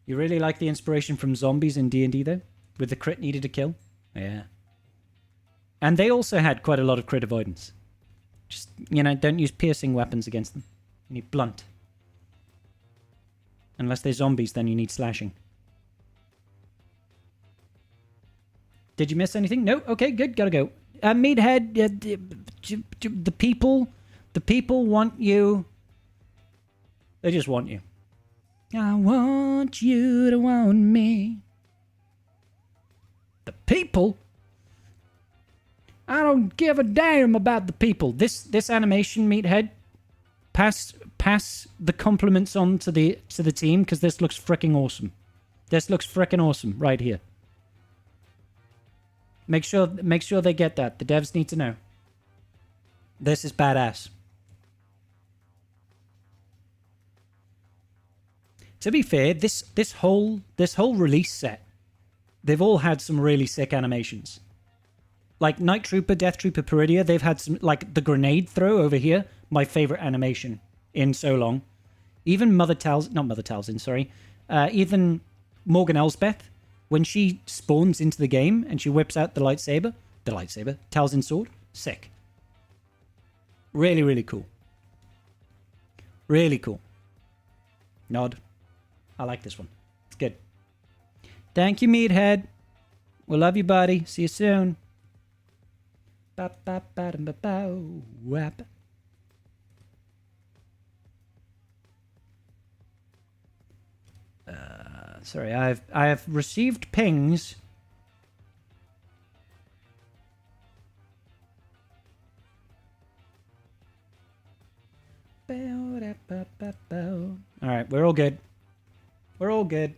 You really like the inspiration from zombies in D&D, though? With the crit needed to kill? Yeah. And they also had quite a lot of crit avoidance. Just, don't use piercing weapons against them. You need blunt. Unless they're zombies, then you need slashing. Did you miss anything? No? Okay, good. Gotta go. Meathead, the people want you. They just want you. I want you to want me. The people? I don't give a damn about the people. This animation, Meathead, pass the compliments on to the team, because this looks freaking awesome. This looks freaking awesome right here. Make sure they get that. The devs need to know. This is badass. To be fair, this whole release set, they've all had some really sick animations. Like Night Trooper, Death Trooper, Peridea, they've had some, like the grenade throw over here, my favorite animation in so long. Even even Morgan Elsbeth, when she spawns into the game and she whips out the lightsaber, Talzin sword, sick. Really, really cool. Really cool. Nod. I like this one. It's good. Thank you, Meathead. We love you, buddy. See you soon. Sorry, I have received pings. All right, we're all good. We're all good.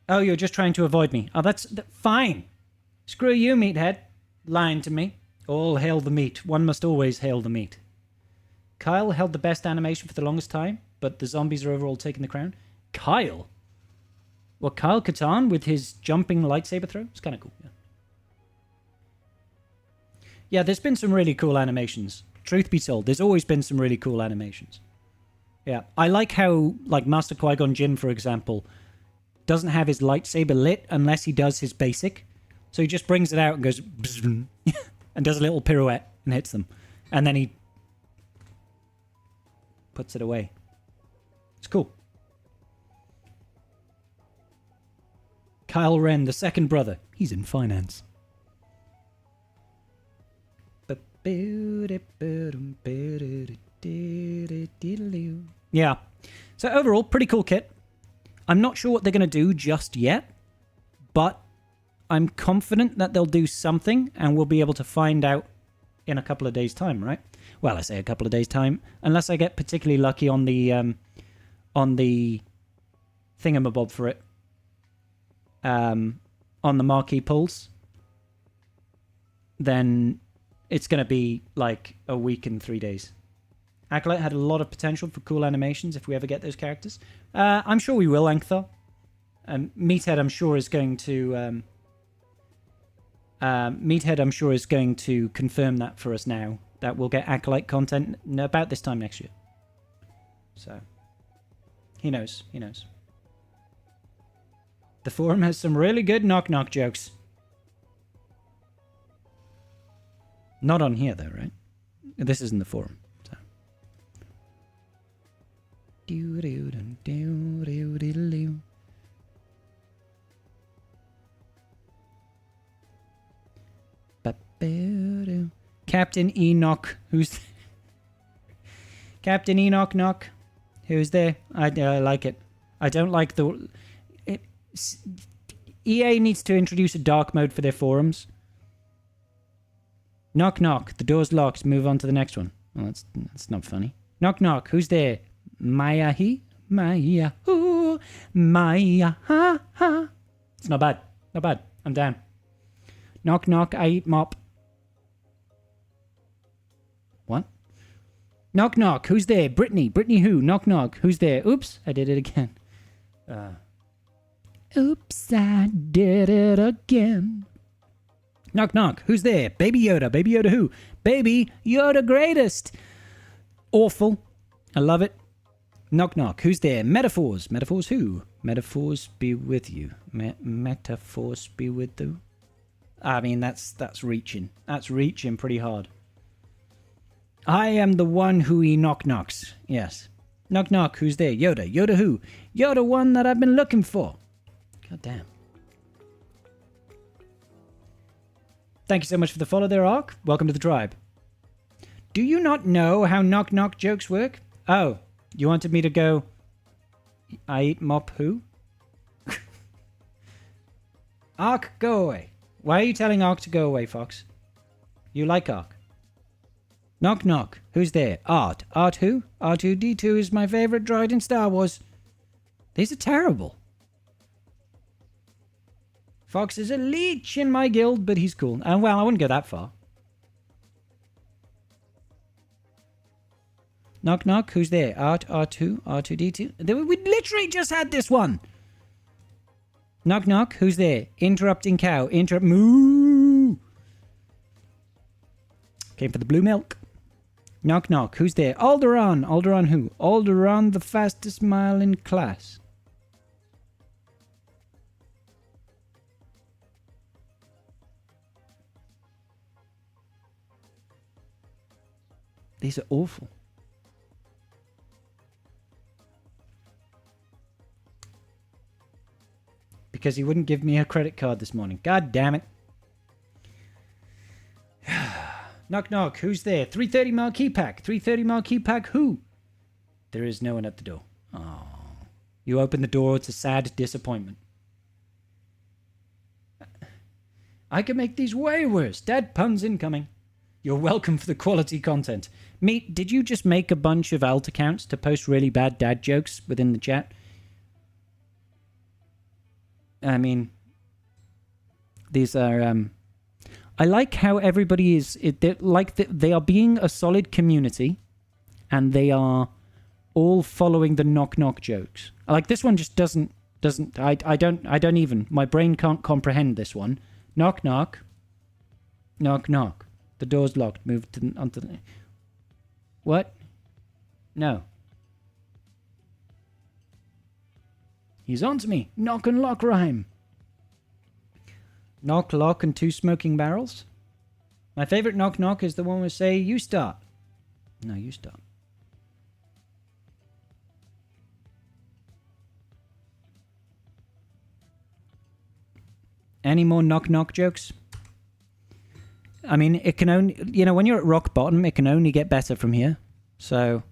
Oh, you're just trying to avoid me. Oh, that's fine. Screw you, Meathead. Lying to me. All hail the meat. One must always hail the meat. Kyle held the best animation for the longest time, but the zombies are overall taking the crown. Kyle? What, Kyle Katarn with his jumping lightsaber throw? It's kind of cool, yeah. Yeah, there's been some really cool animations. Truth be told, there's always been some really cool animations. Yeah, I like how, like, Master Qui-Gon Jinn, for example, doesn't have his lightsaber lit unless he does his basic. So he just brings it out and goes and does a little pirouette and hits them. And then he puts it away. It's cool. Kyle Ren, the second brother. He's in finance. Yeah. So overall, pretty cool kit. I'm not sure what they're going to do just yet, but I'm confident that they'll do something, and we'll be able to find out in a couple of days' time, right? Well, I say a couple of days' time, unless I get particularly lucky on the thingamabob for it, on the marquee pulls. Then it's going to be like a week and 3 days. Acolyte had a lot of potential for cool animations if we ever get those characters. I'm sure we will, Ankhthar. Meathead, I'm sure, is going to... Meathead, I'm sure, is going to confirm that for us now. That we'll get Acolyte content about this time next year. So, He knows. He knows. The forum has some really good knock-knock jokes. Not on here, though, right? This isn't the forum. So. Captain Enoch, who's... Captain Enoch knock. Who's there? I like it. I don't like the... EA needs to introduce a dark mode for their forums. Knock knock. The door's locked. Move on to the next one. Well, that's not funny. Knock knock. Who's there? Maya he? Maya hoo. Maya ha ha. It's not bad. Not bad. I'm down. Knock knock. I eat mop. What? Knock knock. Who's there? Brittany. Brittany who? Knock knock. Who's there? Oops. I did it again. Oops, I did it again. Knock knock. Who's there? Baby Yoda. Baby Yoda who? Baby Yoda greatest. Awful. I love it. Knock knock. Who's there? Metaphors. Metaphors who? Metaphors be with you. Metaphors be with you. I mean, that's reaching. That's reaching pretty hard. I am the one who he knock knocks. Yes. Knock knock. Who's there? Yoda. Yoda who? Yoda one that I've been looking for. God damn. Thank you so much for the follow there, Ark. Welcome to the tribe. Do you not know how knock knock jokes work? Oh, you wanted me to go... I eat mop who? Ark, go away. Why are you telling Ark to go away, Fox? You like Ark. Knock knock. Who's there? Art. Art who? R2-D2 is my favorite droid in Star Wars. These are terrible. Fox is a leech in my guild, but he's cool. And well, I wouldn't go that far. Knock knock. Who's there? Art, R2, R2-D2. We literally just had this one. Knock knock. Who's there? Interrupting cow. Interrupt. Moo. Came for the blue milk. Knock knock. Who's there? Alderaan. Alderaan who? Alderaan, the fastest mile in class. These are awful. Because he wouldn't give me a credit card this morning. God damn it. Knock knock. Who's there? 330 marquee pack. 330 marquee pack who? There is no one at the door. Oh. You open the door. It's a sad disappointment. I can make these way worse. Dad puns incoming. You're welcome for the quality content. Meet, did you just make a bunch of alt accounts to post really bad dad jokes within the chat? I mean, these are, I like how everybody is, they are being a solid community, and they are all following the knock knock jokes. Like, this one just doesn't, I don't even, my brain can't comprehend this one. Knock knock. Knock knock. The door's locked. Move onto the... What? No. He's on to me. Knock and lock rhyme. Knock, lock, and 2 smoking barrels. My favorite knock knock is the one where say, you start. No, you start. Any more knock knock jokes? I mean, it can only... You know, when you're at rock bottom, it can only get better from here. So...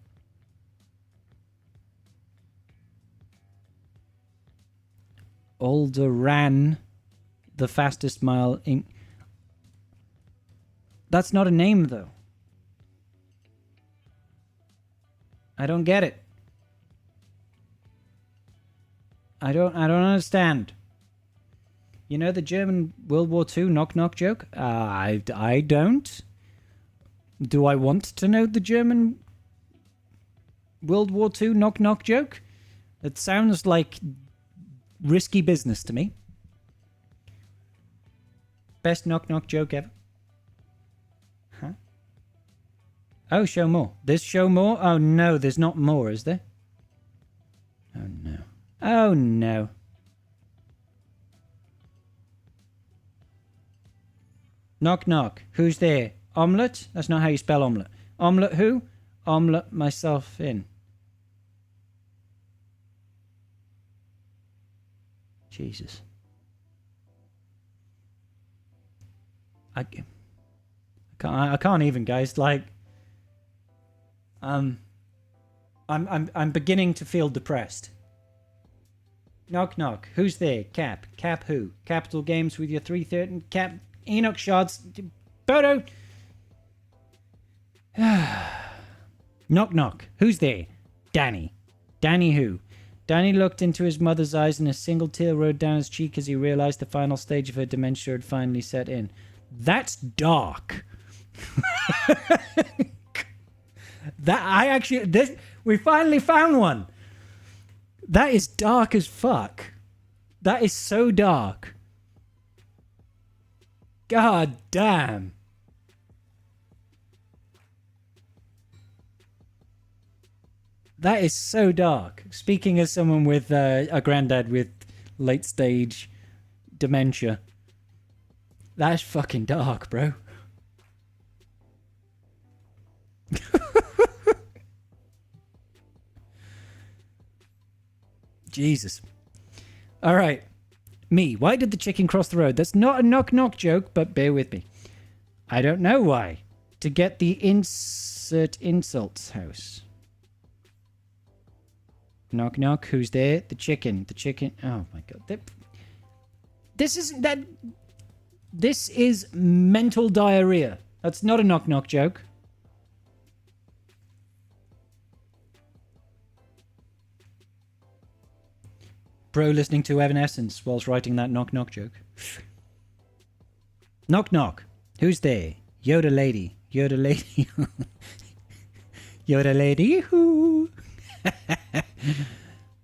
Alderaan, the fastest mile in... That's not a name, though. I don't get it. I don't understand. You know the German World War II knock-knock joke? I don't. Do I want to know the German World War II knock-knock joke? It sounds like risky business to me. Best knock-knock joke ever? Huh? Oh, show more. There's show more? Oh, no, there's not more, is there? Oh, Oh, no. Knock, knock. Who's there? Omelette? That's not how you spell omelette. Omelette who? Omelette myself in. Jesus. I can't even, guys. Like, I'm beginning to feel depressed. Knock, knock. Who's there? Cap. Cap who? Capital Games with your 330. Cap. Enoch shots. Bodo. Knock, knock. Who's there? Danny. Danny who? Danny looked into his mother's eyes and a single tear rolled down his cheek as he realized the final stage of her dementia had finally set in. That's dark. We finally found one. That is dark as fuck. That is so dark. God damn. That is so dark. Speaking as someone with a granddad with late stage dementia. That's fucking dark, bro. Jesus. All right. Me. Why did the chicken cross the road? That's not a knock-knock joke, but bear with me. I don't know why. To get the insert insults house. Knock, knock. Who's there? The chicken. The chicken. Oh, my God. This isn't that... This is mental diarrhea. That's not a knock-knock joke. Bro listening to Evanescence whilst writing that knock-knock joke. Knock, knock. Who's there? Yoda lady. Yoda lady. Yoda lady. Hoo.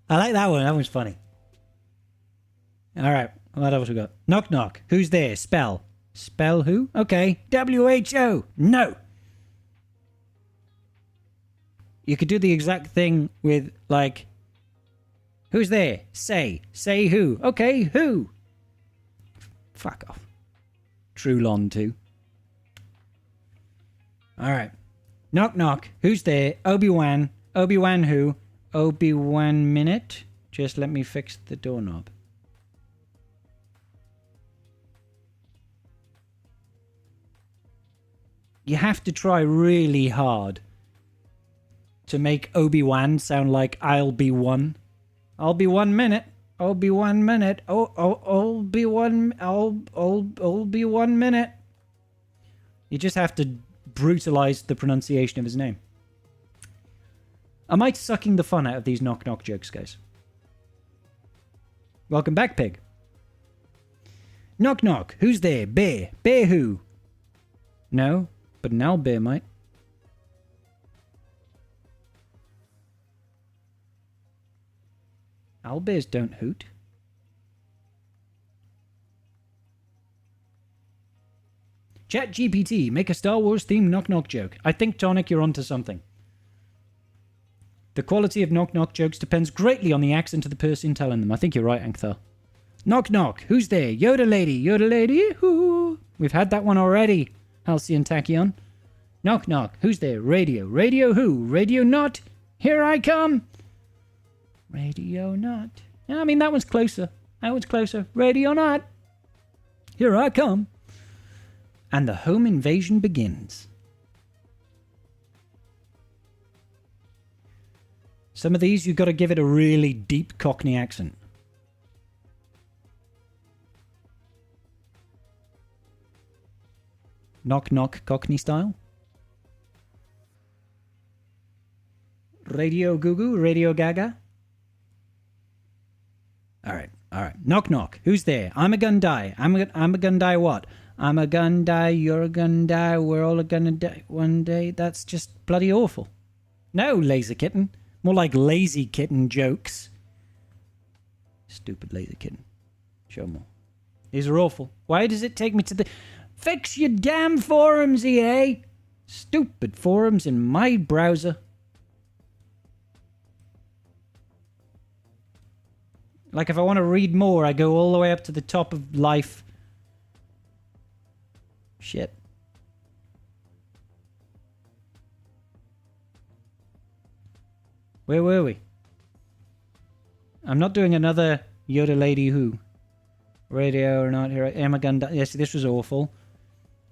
I like that one. That one's funny. All right. What else we got? Knock, knock. Who's there? Spell. Spell who? Okay. WHO. No. You could do the exact thing with, like... Who's there? Say. Say who? Okay, who? Fuck off. Trulon too. Alright. Knock, knock. Who's there? Obi-Wan. Obi-Wan who? Obi-Wan minute? Just let me fix the doorknob. You have to try really hard to make Obi-Wan sound like I'll be one. I'll be 1 minute. I'll be 1 minute. I'll be 1 minute. You just have to brutalize the pronunciation of his name. Am I sucking the fun out of these knock-knock jokes, guys? Welcome back, pig. Knock, knock. Who's there? Bear. Bear who? No, but an owlbear might. Owlbears don't hoot. Chat GPT, make a Star Wars themed knock-knock joke. I think, Tonic, you're onto something. The quality of knock-knock jokes depends greatly on the accent of the person telling them. I think you're right, Ankthar. Knock, knock. Who's there? Yoda lady. Yoda lady. Hoo. We've had that one already. Halcyon Tachyon. Knock, knock. Who's there? Radio. Radio who? Radio not. Here I come. Radio not. I mean, that one's closer. That one's closer. Radio not. Here I come. And the home invasion begins. Some of these, you've got to give it a really deep Cockney accent. Knock, knock, Cockney style. Radio Gugu, Radio Gaga. All right. Knock, knock. Who's there? I'm a gun die. I'm a gun die what? I'm a gun die, you're a gun die, we're all a gonna die one day. That's just bloody awful. No, Laser Kitten. More like Lazy Kitten jokes. Stupid Laser Kitten. Show more. These are awful. Why does it take me to the... Fix your damn forums, EA! Stupid forums in my browser. Like, if I want to read more, I go all the way up to the top of life. Shit. Where were we? I'm not doing another Yoda Lady Who. Radio or not here. Emagun. Yes, this was awful.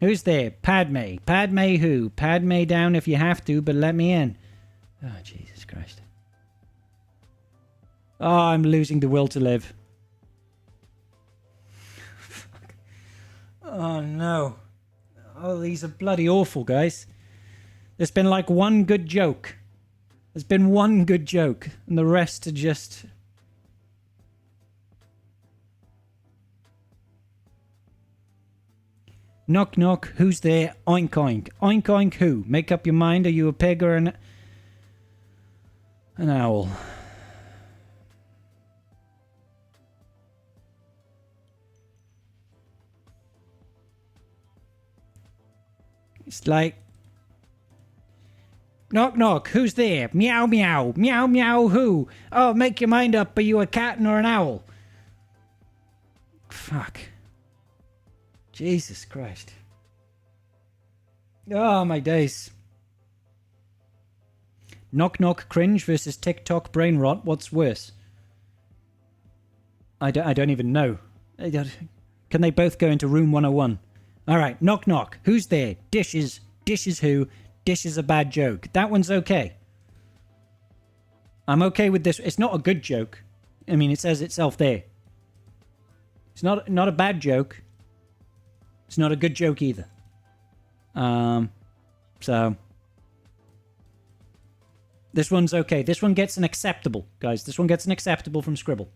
Who's there? Padme. Padme who? Padme down if you have to, but let me in. Oh, Jesus Christ. Oh, I'm losing the will to live. Fuck. Oh, no. Oh, these are bloody awful, guys. There's been like one good joke. There's been one good joke, and the rest are just... Knock, knock. Who's there? Oink, oink. Oink, oink, who? Make up your mind. Are you a pig or an owl? It's like... Knock, knock. Who's there? Meow, meow. Meow, meow, who? Oh, make your mind up. Are you a cat or an owl? Fuck. Jesus Christ. Oh, my days. Knock knock cringe versus TikTok brain rot. What's worse? I don't even know. Can they both go into room 101? All right, knock knock. Who's there? Dishes. Dishes who? Dish is a bad joke. That one's okay. I'm okay with this. It's not a good joke. I mean, it says itself there. It's not a bad joke. It's not a good joke either. So this one's okay. This one gets an acceptable, guys. This one gets an acceptable from Scribble.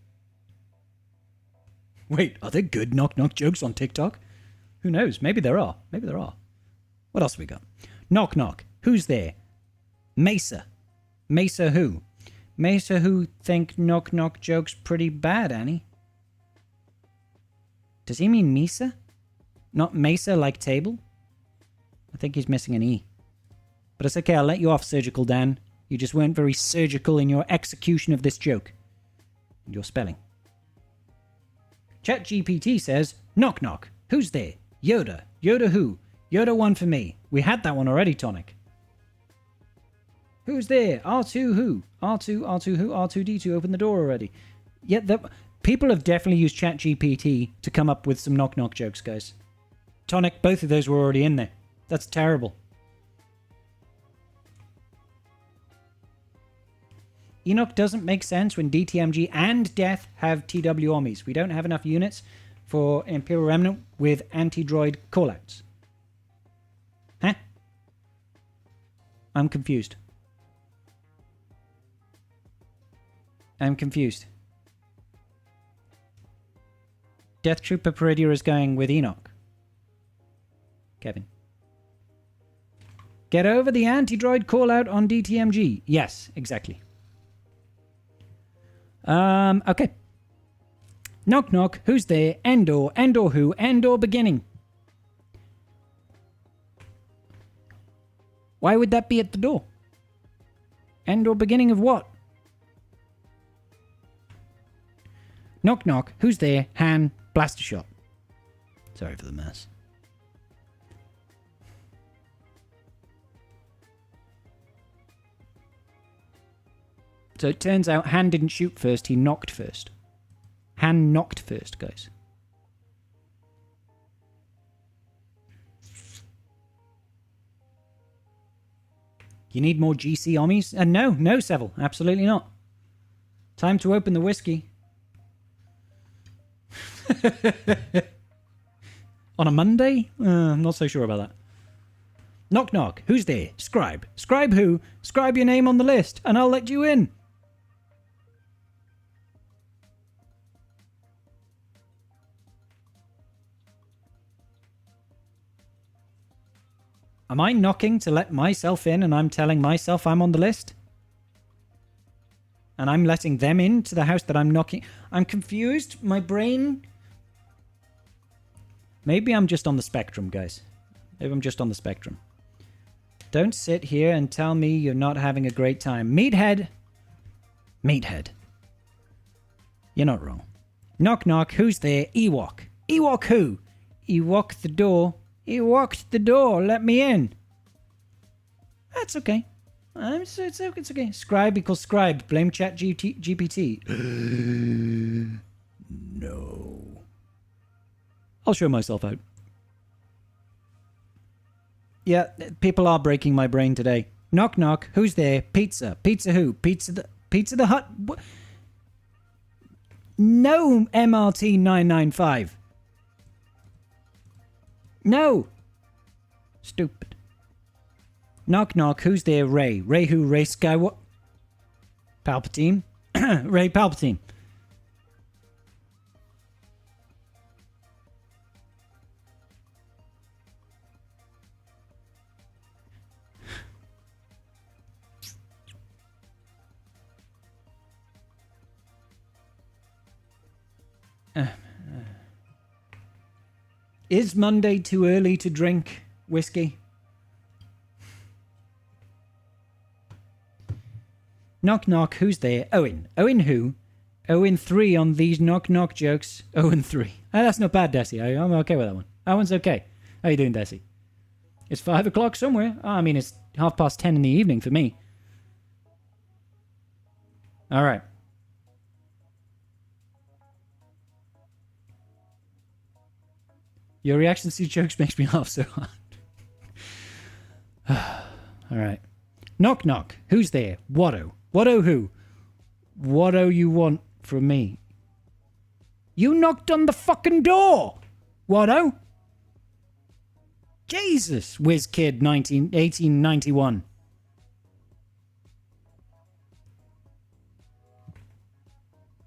Wait, are there good knock-knock jokes on TikTok? Who knows? Maybe there are. Maybe there are. What else have we got? Knock-knock. Who's there? Mesa. Mesa who? Mesa who think knock-knock jokes pretty bad, Annie? Does he mean Mesa? Not Mesa like table? I think he's missing an E. But it's okay, I'll let you off, Surgical Dan. You just weren't very surgical in your execution of this joke. And your spelling. ChatGPT says, knock knock. Who's there? Yoda. Yoda who? Yoda one for me. We had that one already, Tonic. Who's there? R2 who? R2 who? R2D2 open the door already. Yeah, people have definitely used ChatGPT to come up with some knock knock jokes, guys. Tonic, both of those were already in there. That's terrible. Enoch doesn't make sense when DTMG and Death have TW armies. We don't have enough units for Imperial Remnant with anti-droid callouts. Huh? I'm confused. I'm confused. Death Trooper Peridea is going with Enoch. Kevin. Get over the anti-droid call-out on DTMG. Yes, exactly. Okay. Knock knock. Who's there? Endor. Endor who? Endor beginning. Why would that be at the door? Endor beginning of what? Knock knock. Who's there? Han. Blaster shot. Sorry for the mess. So it turns out Han didn't shoot first, he knocked first. Han knocked first, guys. You need more GC armies? No, Seville, absolutely not. Time to open the whiskey. On a Monday? I'm not so sure about that. Knock knock, who's there? Scribe. Scribe who? Scribe your name on the list, and I'll let you in. Am I knocking to let myself in and I'm telling myself I'm on the list? And I'm letting them into the house that I'm knocking? I'm confused. My brain... Maybe I'm just on the spectrum, guys. Maybe I'm just on the spectrum. Don't sit here and tell me you're not having a great time. Meathead. Meathead. You're not wrong. Knock, knock. Who's there? Ewok. Ewok who? Ewok the door. Ewok the door. Let me in. That's okay. It's okay. Scribe equals scribe. Blame chat GPT. No. I'll show myself out. Yeah, people are breaking my brain today. Knock, knock. Who's there? Pizza. Pizza who? Pizza the Hut? What? No, MRT 995. No. Stupid. Knock, knock. Who's there? Ray. Ray who? Ray Skywalker? Palpatine? Ray Palpatine. Is Monday too early to drink whiskey? Knock, knock. Who's there? Owen. Owen who? Owen 3 on these knock, knock jokes. Owen 3. Oh, that's not bad, Desi. I'm okay with that one. That one's okay. How you doing, Desi? It's 5 o'clock somewhere. Oh, I mean, it's 10:30 in the evening for me. All right. Your reaction to jokes makes me laugh so hard. All right. Knock, knock. Who's there? Watto. Watto who? Watto you want from me? You knocked on the fucking door, Watto. Jesus, WizKid 1891.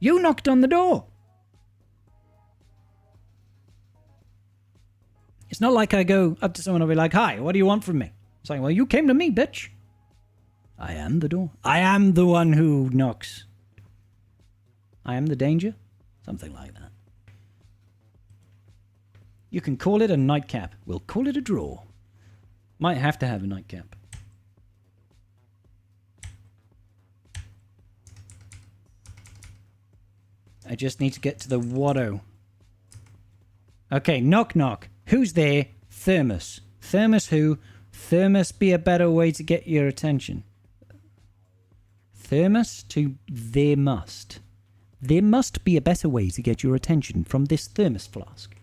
You knocked on the door. It's not like I go up to someone and be like, hi, what do you want from me? It's like, well, you came to me, bitch. I am the door. I am the one who knocks. I am the danger. Something like that. You can call it a nightcap. We'll call it a draw. Might have to have a nightcap. I just need to get to the Watto. Okay, knock, knock. Who's there? Thermos. Thermos who? Thermos be a better way to get your attention. Thermos to there must. There must be a better way to get your attention from this thermos flask.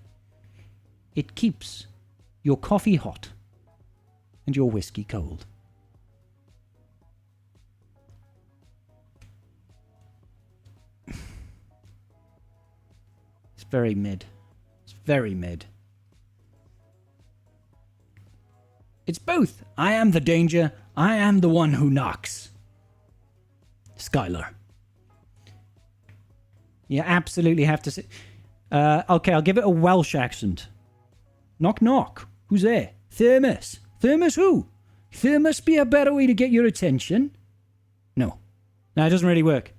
It keeps your coffee hot and your whiskey cold. It's very mid. It's very mid. It's both. I am the danger. I am the one who knocks. Skylar. You absolutely have to say... okay, I'll give it a Welsh accent. Knock, knock. Who's there? Thermos. Thermos who? Thermos be a better way to get your attention? No. No, it doesn't really work.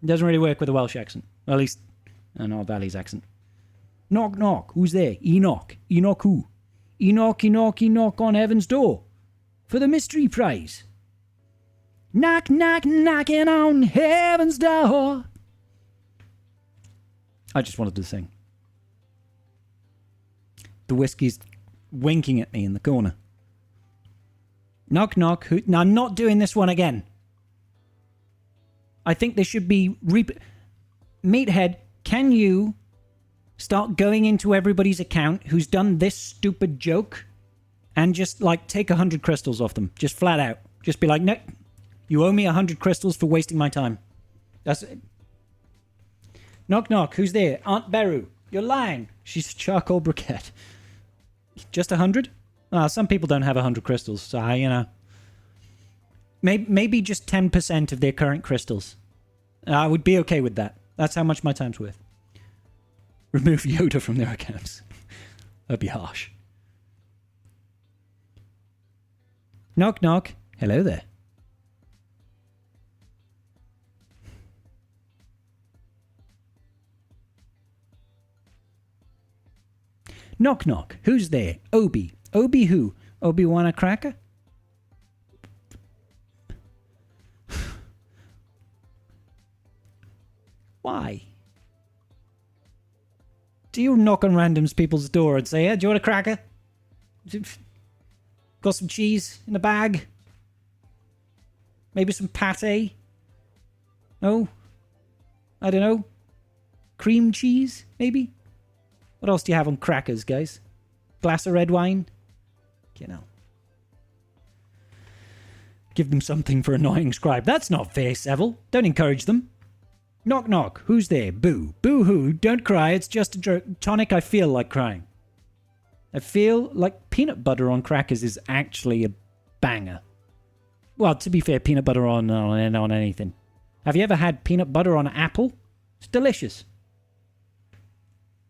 It doesn't really work with a Welsh accent. Well, at least, I know Valley's accent. Knock, knock. Who's there? Enoch. Enoch who? Enoch, Enoch, Enoch on heaven's door. For the mystery prize. Knock, knock, knocking on heaven's door. I just wanted to sing. The whiskey's winking at me in the corner. Knock, knock. Who? No, I'm not doing this one again. I think there should be... Meathead, can you start going into everybody's account who's done this stupid joke and just, like, take 100 crystals off them? Just flat out. Just be like, no, you owe me 100 crystals for wasting my time. That's it. Knock, knock. Who's there? Aunt Beru. You're lying. She's a charcoal briquette. Just 100? Some people don't have 100 crystals, so, you know. Maybe just 10% of their current crystals. I would be okay with that. That's how much my time's worth. Remove Yoda from their accounts. That'd be harsh. Knock, knock. Hello there. Knock, knock. Who's there? Obi. Obi who? Obi-Wan a cracker? Why? Do you knock on random people's door and say, hey, do you want a cracker? Got some cheese in a bag? Maybe some pate? No? I don't know. Cream cheese, maybe? What else do you have on crackers, guys? Glass of red wine? You know. Give them something for annoying Scribe. That's not fair, Seville. Don't encourage them. Knock, knock. Who's there? Boo. Boo-hoo. Don't cry. It's just a joke. Tonic, I feel like crying. I feel like peanut butter on crackers is actually a banger. Well, to be fair, peanut butter on anything. Have you ever had peanut butter on an apple? It's delicious.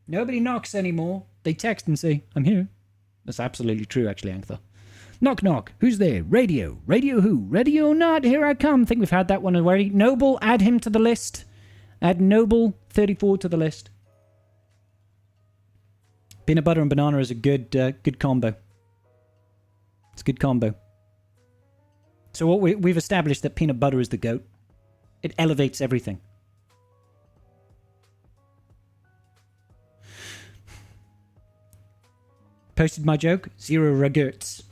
Nobody knocks anymore. They text and say, I'm here. That's absolutely true, actually, Anther. Knock, knock. Who's there? Radio. Radio who? Radio not. Here I come. Think we've had that one already. Noble, add him to the list. Add Noble 34 to the list. Peanut butter and banana is a good combo. It's a good combo. So what we've established that peanut butter is the GOAT. It elevates everything. Posted my joke. 0 regrets.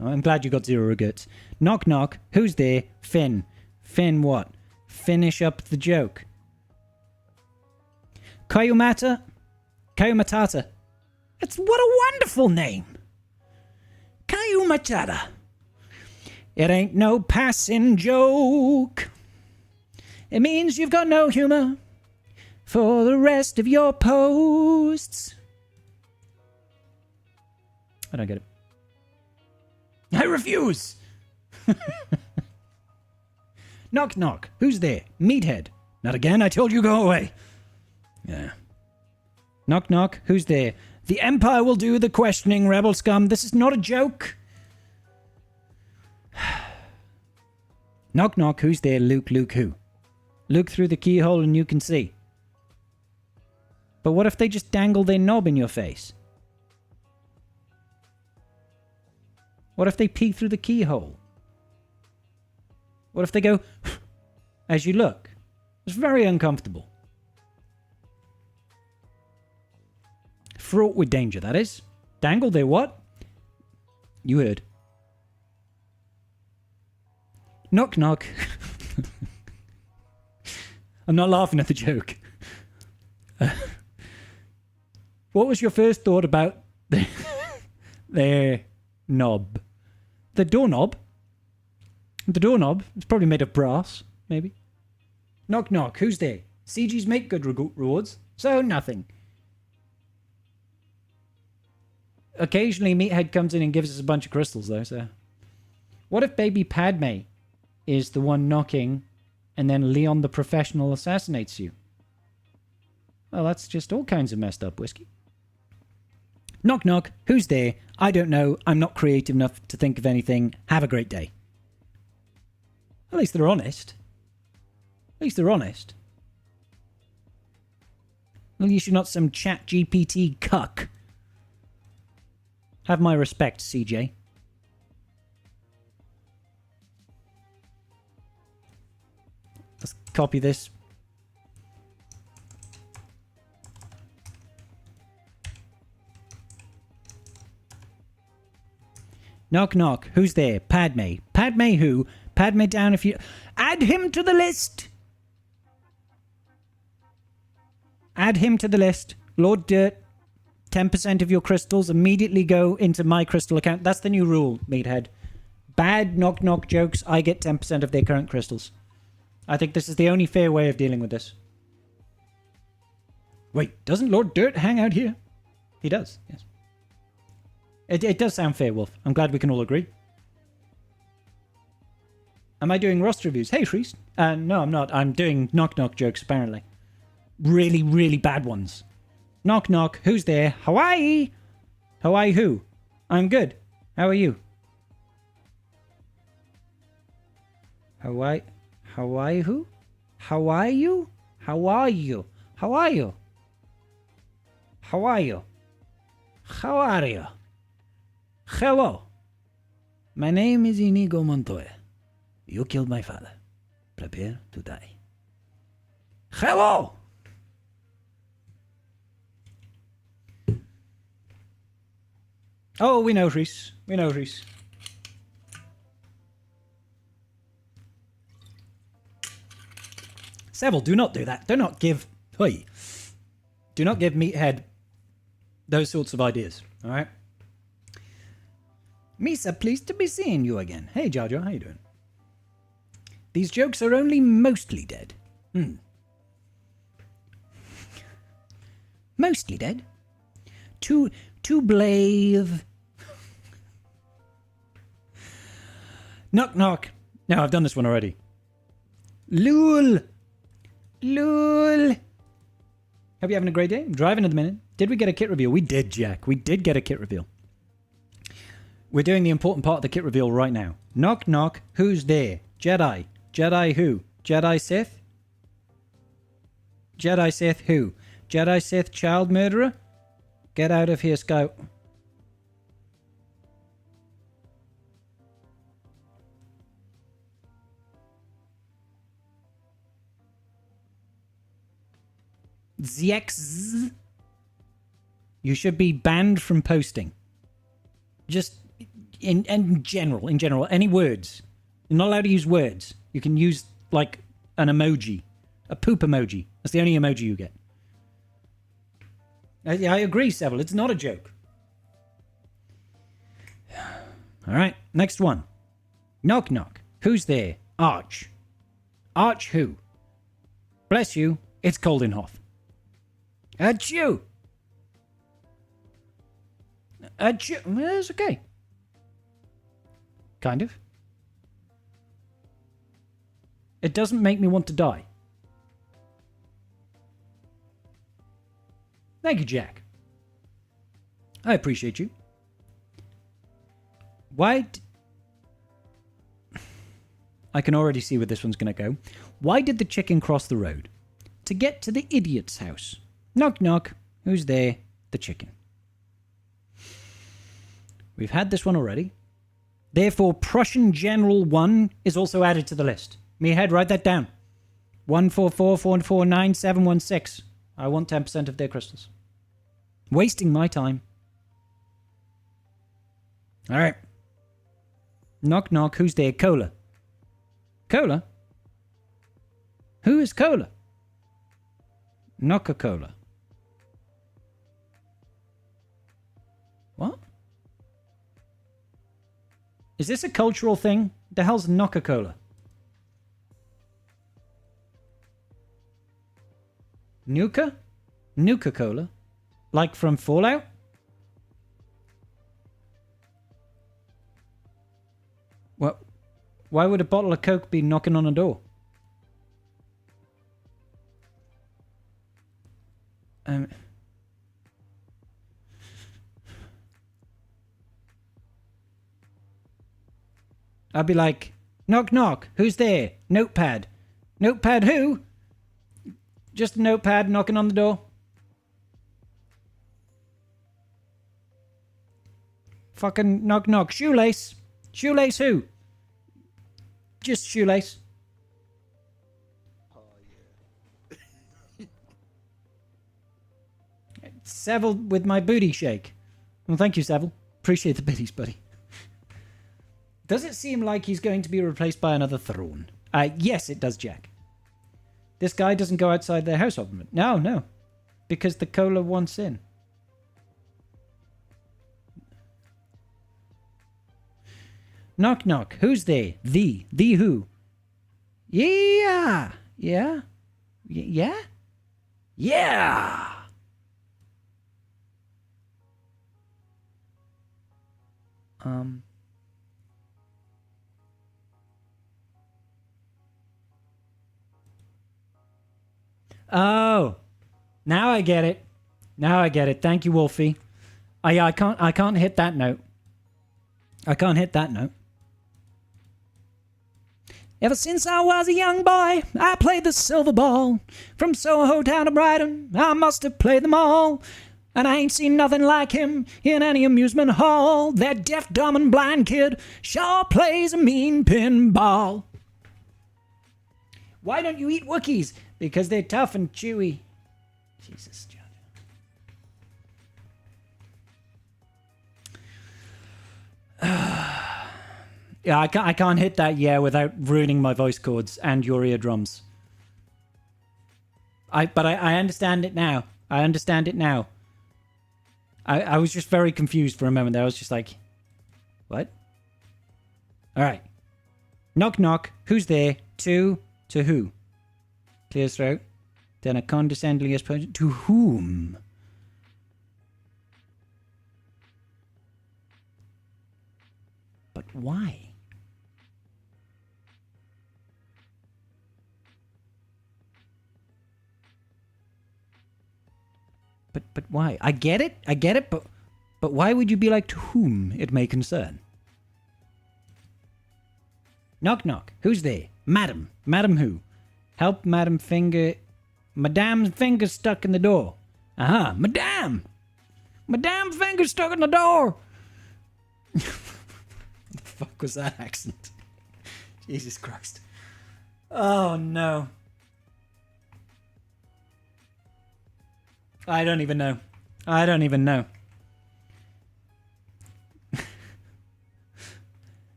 I'm glad you got 0 regrets. Knock, knock. Who's there? Finn. Finn what? Finish up the joke. Kayumata? Kayumatata. It's what a wonderful name. Kayumatata. It ain't no passing joke. It means you've got no humor for the rest of your posts. I don't get it. I refuse. Knock, knock. Who's there? Meathead. Not again. I told you go away. Yeah. Knock, knock. Who's there? The Empire will do the questioning, rebel scum. This is not a joke. Knock, knock. Who's there? Luke, Luke who? Look through the keyhole and you can see. But what if they just dangle their knob in your face? What if they peek through the keyhole? What if they go as you look? It's very uncomfortable. Fraught with danger, that is. Dangle their what? You heard. Knock, knock. I'm not laughing at the joke. What was your first thought about their knob? The doorknob? The doorknob is probably made of brass, maybe. Knock, knock. Who's there? CGs make good rewards, so nothing. Occasionally, Meathead comes in and gives us a bunch of crystals, though, so... What if baby Padme is the one knocking and then Leon the professional assassinates you? Well, that's just all kinds of messed up, Whiskey. Knock, knock. Who's there? I don't know. I'm not creative enough to think of anything. Have a great day. At least they're honest. At least they're honest. At least you're not some chat GPT cuck. Have my respect, CJ. Let's copy this. Knock, knock. Who's there? Padme. Padme who? Padme down if you... Add him to the list! Add him to the list. Lord Dirt, 10% of your crystals immediately go into my crystal account. That's the new rule, Meathead. Bad knock, knock jokes, I get 10% of their current crystals. I think this is the only fair way of dealing with this. Wait, doesn't Lord Dirt hang out here? He does, yes. It does sound fair, Wolf. I'm glad we can all agree. Am I doing roster reviews? Hey, Shreest. No, I'm not. I'm doing knock-knock jokes, apparently. Really, really bad ones. Knock-knock. Who's there? Hawaii! Hawaii who? I'm good. How are you? Hawaii who? Hawaii you? How are you? How are you? How are you? How are you? Hello. My name is Inigo Montoya. You killed my father. Prepare to die. Hello. Oh, we know, Reese. We know, Reese. Seville, do not do that. Do not give... Hey. Do not give Meathead those sorts of ideas, all right? Misa, pleased to be seeing you again. Hey, Jar Jar, how you doing? These jokes are only mostly dead. Mostly dead? Too blave. Knock, knock. No, I've done this one already. Lul. Hope you're having a great day. I'm driving at the minute. Did we get a kit reveal? We did, Jack. We did get a kit reveal. We're doing the important part of the kit reveal right now. Knock, knock. Who's there? Jedi. Jedi who? Jedi Sith? Jedi Sith who? Jedi Sith child murderer? Get out of here, Scout. ZX. You should be banned from posting. Just in general, any words. You're not allowed to use words. You can use like an emoji, a poop emoji. That's the only emoji you get. I agree, Seville. It's not a joke. All right, next one. Knock, knock. Who's there? Arch. Arch who? Bless you. It's cold in Hoth. Achoo. Achoo. It's okay. Kind of. It doesn't make me want to die. Thank you, Jack. I appreciate you. I can already see where this one's going to go. Why did the chicken cross the road? To get to the idiot's house. Knock, knock. Who's there? The chicken. We've had this one already. Therefore, Prussian General 1 is also added to the list. Meathead, write that down. 144449716. I want 10% of their crystals. Wasting my time. All right. Knock, knock. Who's there? Cola. Cola? Who is Cola? Coca-Cola. What? Is this a cultural thing? The hell's Coca-Cola? Nuka? Nuka-Cola? Like from Fallout? What? Why would a bottle of Coke be knocking on a door? I'd be like, knock, knock. Who's there? Notepad. Notepad who? Just a notepad knocking on the door. Fucking knock, knock. Shoelace. Shoelace who? Just shoelace. Oh, yeah. Seville with my booty shake. Well, thank you, Seville. Appreciate the biddies, buddy. Does it seem like he's going to be replaced by another Thrawn? Yes, it does, Jack. This guy doesn't go outside their house often. No. Because the cola wants in. Knock, knock. Who's there? The who? Yeah. Yeah? Yeah? Yeah! Oh. Now I get it. Thank you, Wolfie. I can't hit that note. Ever since I was a young boy, I played the silver ball. From Soho down to Brighton, I must have played them all. And I ain't seen nothing like him in any amusement hall. That deaf, dumb, and blind kid sure plays a mean pinball. Why don't you eat Wookiees? Because they're tough and chewy. Jesus, Jar Jar. Yeah, I can't hit that without ruining my voice cords and your eardrums. But I understand it now. I understand it now. I was just very confused for a moment there. I was just like, what? All right. Knock, knock. Who's there? To who? Clears throat. Then a condescendingly as person. To whom? But why? But why? I get it, but why would you be like to whom it may concern? Knock, knock. Who's there? Madam. Madam who? Help Madam Finger. Madame's finger stuck in the door. Aha, Madame! Madame Finger stuck in the door! What the fuck was that accent? Jesus Christ. Oh no. I don't even know. I don't even know.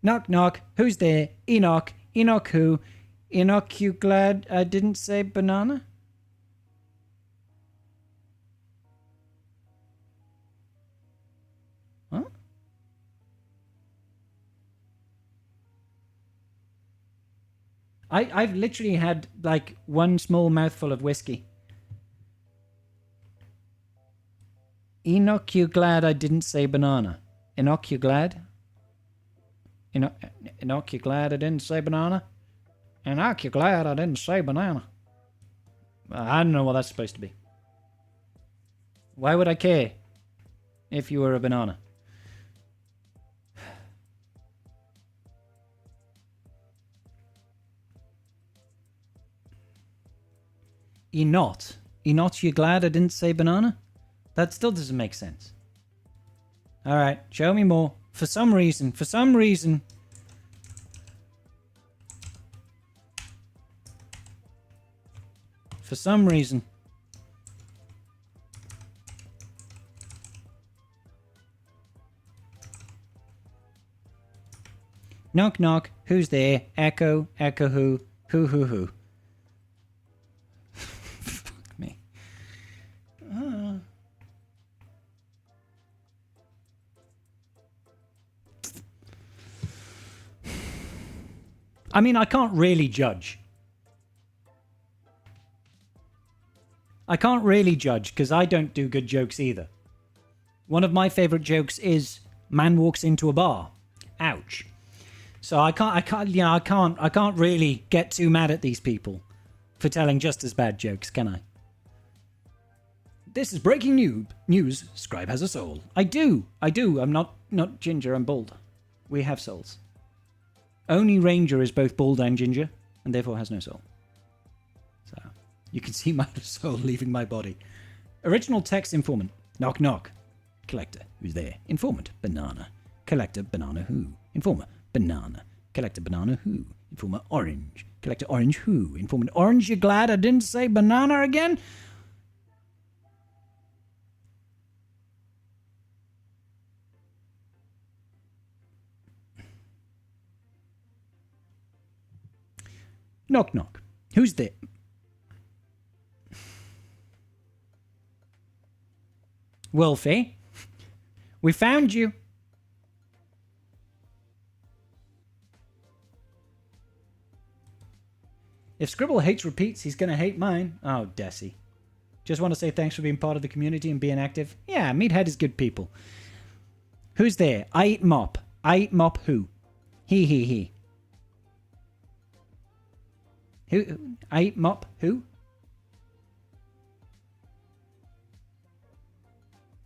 Knock, knock. Who's there? Enoch. Enoch who? Enoch, you glad I didn't say banana? Huh? I've literally had like one small mouthful of whiskey. Enoch, you glad I didn't say banana? Enoch, you glad? Enoch, you glad I didn't say banana? Enoch, you glad I didn't say banana? I don't know what that's supposed to be. Why would I care if you were a banana? Enoch, you glad I didn't say banana? That still doesn't make sense. Alright, show me more. For some reason. Knock, knock. Who's there? Echo, echo who? Who? Fuck me. I mean, I can't really judge. Because I don't do good jokes either. One of my favorite jokes is man walks into a bar. Ouch. So I can't really get too mad at these people for telling just as bad jokes, can I? This is breaking news. Scribe has a soul. I do. I'm not ginger, I'm bald. We have souls. Only Ranger is both bald and ginger, and therefore has no soul. So, you can see my soul leaving my body. Original text informant. Knock, knock. Collector. Who's there? Informant. Banana. Collector. Banana who? Informer. Banana. Collector. Banana who? Informer. Orange. Collector. Orange who? Informant. Orange, you glad I didn't say banana again? Knock, knock. Who's there? Wolfie, we found you. If Scribble hates repeats, he's going to hate mine. Oh, Desi. Just want to say thanks for being part of the community and being active. Yeah, Meathead is good people. Who's there? I eat mop. I eat mop who? He. Who? I eat mop who?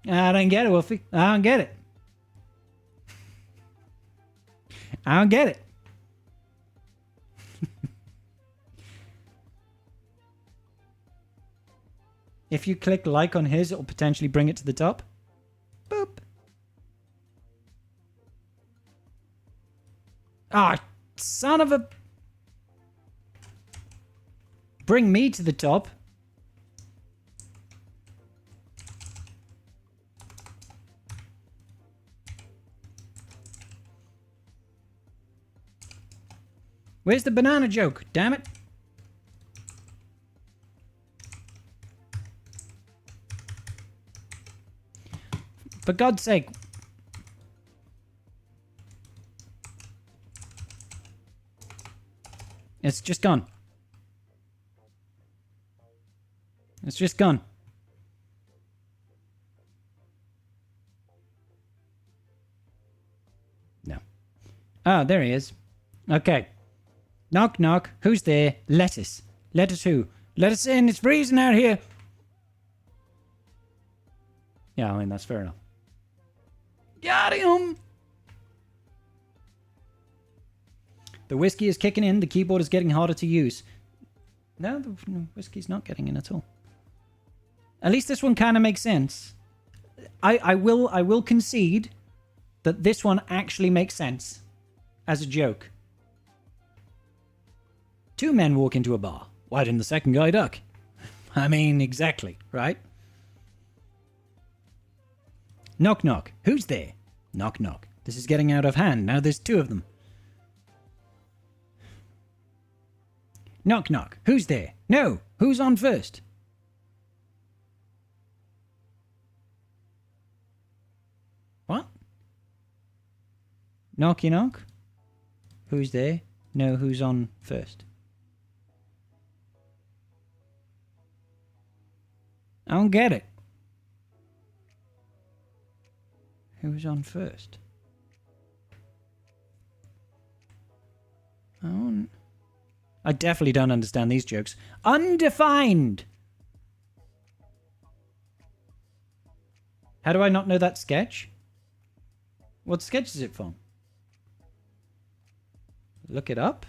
I don't get it, Wolfie. I don't get it. If you click like on his, it will potentially bring it to the top. Boop. Ah, son of a... bring me to the top. Where's the banana joke? Damn it. For God's sake. It's just gone. It's just gone. No. Ah, there he is. Okay. Knock, knock. Who's there? Lettuce. Lettuce who? Let us in. It's freezing out here. Yeah, I mean, that's fair enough. Got him! The whiskey is kicking in. The keyboard is getting harder to use. No, the whiskey's not getting in at all. At least this one kind of makes sense. I will concede that this one actually makes sense as a joke. Two men walk into a bar. Why didn't the second guy duck? I mean, exactly, right? Knock, knock. Who's there? Knock, knock. This is getting out of hand. Now there's two of them. Knock, knock. Who's there? No. Who's on first? What? Knocky knock. Who's there? No. Who's on first? I don't get it. Who's on first? I definitely don't understand these jokes. Undefined! How do I not know that sketch? What sketch is it from? Look it up.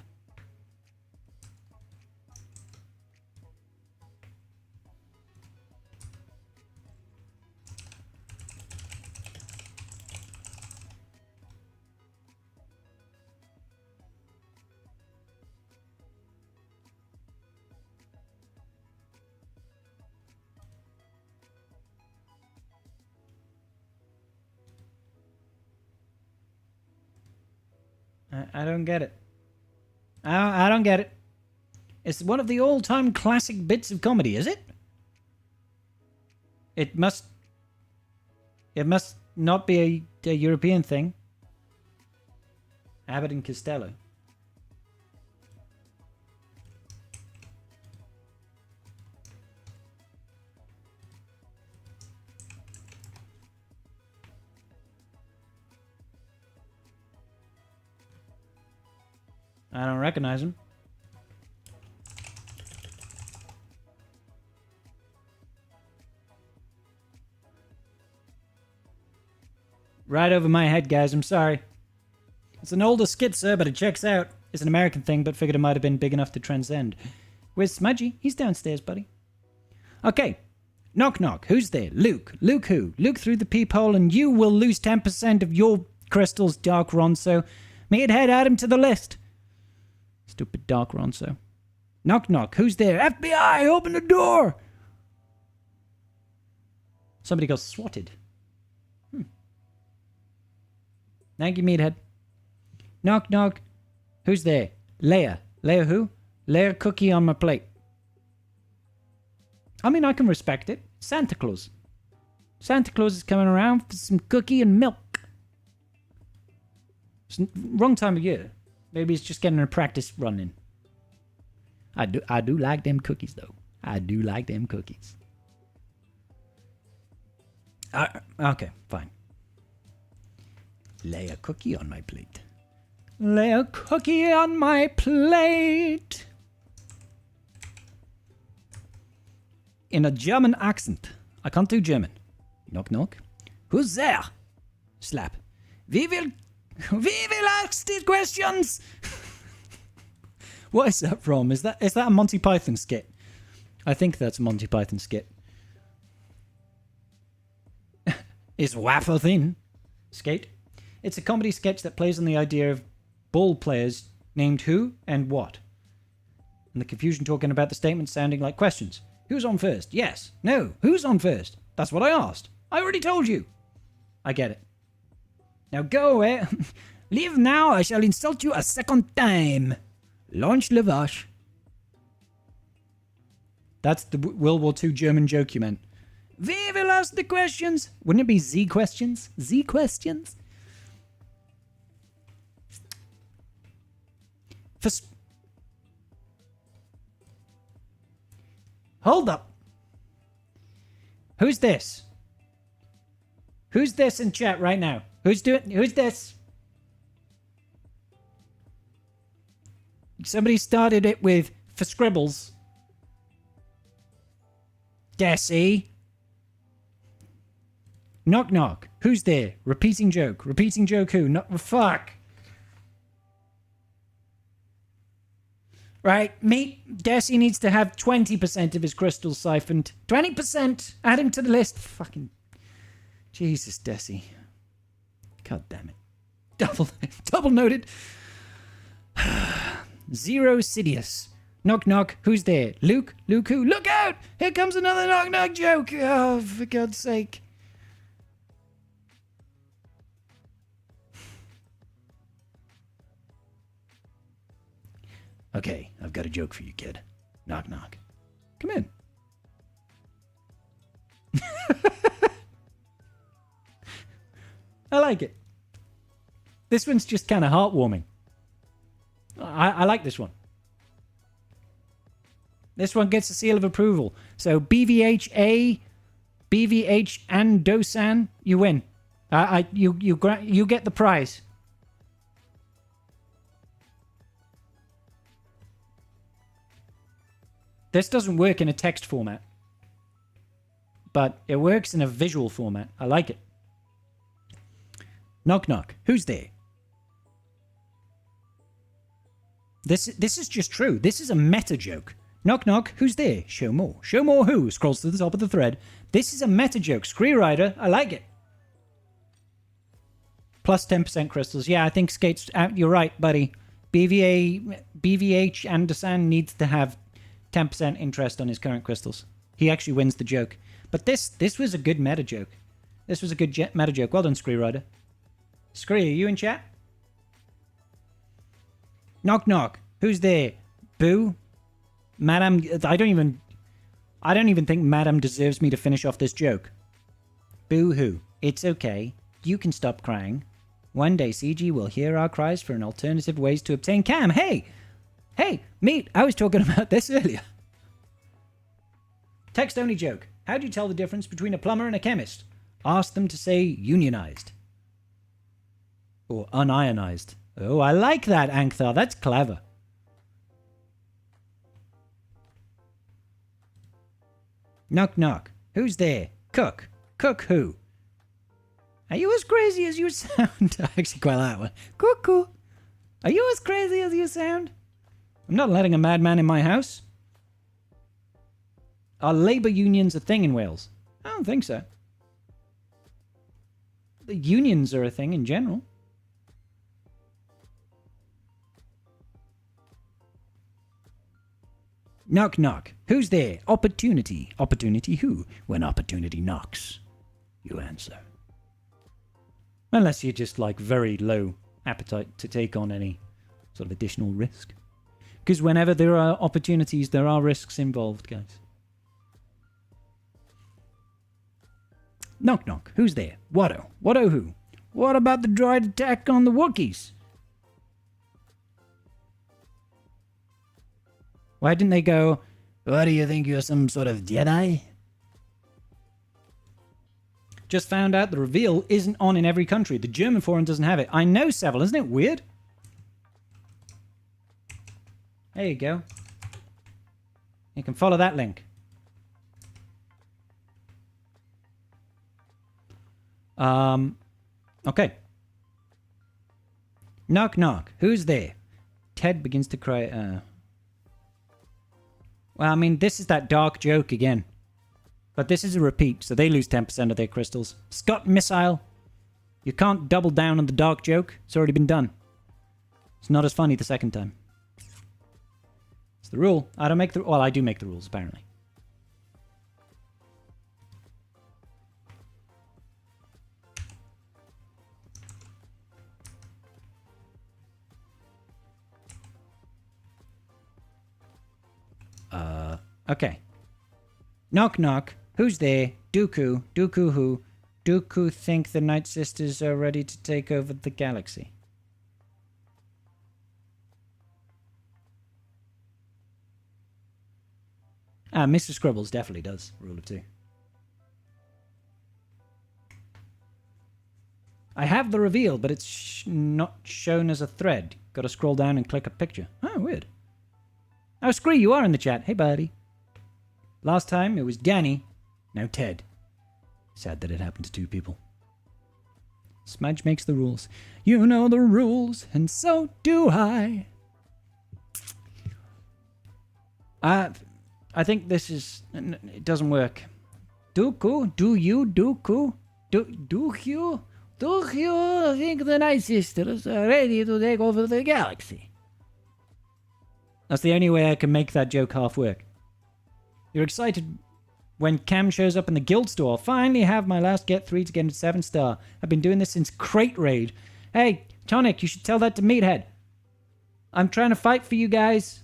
I don't get it. I don't get it. It's one of the all-time classic bits of comedy, is it? It must not be a European thing. Abbott and Costello. I don't recognize him. Right over my head, guys. I'm sorry. It's an older skit, sir, but it checks out. It's an American thing, but figured it might have been big enough to transcend. Where's Smudgy? He's downstairs, buddy. Okay. Knock, knock. Who's there? Luke. Luke who? Luke through the peephole, and you will lose 10% of your crystals, Dark Ronso. Meathead, add him to the list. Stupid Dark Ronso. Knock, knock. Who's there? FBI, open the door! Somebody got swatted. Thank you, Meathead. Knock, knock. Who's there? Leia. Leia who? Leia cookie on my plate. I mean, I can respect it. Santa Claus. Santa Claus is coming around for some cookie and milk. It's wrong time of year. Maybe he's just getting a practice run in. I do like them cookies, though. I do like them cookies. Okay, fine. Lay a cookie on my plate. Lay a cookie on my plate. In a German accent. I can't do German. Knock, knock. Who's there? Slap. We will ask the questions. What is that from? Is that a Monty Python skit? I think that's a Monty Python skit. Is waffle thin? Skate. It's a comedy sketch that plays on the idea of ball players named who and what. And the confusion talking about the statements sounding like questions. Who's on first? Yes. No. Who's on first? That's what I asked. I already told you. I get it. Now go away. Leave now, I shall insult you a second time. Launch Lavash. That's the World War II German joke you meant. We will ask the questions. Wouldn't it be Z questions? Z questions? Hold up. Who's this? Who's this in chat right now? Who's this? Somebody started it with for Scribbles. Desi. Knock knock. Who's there? Repeating joke. Repeating joke who? Not fuck. Right, meat. Desi needs to have 20% of his crystals siphoned. 20%. Add him to the list. Fucking Jesus, Desi. God damn it. Double noted. Zero Sidious. Knock knock. Who's there? Luke? Luke who? Look out! Here comes another knock knock joke. Oh, for God's sake. Okay, I've got a joke for you, kid. Knock knock. Come in. I like it. This one's just kind of heartwarming. I like this one. This one gets a seal of approval. So BVHA, BVH, and Dosan, you win. You get the prize. This doesn't work in a text format, but it works in a visual format. I like it. Knock knock. Who's there? This is just true. This is a meta joke. Knock knock. Who's there? Show more. Show more who? Scrolls to the top of the thread. This is a meta joke. Screenwriter. I like it. Plus 10% crystals. Yeah, I think Skate's... you're right, buddy. BVH Anderson needs to have 10% interest on his current crystals. He actually wins the joke. But this was a good meta joke. This was a good meta joke. Well done, Screenwriter. Scree, are you in chat? Knock knock. Who's there? Boo? Madam, I don't even think Madam deserves me to finish off this joke. Boo hoo. It's okay. You can stop crying. One day CG will hear our cries for an alternative ways to obtain cam. Hey, meat. I was talking about this earlier. Text only joke. How do you tell the difference between a plumber and a chemist? Ask them to say unionized. Or unionized. Oh, I like that, Ankhthar. That's clever. Knock knock. Who's there? Cook. Cook who? Are you as crazy as you sound? I actually quite like that one. Cuckoo. Are you as crazy as you sound? I'm not letting a madman in my house. Are labour unions a thing in Wales? I don't think so. The unions are a thing in general. Knock knock. Who's there? Opportunity. Opportunity who? When opportunity knocks, you answer. Unless you're just like very low appetite to take on any sort of additional risk. Because whenever there are opportunities, there are risks involved, guys. Knock knock. Who's there? Watto. Watto who? What about the droid attack on the Wookiees? Why didn't they go, what do you think, you're some sort of Jedi? Just found out the reveal isn't on in every country. The German forum doesn't have it. I know, Seville. Isn't it weird? There you go. You can follow that link. Okay. Knock knock. Who's there? Ted begins to cry. Well, I mean, this is that dark joke again. But this is a repeat, so they lose 10% of their crystals. Scott Missile. You can't double down on the dark joke. It's already been done. It's not as funny the second time. It's the rule. I don't make the... Well, I do make the rules, apparently. Okay. Knock, knock. Who's there? Dooku. Dooku who? Dooku think the Night Sisters are ready to take over the galaxy. Mr. Scribbles definitely does. Rule of 2. I have the reveal, but it's not shown as a thread. Gotta scroll down and click a picture. Oh, weird. Oh, Scree, you are in the chat. Hey, buddy. Last time it was Danny, now Ted. Sad that it happened to 2 people. Smudge makes the rules. You know the rules, and so do I. I think this is... It doesn't work. Dooku? Do you, Dooku? Do you? Do you think the Night Sisters are ready to take over the galaxy? That's the only way I can make that joke half work. You're excited when Cam shows up in the guild store. Finally have my last get 3 to get into 7-star. I've been doing this since Crate Raid. Hey, Tonic, you should tell that to Meathead. I'm trying to fight for you guys.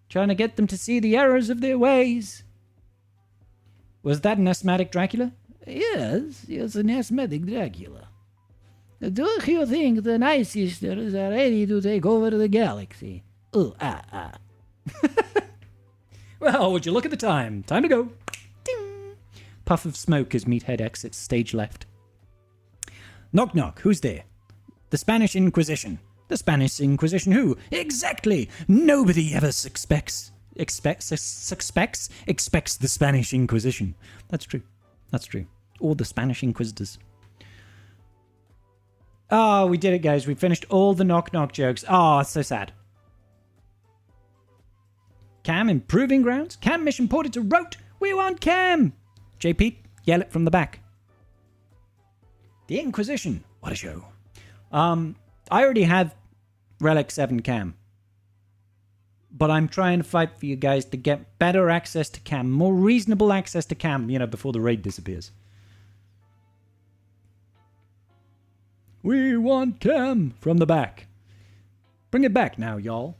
Trying to get them to see the errors of their ways. Was that an asthmatic Dracula? Yes, an asthmatic Dracula. Do you think the Night Sisters are ready to take over the galaxy? Well, would you look at the time? Time to go. Ding. Puff of smoke as Meathead exits stage left. Knock knock, who's there? The Spanish Inquisition. The Spanish Inquisition who? Exactly! Nobody ever expects the Spanish Inquisition. That's true. That's true. Or the Spanish Inquisitors. Oh, we did it, guys. We finished all the knock knock jokes. Oh, it's so sad. Cam improving grounds. Cam mission ported to Rote. We want Cam. JP, yell it from the back. The Inquisition. What a show. I already have Relic 7 Cam. But I'm trying to fight for you guys to get better access to Cam. More reasonable access to Cam, before the raid disappears. We want Cam from the back. Bring it back now, y'all.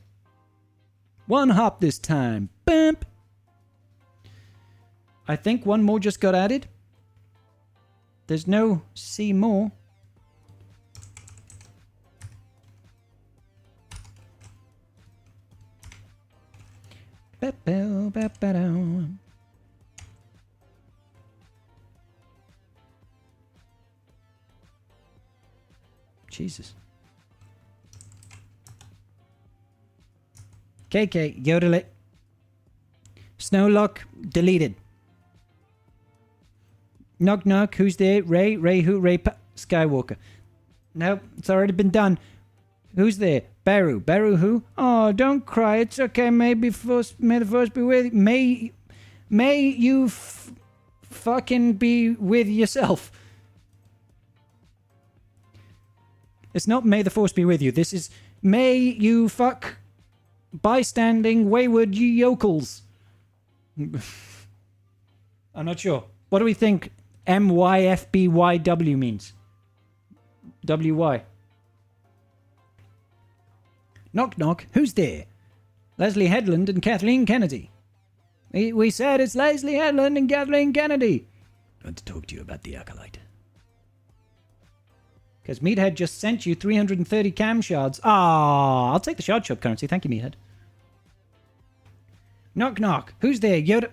1 hop this time. Bump. I think 1 more just got added. There's no see more. Jesus. KK, yodel it. Snowlock, deleted. Knock knock, who's there? Ray who? Skywalker. Nope, it's already been done. Who's there? Beru who? Oh, don't cry, it's okay, may the force be with you. May you fucking be with yourself. It's not may the force be with you, this is may you fuck bystanding wayward yokels. I'm not sure. What do we think MYFBYW means? WY. Knock knock, who's there? Leslie Headland and Kathleen Kennedy. We said it's Leslie Headland and Kathleen Kennedy. I want to talk to you about the Acolyte. Because Meathead just sent you 330 cam shards. Ah, I'll take the shard shop currency. Thank you, Meathead. Knock knock, who's there? Yoda...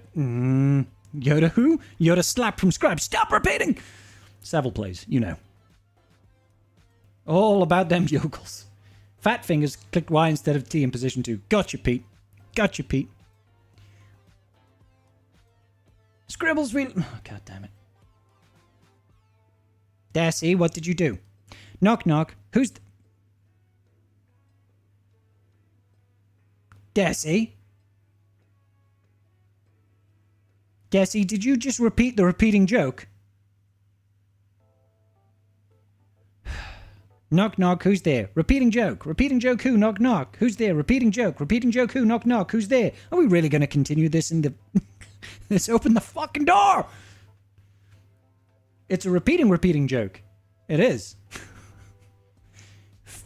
Yoda who? Yoda slap from Scribe. Stop repeating! Savile plays, you know. All about them yokels. Fat fingers clicked Y instead of T in position 2. Gotcha, Pete. Gotcha, Pete. Scribbles real... Oh, God damn it. Darcy, what did you do? Knock knock. Who's... Darcy? Darcy, did you just repeat the repeating joke? Knock, knock, who's there? Repeating joke. Repeating joke who? Knock, knock. Who's there? Repeating joke. Repeating joke who? Knock, knock. Who's there? Are we really going to continue this in the... Let's open the fucking door! It's a repeating joke. It is.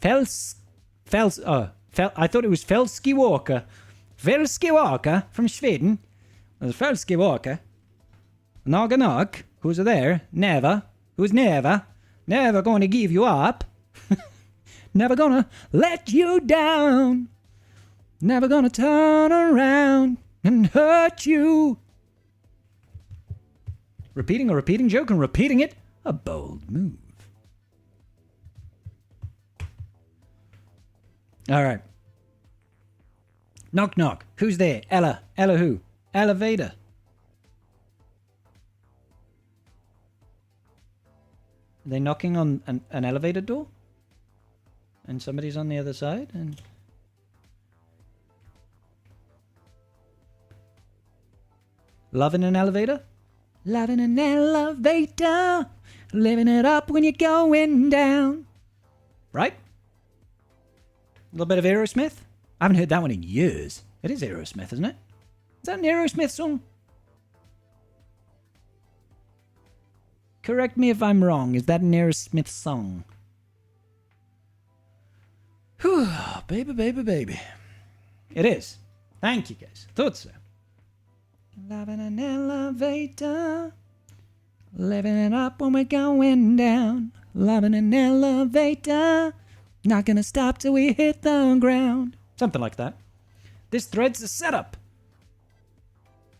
I thought it was Felski Walker. Felski Walker from Sweden. There's Felski Walker. Knock, knock. Who's there? Never. Who's never? Never going to give you up. Never gonna let you down. Never gonna turn around and hurt you. Repeating a repeating joke and repeating it, a bold move. All right. Knock, knock. Who's there? Ella. Ella who? Elevator. Are they knocking on an elevator door? And somebody's on the other side? And loving an elevator? Loving an elevator. Living it up when you're going down. Right? A little bit of Aerosmith? I haven't heard that one in years. It is Aerosmith, isn't it? Is that an Aerosmith song? Correct me if I'm wrong. Is that an Aerosmith song? Whew, baby, baby, baby. It is. Thank you, guys. Thought so. Loving an elevator. Living it up when we're going down. Loving an elevator. Not gonna stop till we hit the ground. Something like that. This thread's a setup.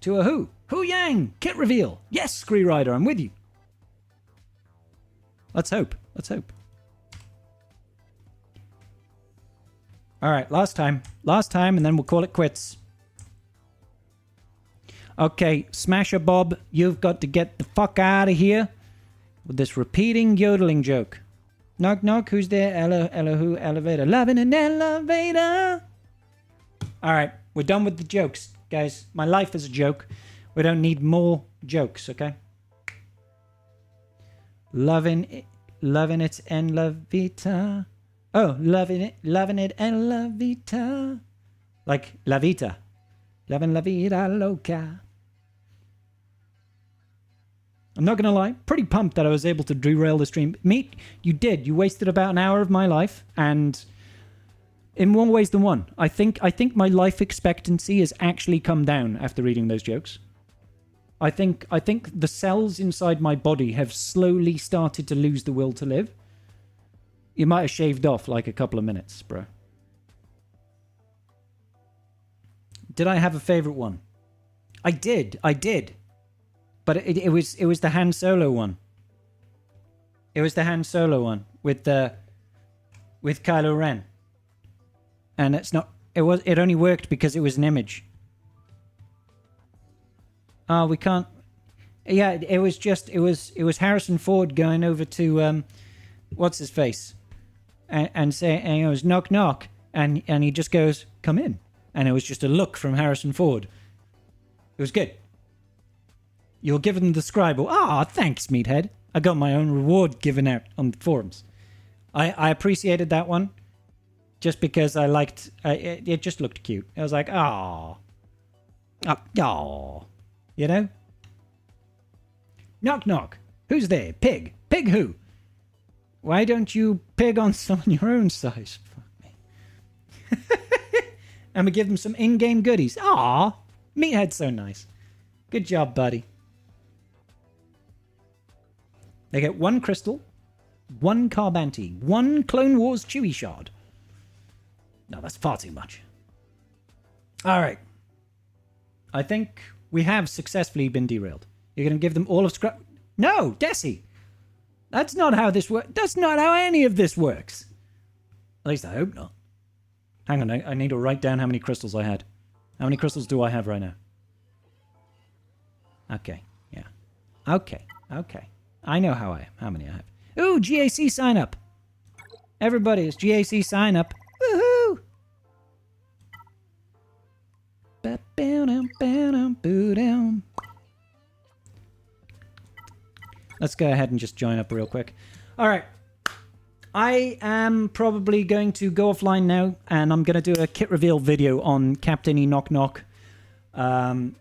To a who? Huyang! Kit reveal! Yes, Screerider, I'm with you. Let's hope. Let's hope. Alright, last time. Last time, and then we'll call it quits. Okay, Smasher Bob, you've got to get the fuck out of here with this repeating yodeling joke. Knock, knock, who's there? Ella who? Elevator. Loving an elevator. Alright, we're done with the jokes, guys. My life is a joke. We don't need more jokes, okay? Loving it and la vita. Oh, loving it and la vita. Like la vita. Loving la vida loca. I'm not gonna lie, pretty pumped that I was able to derail the stream. Meat, you did. You wasted about an hour of my life, and in more ways than one. I think my life expectancy has actually come down after reading those jokes. I think the cells inside my body have slowly started to lose the will to live. You might have shaved off like a couple of minutes, bro. Did I have a favorite one? I did. But it was the Han Solo one. It was the Han Solo one with Kylo Ren. And it only worked because it was an image. Oh, we can't. Yeah, it was Harrison Ford going over to what's his face, and saying, it was knock knock, and he just goes, come in, and it was just a look from Harrison Ford. It was good. You're given the Scribble. Ah, thanks, meathead. I got my own reward given out on the forums. I appreciated that one, just because I liked. It just looked cute. I was like, ah, you know. Knock knock. Who's there? Pig. Pig who? Why don't you pig on someone your own size? Fuck me. And we give them some in-game goodies. Ah, meathead's so nice. Good job, buddy. They get 1 crystal, 1 Carbanti, 1 Clone Wars Chewie shard. No, that's far too much. All right. I think we have successfully been derailed. You're going to give them all of scrap... No, Desi! That's not how this works. That's not how any of this works. At least I hope not. Hang on, I need to write down how many crystals I had. How many crystals do I have right now? Okay, yeah. Okay. I know how many I have. Ooh, GAC sign up. Everybody, it's GAC sign up. Woohoo! Let's go ahead and just join up real quick. All right. I am probably going to go offline now, and I'm going to do a kit reveal video on Captain Enoch Knock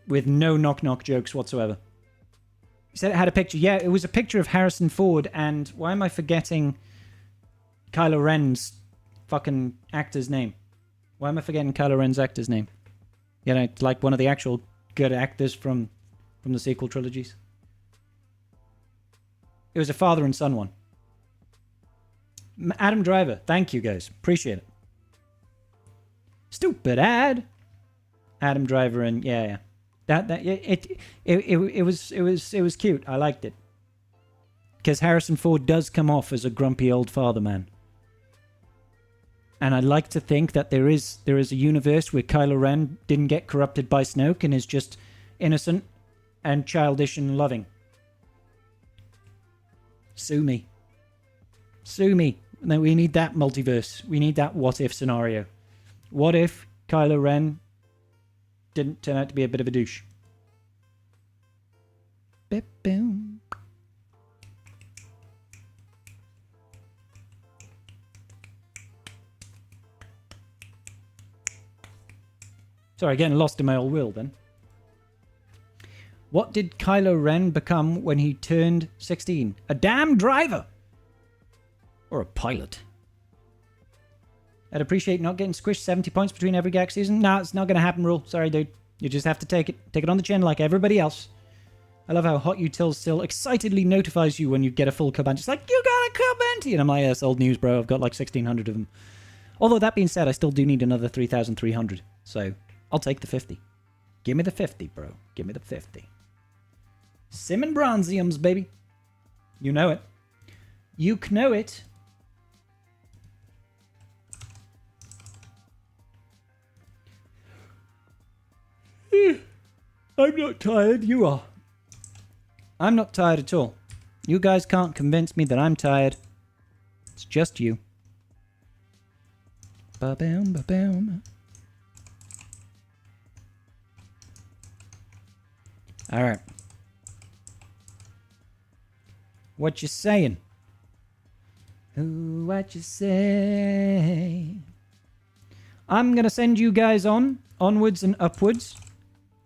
with no knock jokes whatsoever. You said it had a picture. Yeah, it was a picture of Harrison Ford, and why am I forgetting Kylo Ren's fucking actor's name? Why am I forgetting Kylo Ren's actor's name? You know, like one of the actual good actors from the sequel trilogies. It was a father and son one. Adam Driver. Thank you, guys. Appreciate it. Stupid ad. Adam Driver and yeah. It was cute. I liked it. Because Harrison Ford does come off as a grumpy old father man. And I'd like to think that there is a universe where Kylo Ren didn't get corrupted by Snoke and is just innocent and childish and loving. Sue me. Sue me. No, we need that multiverse. We need that what-if scenario. What if Kylo Ren didn't turn out to be a bit of a douche? Bip boom. Sorry, getting lost in my old world then. What did Kylo Ren become when he turned 16? A damn driver! Or a pilot. I'd appreciate not getting squished 70 points between every GAC season. Nah, it's not going to happen, Rule. Sorry, dude. You just have to take it. Take it on the chin like everybody else. I love how Hot Util still excitedly notifies you when you get a full cub. It's like, you got a cub ante! And I'm like, yeah, it's old news, bro. I've got like 1,600 of them. Although, that being said, I still do need another 3,300. So, I'll take the 50. Give me the 50, bro. Give me the 50. Sim and Bronziums, baby. You know it. You know it. I'm not tired. You are. I'm not tired at all. You guys can't convince me that I'm tired. It's just you. Ba-bam, ba-bam. All right. What you saying? Ooh, what you say? I'm going to send you guys onwards and upwards.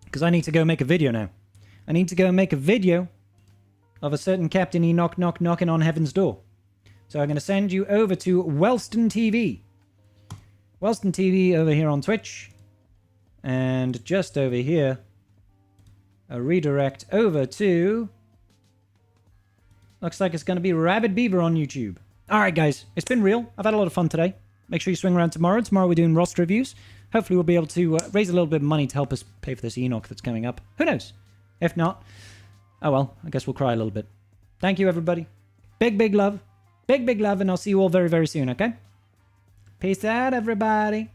Because I need to go make a video now. I need to go make a video of a certain Captain Enoch knocking on heaven's door. So I'm going to send you over to Wellston TV. Wellston TV over here on Twitch. And just over here, a redirect over to... Looks like it's going to be Rabid Beaver on YouTube. Alright guys, it's been real. I've had a lot of fun today. Make sure you swing around tomorrow. Tomorrow we're doing roster reviews. Hopefully we'll be able to raise a little bit of money to help us pay for this Enoch that's coming up. Who knows? If not, oh well, I guess we'll cry a little bit. Thank you, everybody. Big love. Big love, and I'll see you all very, very soon, okay? Peace out, everybody.